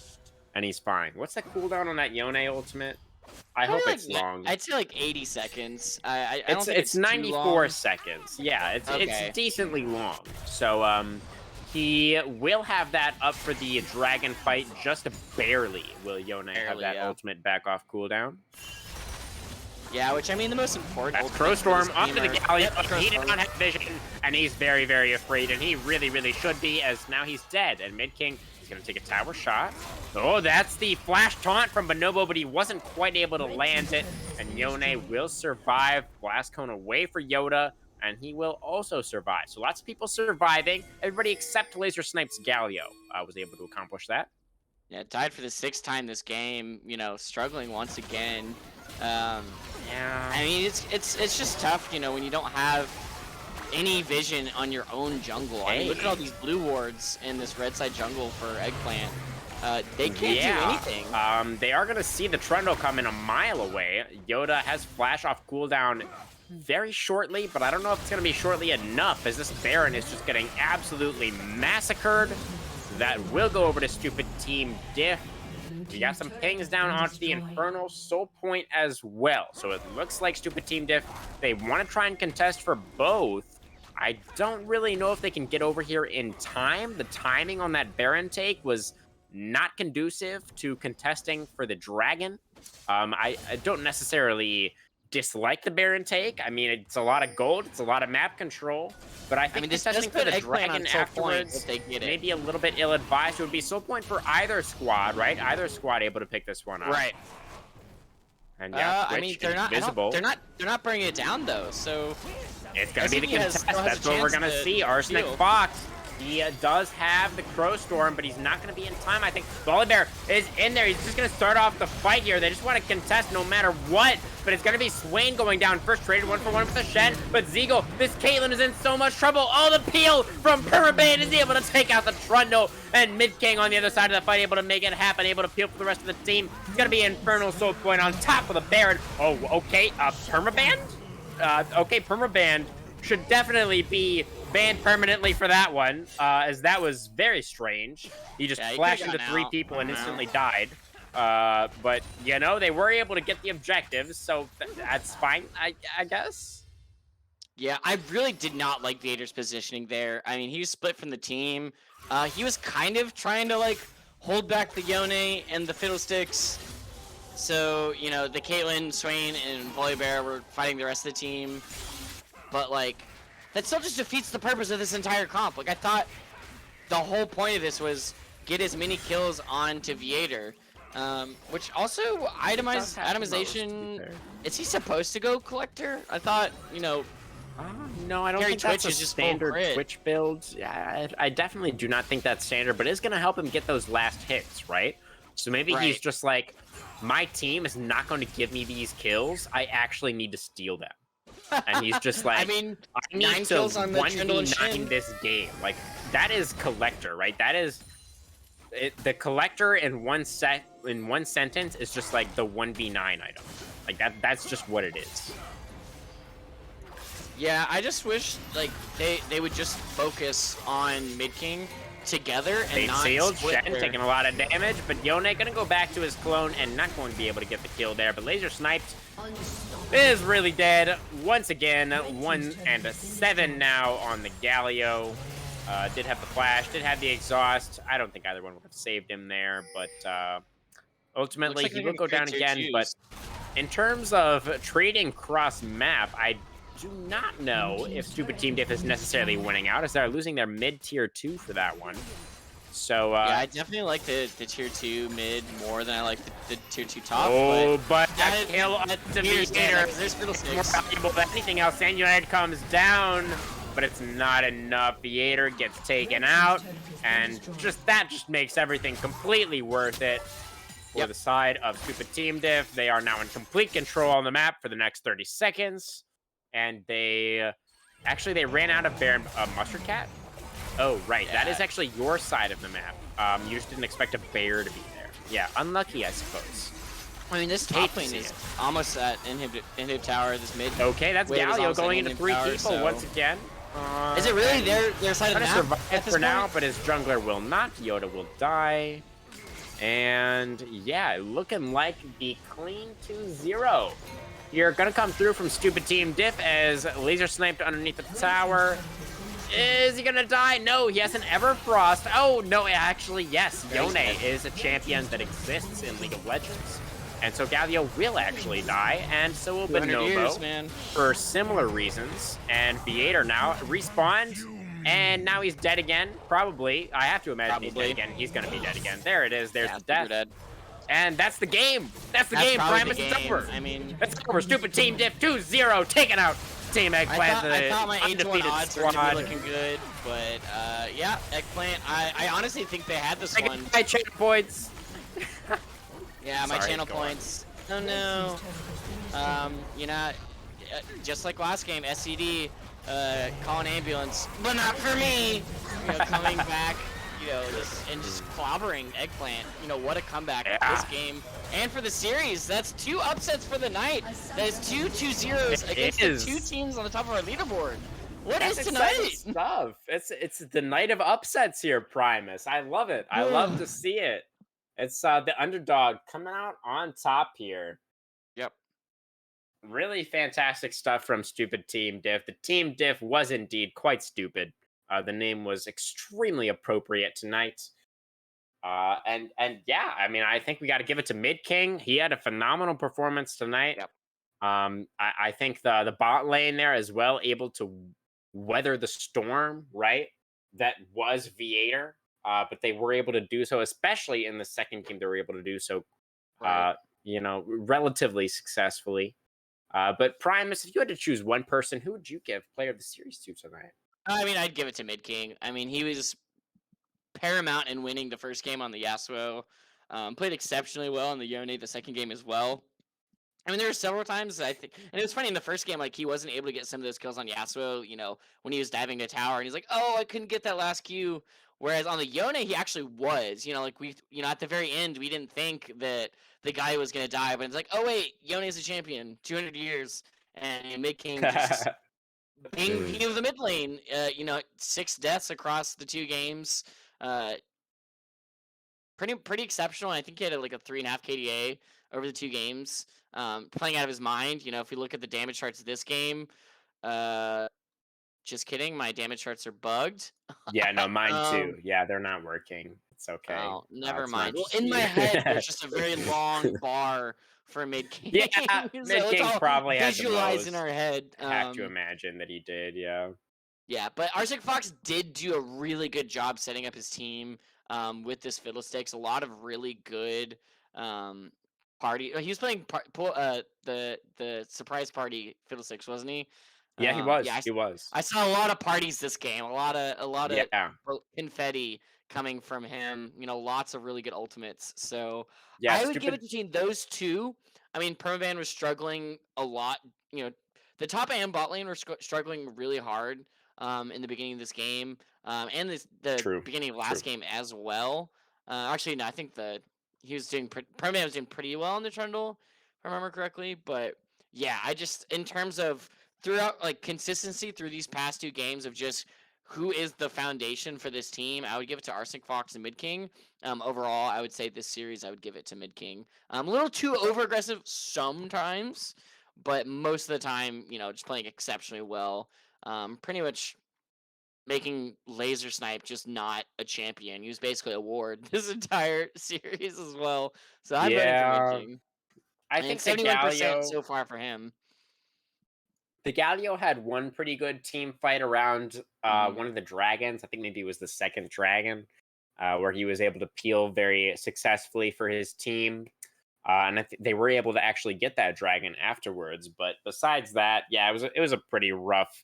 [SPEAKER 1] and he's fine. What's the cooldown on that Yone ultimate? I hope it's long.
[SPEAKER 2] I'd say like 80 seconds. I don't think
[SPEAKER 1] it's 94 seconds. Yeah, it's decently long. So he will have that up for the dragon fight. Just barely will Yone have that ultimate back off cooldown.
[SPEAKER 2] Yeah, which I mean the most important.
[SPEAKER 1] That's Crowstorm up to the Galleon. He did not have vision, and he's very, very afraid, and he really, really should be, as now he's dead. And Mid King is going to take a tower shot. Oh, that's the flash taunt from Bonobo, but he wasn't quite able to land it. And Yone will survive. Blast Cone away for Yoda, and he will also survive. So lots of people surviving. Everybody except Laser Snipe's Galio was able to accomplish that.
[SPEAKER 2] Yeah, tied for the 6th time this game. Struggling once again.
[SPEAKER 1] Yeah.
[SPEAKER 2] I mean, it's just tough, when you don't have any vision on your own jungle. I mean, look at all these blue wards in this red side jungle for Eggplant. They can't do anything.
[SPEAKER 1] They are going to see the Trundle coming a mile away. Yoda has flash off cooldown very shortly, but I don't know if it's going to be shortly enough, as this Baron is just getting absolutely massacred. That will go over to Stupid Team Diff. We got some pings down onto the Infernal Soul Point as well. So it looks like Stupid Team Diff, they want to try and contest for both. I don't really know if they can get over here in time. The timing on that Baron take was not conducive to contesting for the Dragon. I don't necessarily dislike the Baron take. I mean, it's a lot of gold, it's a lot of map control, but I think contesting for the Dragon afterwards may be a little bit ill-advised. It would be soul point for either squad, right? Either squad able to pick this one up.
[SPEAKER 2] Right.
[SPEAKER 1] And yeah,
[SPEAKER 2] I mean, they're not bringing it down though, so
[SPEAKER 1] it's gonna be the contest. That's what we're gonna see. Arsenic Fox. He does have the Crowstorm, but he's not going to be in time. I think Volibear is in there. He's just going to start off the fight here. They just want to contest no matter what, but it's going to be Swain going down first. Traded 1-for-1 with the Shen, but Zigo, this Caitlyn is in so much trouble. Oh, the peel from Permabane is able to take out the Trundle, and Mid King on the other side of the fight able to make it happen, able to peel for the rest of the team. It's going to be Infernal Soul Point on top of the Baron. Oh, okay, Permaband? Okay, Permaband should definitely be banned permanently for that one, as that was very strange. He just flashed into 3 people and instantly died. But, they were able to get the objectives, so that's fine, I guess.
[SPEAKER 2] Yeah, I really did not like Vader's positioning there. I mean, he was split from the team. He was kind of trying to, hold back the Yone and the Fiddlesticks. So, the Caitlyn, Swain, and Volibear were fighting the rest of the team. But, that still just defeats the purpose of this entire comp. I thought the whole point of this was get as many kills onto Viator, which also itemization. Is he supposed to go Collector? I thought,
[SPEAKER 1] no, I don't think that's a standard Twitch build. Yeah, I definitely do not think that's standard, but it's going to help him get those last hits, right? So maybe he's just like, my team is not going to give me these kills. I actually need to steal them. And he's just like, I need 9 kills on the 1v9 this game. That is Collector, right? That is the Collector in one sentence is just like the 1v9 item. That's just what it is.
[SPEAKER 2] Yeah, I just wish they would just focus on Mid King, together and
[SPEAKER 1] Fate
[SPEAKER 2] not
[SPEAKER 1] sealed.
[SPEAKER 2] split
[SPEAKER 1] Shen
[SPEAKER 2] their...
[SPEAKER 1] taking a lot of damage, but Yone gonna go back to his clone and not going to be able to get the kill there. But laser sniped is really dead once again. 1 and 7 now on the Galio. Did have the flash, did have the exhaust. I don't think either one would have saved him there, but ultimately
[SPEAKER 2] like
[SPEAKER 1] he
[SPEAKER 2] they're
[SPEAKER 1] will
[SPEAKER 2] gonna
[SPEAKER 1] go
[SPEAKER 2] create
[SPEAKER 1] down
[SPEAKER 2] tier
[SPEAKER 1] again. But
[SPEAKER 2] twos.
[SPEAKER 1] in terms of trading cross map, I do not know if Stupid Team Diff is necessarily winning out, as they're losing their mid tier 2 for that one. So
[SPEAKER 2] Yeah, I definitely like the tier 2 mid more than I like the tier 2 top.
[SPEAKER 1] but
[SPEAKER 2] that
[SPEAKER 1] a kill on the Vader
[SPEAKER 2] there's
[SPEAKER 1] is more valuable than anything else. And United comes down, but it's not enough. Vader gets taken out, and that just makes everything completely worth it for the side of Stupid Team Diff. They are now in complete control on the map for the next 30 seconds, and they ran out of their mustard cat. Oh, right.
[SPEAKER 2] Yeah.
[SPEAKER 1] That is actually your side of the map. You just didn't expect a bear to be there. Yeah, unlucky, I suppose.
[SPEAKER 2] I mean, this top lane is almost at inhib tower. This mid.
[SPEAKER 1] Okay, that's Galio going into 3 people once again.
[SPEAKER 2] Is it really their side of the map?
[SPEAKER 1] Survive for now, but his jungler will not. Yoda will die. And yeah, looking like the clean 2-0. You're going to come through from Stupid Team Diff as laser sniped underneath the tower. Is he gonna die? No, he has an Everfrost. Oh, no, actually, yes. Yone is a champion that exists in League of Legends. And so Galio will actually die, and so will Bonobo for similar reasons. And Vader now respawned, and now he's dead again. Probably. I have to imagine he's dead again. He's gonna be dead again. There it is. There's the death. And that's the game. That's the game. Primus is over.
[SPEAKER 2] I mean,
[SPEAKER 1] it's over. Stupid Team Diff 2-0 taken out. Team Eggplant,
[SPEAKER 2] I thought my 8-1 odds were gonna be looking good, but yeah, Eggplant. I honestly think they had this one.
[SPEAKER 1] My channel points.
[SPEAKER 2] Yeah, my channel points. Oh no. You know, just like last game, SCD, call an ambulance, but not for me. You know, coming back. You know, just clobbering Eggplant. You know, what a comeback this game. And for the series, that's 2 upsets for the night. That is 2 2-0s against the 2 teams on the top of our leaderboard. What is tonight?
[SPEAKER 1] Stuff. It's the night of upsets here, Primus. I love it. I love to see it. It's the underdog coming out on top here.
[SPEAKER 2] Yep.
[SPEAKER 1] Really fantastic stuff from Stupid Team Diff. The Team Diff was indeed quite stupid. The name was extremely appropriate tonight. And yeah, I mean, I think we got to give it to Mid King. He had a phenomenal performance tonight.
[SPEAKER 2] Yep.
[SPEAKER 1] I think the bot lane there as well, able to weather the storm, right? That was Vader. But they were able to do so, especially in the second game, they were able to do so, you know, relatively successfully. But Primus, if you had to choose one person, who would you give Player of the Series to tonight?
[SPEAKER 2] I mean, I'd give it to Mid King. I mean, he was paramount in winning the first game on the Yasuo. Played exceptionally well in the Yone the second game as well. I mean, there were several times I think, and it was funny in the first game, like he wasn't able to get some of those kills on Yasuo. You know, when he was diving a tower, and he's like, "Oh, I couldn't get that last Q." Whereas on the Yone, he actually was. You know, like you know, at the very end, we didn't think that the guy was gonna die, but it's like, oh wait, Yone is a champion, 200 years, and Mid King just being king of the mid lane. You know, 6 deaths across the 2 games. Pretty exceptional. I think he had like a 3.5 KDA over the 2 games. Playing out of his mind. You know, if we look at the damage charts this game, just kidding. My damage charts are bugged.
[SPEAKER 1] Yeah, no, mine too. Yeah, they're not working. It's okay.
[SPEAKER 2] Oh, never mind. Well, in my head, there's just a very long bar for Mid King.
[SPEAKER 1] Yeah, Mid King probably had
[SPEAKER 2] visualized in our head.
[SPEAKER 1] I have to imagine that he did. Yeah.
[SPEAKER 2] Yeah, but Arctic Fox did do a really good job setting up his team with this Fiddlesticks. A lot of really good party. He was playing the surprise party Fiddlesticks, wasn't he?
[SPEAKER 1] Yeah, he was.
[SPEAKER 2] Yeah,
[SPEAKER 1] he was.
[SPEAKER 2] I saw a lot of parties this game. A lot of confetti coming from him. You know, lots of really good ultimates. So
[SPEAKER 1] yeah,
[SPEAKER 2] I would give it between those 2. I mean, Permaban was struggling a lot. You know, the top and bot lane were struggling really hard in the beginning of this game, and the beginning of last game as well. Actually, no, I think he was doing Permaban was doing pretty well in the Trundle, if I remember correctly. But yeah, I just in terms of throughout like consistency through these past 2 games of just who is the foundation for this team, I would give it to Arsenic Fox and Mid King. Overall, I would say this series, I would give it to Mid King. A little too over aggressive sometimes, but most of the time, just playing exceptionally well. Pretty much making Laser Snipe just not a champion. He was basically a ward this entire series as well. So I'm voting for Mid
[SPEAKER 1] Yeah,
[SPEAKER 2] King.
[SPEAKER 1] I
[SPEAKER 2] And
[SPEAKER 1] think the
[SPEAKER 2] 71%
[SPEAKER 1] Galio
[SPEAKER 2] so far for him.
[SPEAKER 1] the Galio had one pretty good team fight around
[SPEAKER 2] Mhm.
[SPEAKER 1] one of the dragons. I think maybe it was the second dragon, where he was able to peel very successfully for his team. And they were able to actually get that dragon afterwards. But besides that, yeah, it was a pretty rough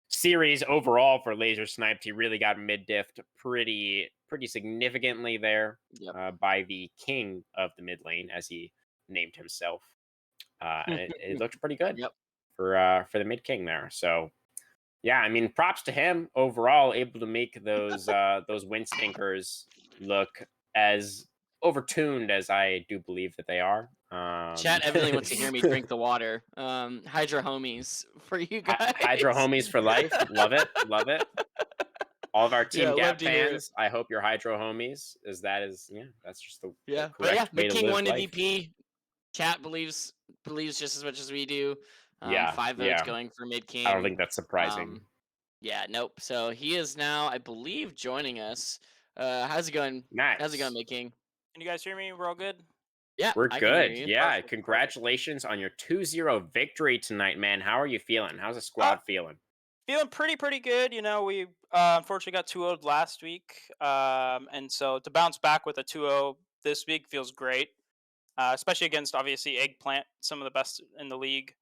[SPEAKER 1] series overall for Laser Sniped. He really got mid diffed pretty significantly there
[SPEAKER 2] Yep.
[SPEAKER 1] by the king of the mid lane, as he named himself. And it looked pretty good
[SPEAKER 2] Yep.
[SPEAKER 1] for the mid king there. So yeah, I mean, props to him overall, able to make those wind stinkers look as overtuned as I do believe that they are.
[SPEAKER 2] Chat evidently wants to hear me drink the water. Hydra homies for you
[SPEAKER 1] Hydro
[SPEAKER 2] guys.
[SPEAKER 1] homies for life, love it, love it. All of our
[SPEAKER 2] Yeah,
[SPEAKER 1] Team
[SPEAKER 2] love
[SPEAKER 1] Gap
[SPEAKER 2] to hear it.
[SPEAKER 1] fans, I hope you're Hydro homies, as that is, yeah, that's just the
[SPEAKER 2] Yeah, but yeah,
[SPEAKER 1] correct way
[SPEAKER 2] Mid
[SPEAKER 1] to
[SPEAKER 2] King
[SPEAKER 1] live
[SPEAKER 2] won
[SPEAKER 1] life.
[SPEAKER 2] MVP. Chat believes just as much as we do.
[SPEAKER 1] Yeah,
[SPEAKER 2] 5 votes
[SPEAKER 1] yeah.
[SPEAKER 2] going for Mid
[SPEAKER 1] I don't
[SPEAKER 2] King.
[SPEAKER 1] think that's surprising.
[SPEAKER 2] Um, yeah, nope. So he is now, I believe, joining us. How's it going? How's it going,
[SPEAKER 1] Nice.
[SPEAKER 2] Mid King?
[SPEAKER 3] Can you guys hear me? We're all good?
[SPEAKER 2] Yeah,
[SPEAKER 1] We're
[SPEAKER 2] I can hear
[SPEAKER 1] good.
[SPEAKER 2] you.
[SPEAKER 1] Yeah,
[SPEAKER 3] Perfect, perfect.
[SPEAKER 1] congratulations on your 2-0 victory tonight, man. How are you feeling? How's the
[SPEAKER 3] Uh,
[SPEAKER 1] squad feeling?
[SPEAKER 3] Feeling pretty good. You know, we unfortunately got 2-0 last week. And so to bounce back with a 2-0 this week feels great. Especially against obviously Eggplant, some of the best in the league.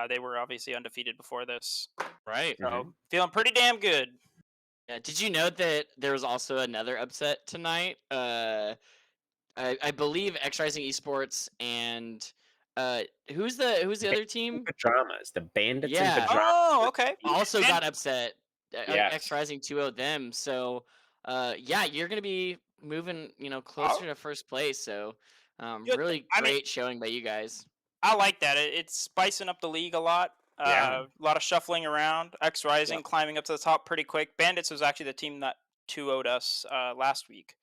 [SPEAKER 3] They were obviously undefeated before this.
[SPEAKER 2] Right.
[SPEAKER 3] So
[SPEAKER 1] Mhm.
[SPEAKER 3] feeling pretty damn good.
[SPEAKER 2] Yeah. Did you know that there was also another upset tonight? I believe X Rising Esports and uh, who's the other
[SPEAKER 1] Bandits in
[SPEAKER 2] team?
[SPEAKER 1] pajamas. The bandits in
[SPEAKER 2] Yeah,
[SPEAKER 1] pajamas
[SPEAKER 3] Oh,
[SPEAKER 1] were
[SPEAKER 3] okay.
[SPEAKER 2] also
[SPEAKER 1] defeated.
[SPEAKER 3] And
[SPEAKER 2] got upset. X
[SPEAKER 1] Yes.
[SPEAKER 2] Rising 2-0 them. So, yeah, you're gonna be moving, closer
[SPEAKER 3] oh,
[SPEAKER 2] to first place. So,
[SPEAKER 3] good.
[SPEAKER 2] really
[SPEAKER 3] I mean,
[SPEAKER 2] great showing by you guys.
[SPEAKER 3] I like that. It's spicing up the league a lot.
[SPEAKER 1] Yeah.
[SPEAKER 3] A lot of shuffling around. X Rising
[SPEAKER 2] Yep.
[SPEAKER 3] climbing up to the top pretty quick. Bandits was actually the team that 2-0'd us last week.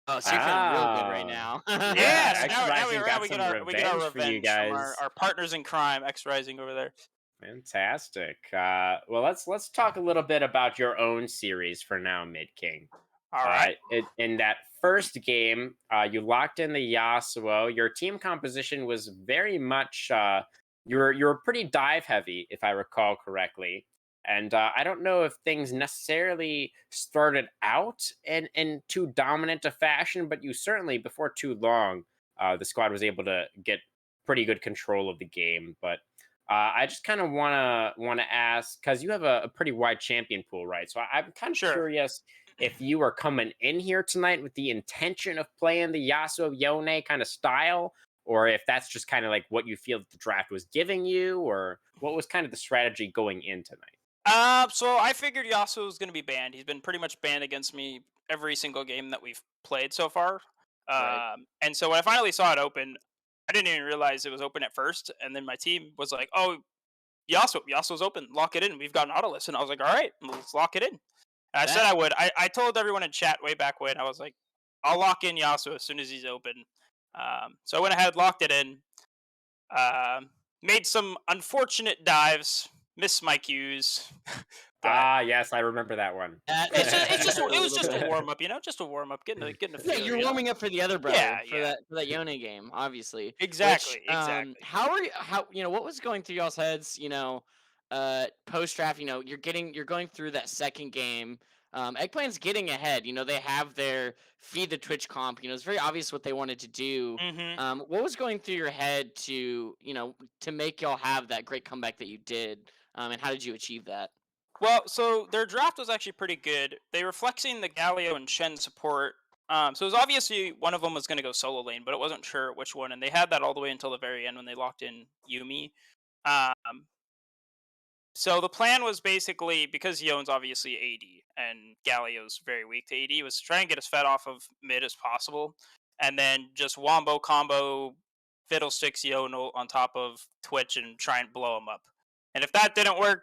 [SPEAKER 2] Oh, so you're feeling real good right
[SPEAKER 1] Ah.
[SPEAKER 2] now.
[SPEAKER 1] Yeah,
[SPEAKER 3] Yeah, so
[SPEAKER 1] X
[SPEAKER 3] now
[SPEAKER 1] Rising got some
[SPEAKER 3] we get our
[SPEAKER 1] revenge for you
[SPEAKER 3] revenge from
[SPEAKER 1] guys.
[SPEAKER 3] our partners in crime, X Rising over there.
[SPEAKER 1] Fantastic. Well, let's talk a little bit about your own series for now, Mid King.
[SPEAKER 3] All right.
[SPEAKER 1] In that first game, you locked in the Yasuo. Your team composition was very much you were pretty dive heavy, if I recall correctly. And I don't know if things necessarily started out in too dominant a fashion, but you certainly, before too long, the squad was able to get pretty good control of the game. But I just kind of wanna ask because you have a pretty wide champion pool, right? So I'm kind of
[SPEAKER 3] Sure.
[SPEAKER 1] curious if you are coming in here tonight with the intention of playing the Yasuo Yone kind of style, or if that's just kind of like what you feel that the draft was giving you, or what was kind of the strategy going in tonight?
[SPEAKER 3] So I figured Yasuo was going to be banned. He's been pretty much banned against me every single game that we've played so far.
[SPEAKER 2] Right.
[SPEAKER 3] And so when I finally saw it open, I didn't even realize it was open at first. And then my team was like, "Oh, Yasuo's open. Lock it in. We've got an Nautilus." And I was like, "All right, let's lock it in." And I said
[SPEAKER 2] Bet.
[SPEAKER 3] I would. I told everyone in chat way back when I was like, "I'll lock in Yasuo as soon as he's open." So I went ahead, locked it in. Made some unfortunate dives, missed my cues, but
[SPEAKER 1] Ah, yes, I remember that one.
[SPEAKER 2] That
[SPEAKER 3] it's just
[SPEAKER 2] a
[SPEAKER 3] it was
[SPEAKER 2] little
[SPEAKER 3] just a
[SPEAKER 2] bit.
[SPEAKER 3] warm up, just a warm up, getting a
[SPEAKER 2] Yeah,
[SPEAKER 3] feel,
[SPEAKER 2] you're warming up for the other brother
[SPEAKER 3] Yeah,
[SPEAKER 2] for
[SPEAKER 3] yeah,
[SPEAKER 2] that Yone game, obviously. Which,
[SPEAKER 3] exactly, exactly.
[SPEAKER 2] how are you? How what was going through y'all's heads? Post draft. You're going through that second game. Eggplant's getting ahead. They have their feed the Twitch comp. It's very obvious what they wanted to do.
[SPEAKER 3] hmm
[SPEAKER 2] What was going through your head to make y'all have that great comeback that you did? And how did you achieve that?
[SPEAKER 3] Well, so their draft was actually pretty good. They were flexing the Galio and Shen support. So it was obviously one of them was going to go solo lane, but it wasn't sure which one, and they had that all the way until the very end when they locked in Yumi. Um, So the plan was basically because Yone's obviously AD and Galio's very weak to AD, was to try and get as fed off of mid as possible, and then just wombo combo Fiddlesticks Yone on top of Twitch and try and blow him up. And if that didn't work,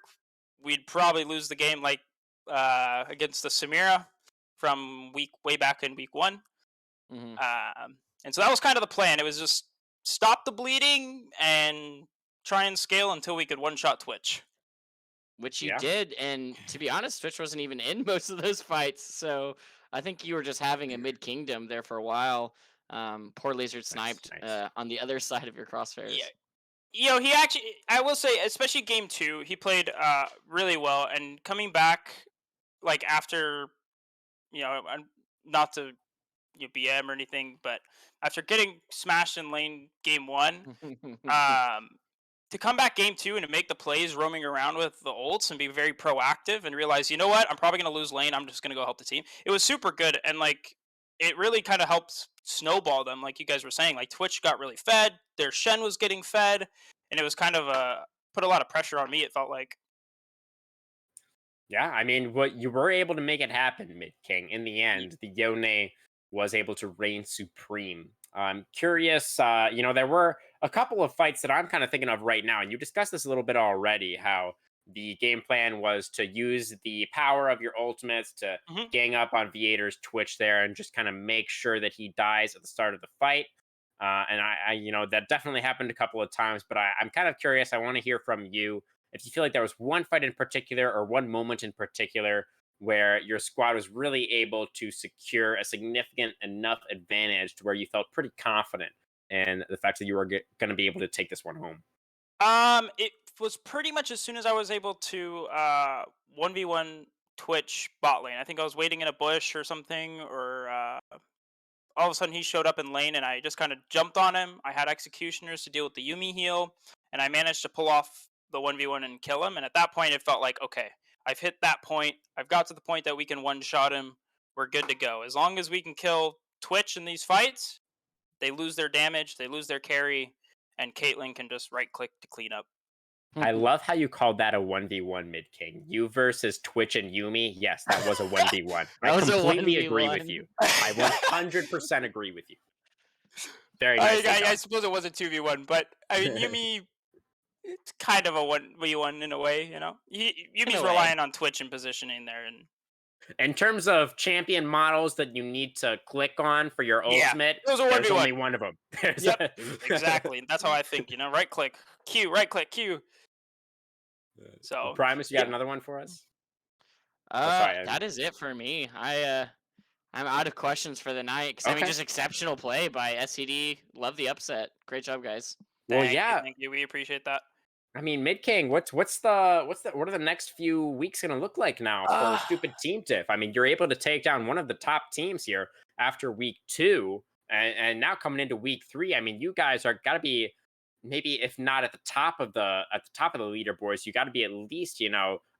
[SPEAKER 3] we'd probably lose the game. Like against the Samira from way back in week 1.
[SPEAKER 2] Mhm.
[SPEAKER 3] And so that was kind of the plan. It was just stop the bleeding and try and scale until we could one-shot Twitch.
[SPEAKER 2] Which you
[SPEAKER 1] Yeah.
[SPEAKER 2] did, and to be honest, Twitch wasn't even in most of those fights, so I think you were just having a mid-kingdom there for a while. Poor Lizard sniped
[SPEAKER 1] nice.
[SPEAKER 2] on the other side of your crosshairs.
[SPEAKER 3] Yeah. He actually, I will say, especially game 2, he played really well. And coming back, like after, not to BM or anything, but after getting smashed in lane game 1, to come back game 2 and to make the plays roaming around with the ults and be very proactive and realize, you know what, I'm probably going to lose lane. I'm just going to go help the team. It was super good. And like, it really kind of helped snowball them. Like you guys were saying, like Twitch got really fed. Their Shen was getting fed. And it was kind of put a lot of pressure on me, it felt like.
[SPEAKER 1] Yeah, I mean, what you were able to make it happen, Mid King. In the end, the Yone was able to reign supreme. I'm curious, there were a couple of fights that I'm kind of thinking of right now, and you discussed this a little bit already, how the game plan was to use the power of your ultimates to
[SPEAKER 3] Mhm.
[SPEAKER 1] gang up on Viator's Twitch there and just kind of make sure that he dies at the start of the fight. And that definitely happened a couple of times, but I'm kind of curious. I want to hear from you if you feel like there was one fight in particular or one moment in particular where your squad was really able to secure a significant enough advantage to where you felt pretty confident in the fact that you were going to be able to take this one home.
[SPEAKER 3] It was pretty much as soon as I was able to 1v1 Twitch bot lane. I think I was waiting in a bush or something, or all of a sudden he showed up in lane and I just kind of jumped on him. I had executioners to deal with the Yuumi heal, and I managed to pull off the 1v1 and kill him. And at that point, it felt like, okay, I've hit that point. I've got to the point that we can one-shot him. We're good to go. As long as we can kill Twitch in these fights, they lose their damage, they lose their carry, and Caitlyn can just right-click to clean up.
[SPEAKER 1] I love how you called that a 1v1, Mid King. You versus Twitch and Yuumi. Yes, that was a 1v1. I completely agree with you. I 100% agree with you. Very nice.
[SPEAKER 3] I suppose it was a 2v1, but I mean, Yuumi, it's kind of a 1v1 in a way, Yumi's relying on Twitch and positioning there. And
[SPEAKER 1] in terms of champion models that you need to click on for your ultimate, there's only one of them.
[SPEAKER 3] Yep, exactly. That's how I think, right click, Q, right click, Q. So
[SPEAKER 1] Primus, you got another one for us?
[SPEAKER 2] That is it for me. I'm out of questions for the night because I mean, just exceptional play by SCD. Love the upset. Great job, guys.
[SPEAKER 1] Well,
[SPEAKER 3] thank you. We appreciate that.
[SPEAKER 1] I mean, Mid King, what are the next few weeks going to look like now for Stoopid Team Diff? I mean, you're able to take down one of the top teams here after week 2, and now coming into week 3. I mean, you guys are got to be maybe if not at the top of the leaderboards, you got to be at least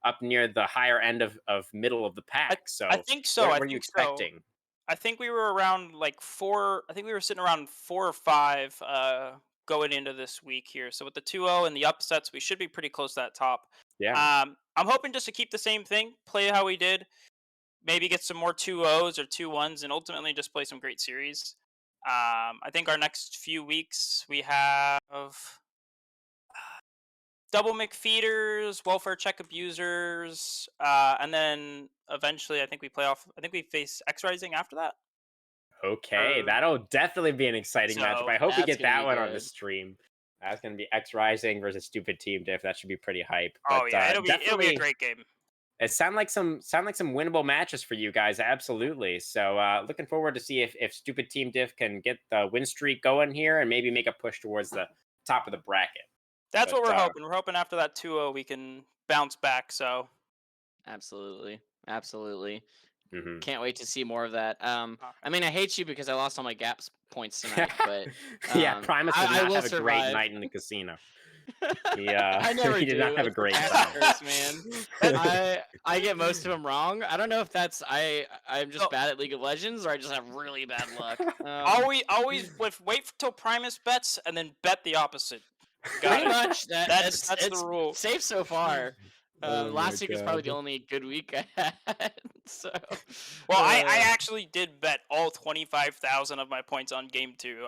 [SPEAKER 1] up near the higher end of middle of the pack.
[SPEAKER 3] I think so.
[SPEAKER 1] What were you expecting?
[SPEAKER 3] I think we were around like 4. I think we were sitting around 4 or 5 going into this week here. So with the 2-0 and the upsets, we should be pretty close to that top.
[SPEAKER 1] Yeah.
[SPEAKER 3] I'm hoping just to keep the same thing, play how we did, maybe get some more 2-0s or 2-1s, and ultimately just play some great series. I think our next few weeks we have double McFeeders, welfare check abusers, and then eventually I think we face X Rising after that.
[SPEAKER 1] Okay, that'll definitely be an exciting matchup. I hope we get that one on the stream. That's going to be X Rising versus Stoopid Team Diff. That should be pretty hype.
[SPEAKER 3] But, it'll be a great game.
[SPEAKER 1] It sound like some winnable matches for you guys, absolutely. So looking forward to see if Stoopid Team Diff can get the win streak going here and maybe make a push towards the top of the bracket.
[SPEAKER 3] That's what we're hoping. We're hoping after that 2-0 we can bounce back. So
[SPEAKER 2] absolutely.
[SPEAKER 1] Mm-hmm.
[SPEAKER 2] Can't wait to see more of that. I mean, I hate you because I lost all my gaps points tonight, but
[SPEAKER 1] yeah, Primus did not have
[SPEAKER 2] survive.
[SPEAKER 1] a great night in the casino.
[SPEAKER 2] I never
[SPEAKER 1] he did not have a great
[SPEAKER 2] time. Man. I get most of them wrong. I don't know if that's I'm just bad at League of Legends or I just have really bad luck.
[SPEAKER 3] Always wait till Primus bets and then bet the opposite.
[SPEAKER 2] Pretty much. That's
[SPEAKER 3] the rule.
[SPEAKER 2] Safe so far.
[SPEAKER 1] Oh my
[SPEAKER 2] Last week was probably the
[SPEAKER 1] God.
[SPEAKER 2] only good week I had. So,
[SPEAKER 3] Well, I
[SPEAKER 2] uh,
[SPEAKER 3] actually did bet all 25,000 of my points on game 2.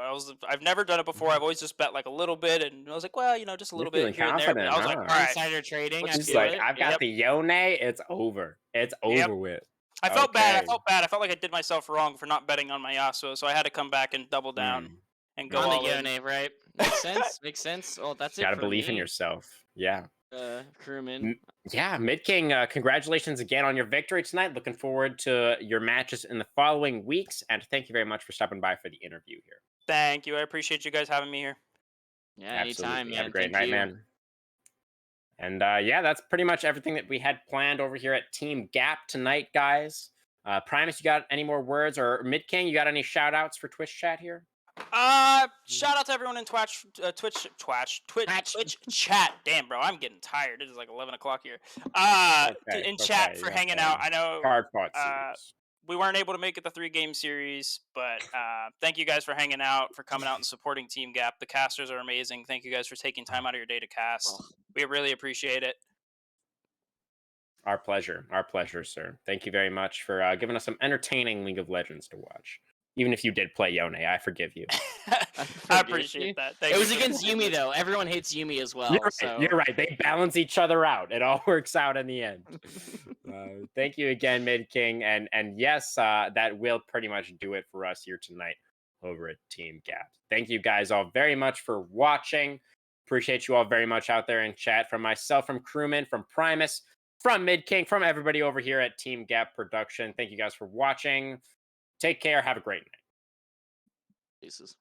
[SPEAKER 3] I've never done it before. I've always just bet like a little bit, and I was like, well, just a
[SPEAKER 1] You're
[SPEAKER 3] little
[SPEAKER 1] feeling
[SPEAKER 3] bit here and there. But
[SPEAKER 1] confident,
[SPEAKER 3] I was like,
[SPEAKER 1] huh?
[SPEAKER 3] all right,
[SPEAKER 2] insider trading, I
[SPEAKER 3] let's
[SPEAKER 1] He's
[SPEAKER 3] do
[SPEAKER 2] feel
[SPEAKER 3] it.
[SPEAKER 1] like,
[SPEAKER 2] it.
[SPEAKER 1] I've got
[SPEAKER 2] Yep.
[SPEAKER 1] the Yone. It's over. It's
[SPEAKER 3] Yep.
[SPEAKER 1] over with.
[SPEAKER 3] I felt bad. I
[SPEAKER 1] Okay.
[SPEAKER 3] felt bad. I felt like I did myself wrong for not betting on my Yasuo, so I had to come back and double down and go
[SPEAKER 2] On the
[SPEAKER 3] all in.
[SPEAKER 2] Yone, right? Makes sense. Makes sense. Well, that's it
[SPEAKER 1] Got to
[SPEAKER 2] for
[SPEAKER 1] believe in
[SPEAKER 2] me.
[SPEAKER 1] yourself. Yeah.
[SPEAKER 2] Crewman.
[SPEAKER 1] Yeah, Mid King, congratulations again on your victory tonight. Looking forward to your matches in the following weeks. And thank you very much for stopping by for the interview here.
[SPEAKER 3] Thank you. I appreciate you guys having me here.
[SPEAKER 2] Yeah, anytime,
[SPEAKER 1] Absolutely. Have a
[SPEAKER 2] man.
[SPEAKER 1] great
[SPEAKER 2] Thank
[SPEAKER 1] night,
[SPEAKER 2] you.
[SPEAKER 1] man. And yeah, that's pretty much everything that we had planned over here at Team Gap tonight, guys. Primus, you got any more words? Or Mid King, you got any shout outs for Twitch chat here?
[SPEAKER 3] Shout out to everyone in Twitch chat. Damn, bro, I'm getting tired. It is like 11 o'clock here.
[SPEAKER 1] Okay,
[SPEAKER 3] In chat for hanging out. I know
[SPEAKER 1] Hard fought series.
[SPEAKER 3] we weren't able to make it the 3-game series, but thank you guys for hanging out, for coming out and supporting Team Gap. The casters are amazing. Thank you guys for taking time out of your day to cast. We really appreciate it.
[SPEAKER 1] Our pleasure, sir. Thank you very much for giving us some entertaining League of Legends to watch. Even if you did play Yone, I forgive you.
[SPEAKER 3] I appreciate that. Thank
[SPEAKER 2] It
[SPEAKER 3] you
[SPEAKER 2] was
[SPEAKER 3] for the
[SPEAKER 2] against Yumi
[SPEAKER 3] forgiveness.
[SPEAKER 2] though. Everyone hates Yumi as well.
[SPEAKER 1] You're right.
[SPEAKER 2] So
[SPEAKER 1] You're right. They balance each other out. It all works out in the end. Thank you again, Mid King, and yes, that will pretty much do it for us here tonight over at Team Gap. Thank you guys all very much for watching. Appreciate you all very much out there in chat. From myself, from Crewman, from Primus, from Mid King, from everybody over here at Team Gap Production. Thank you guys for watching. Take care. Have a great night.
[SPEAKER 2] Pieces.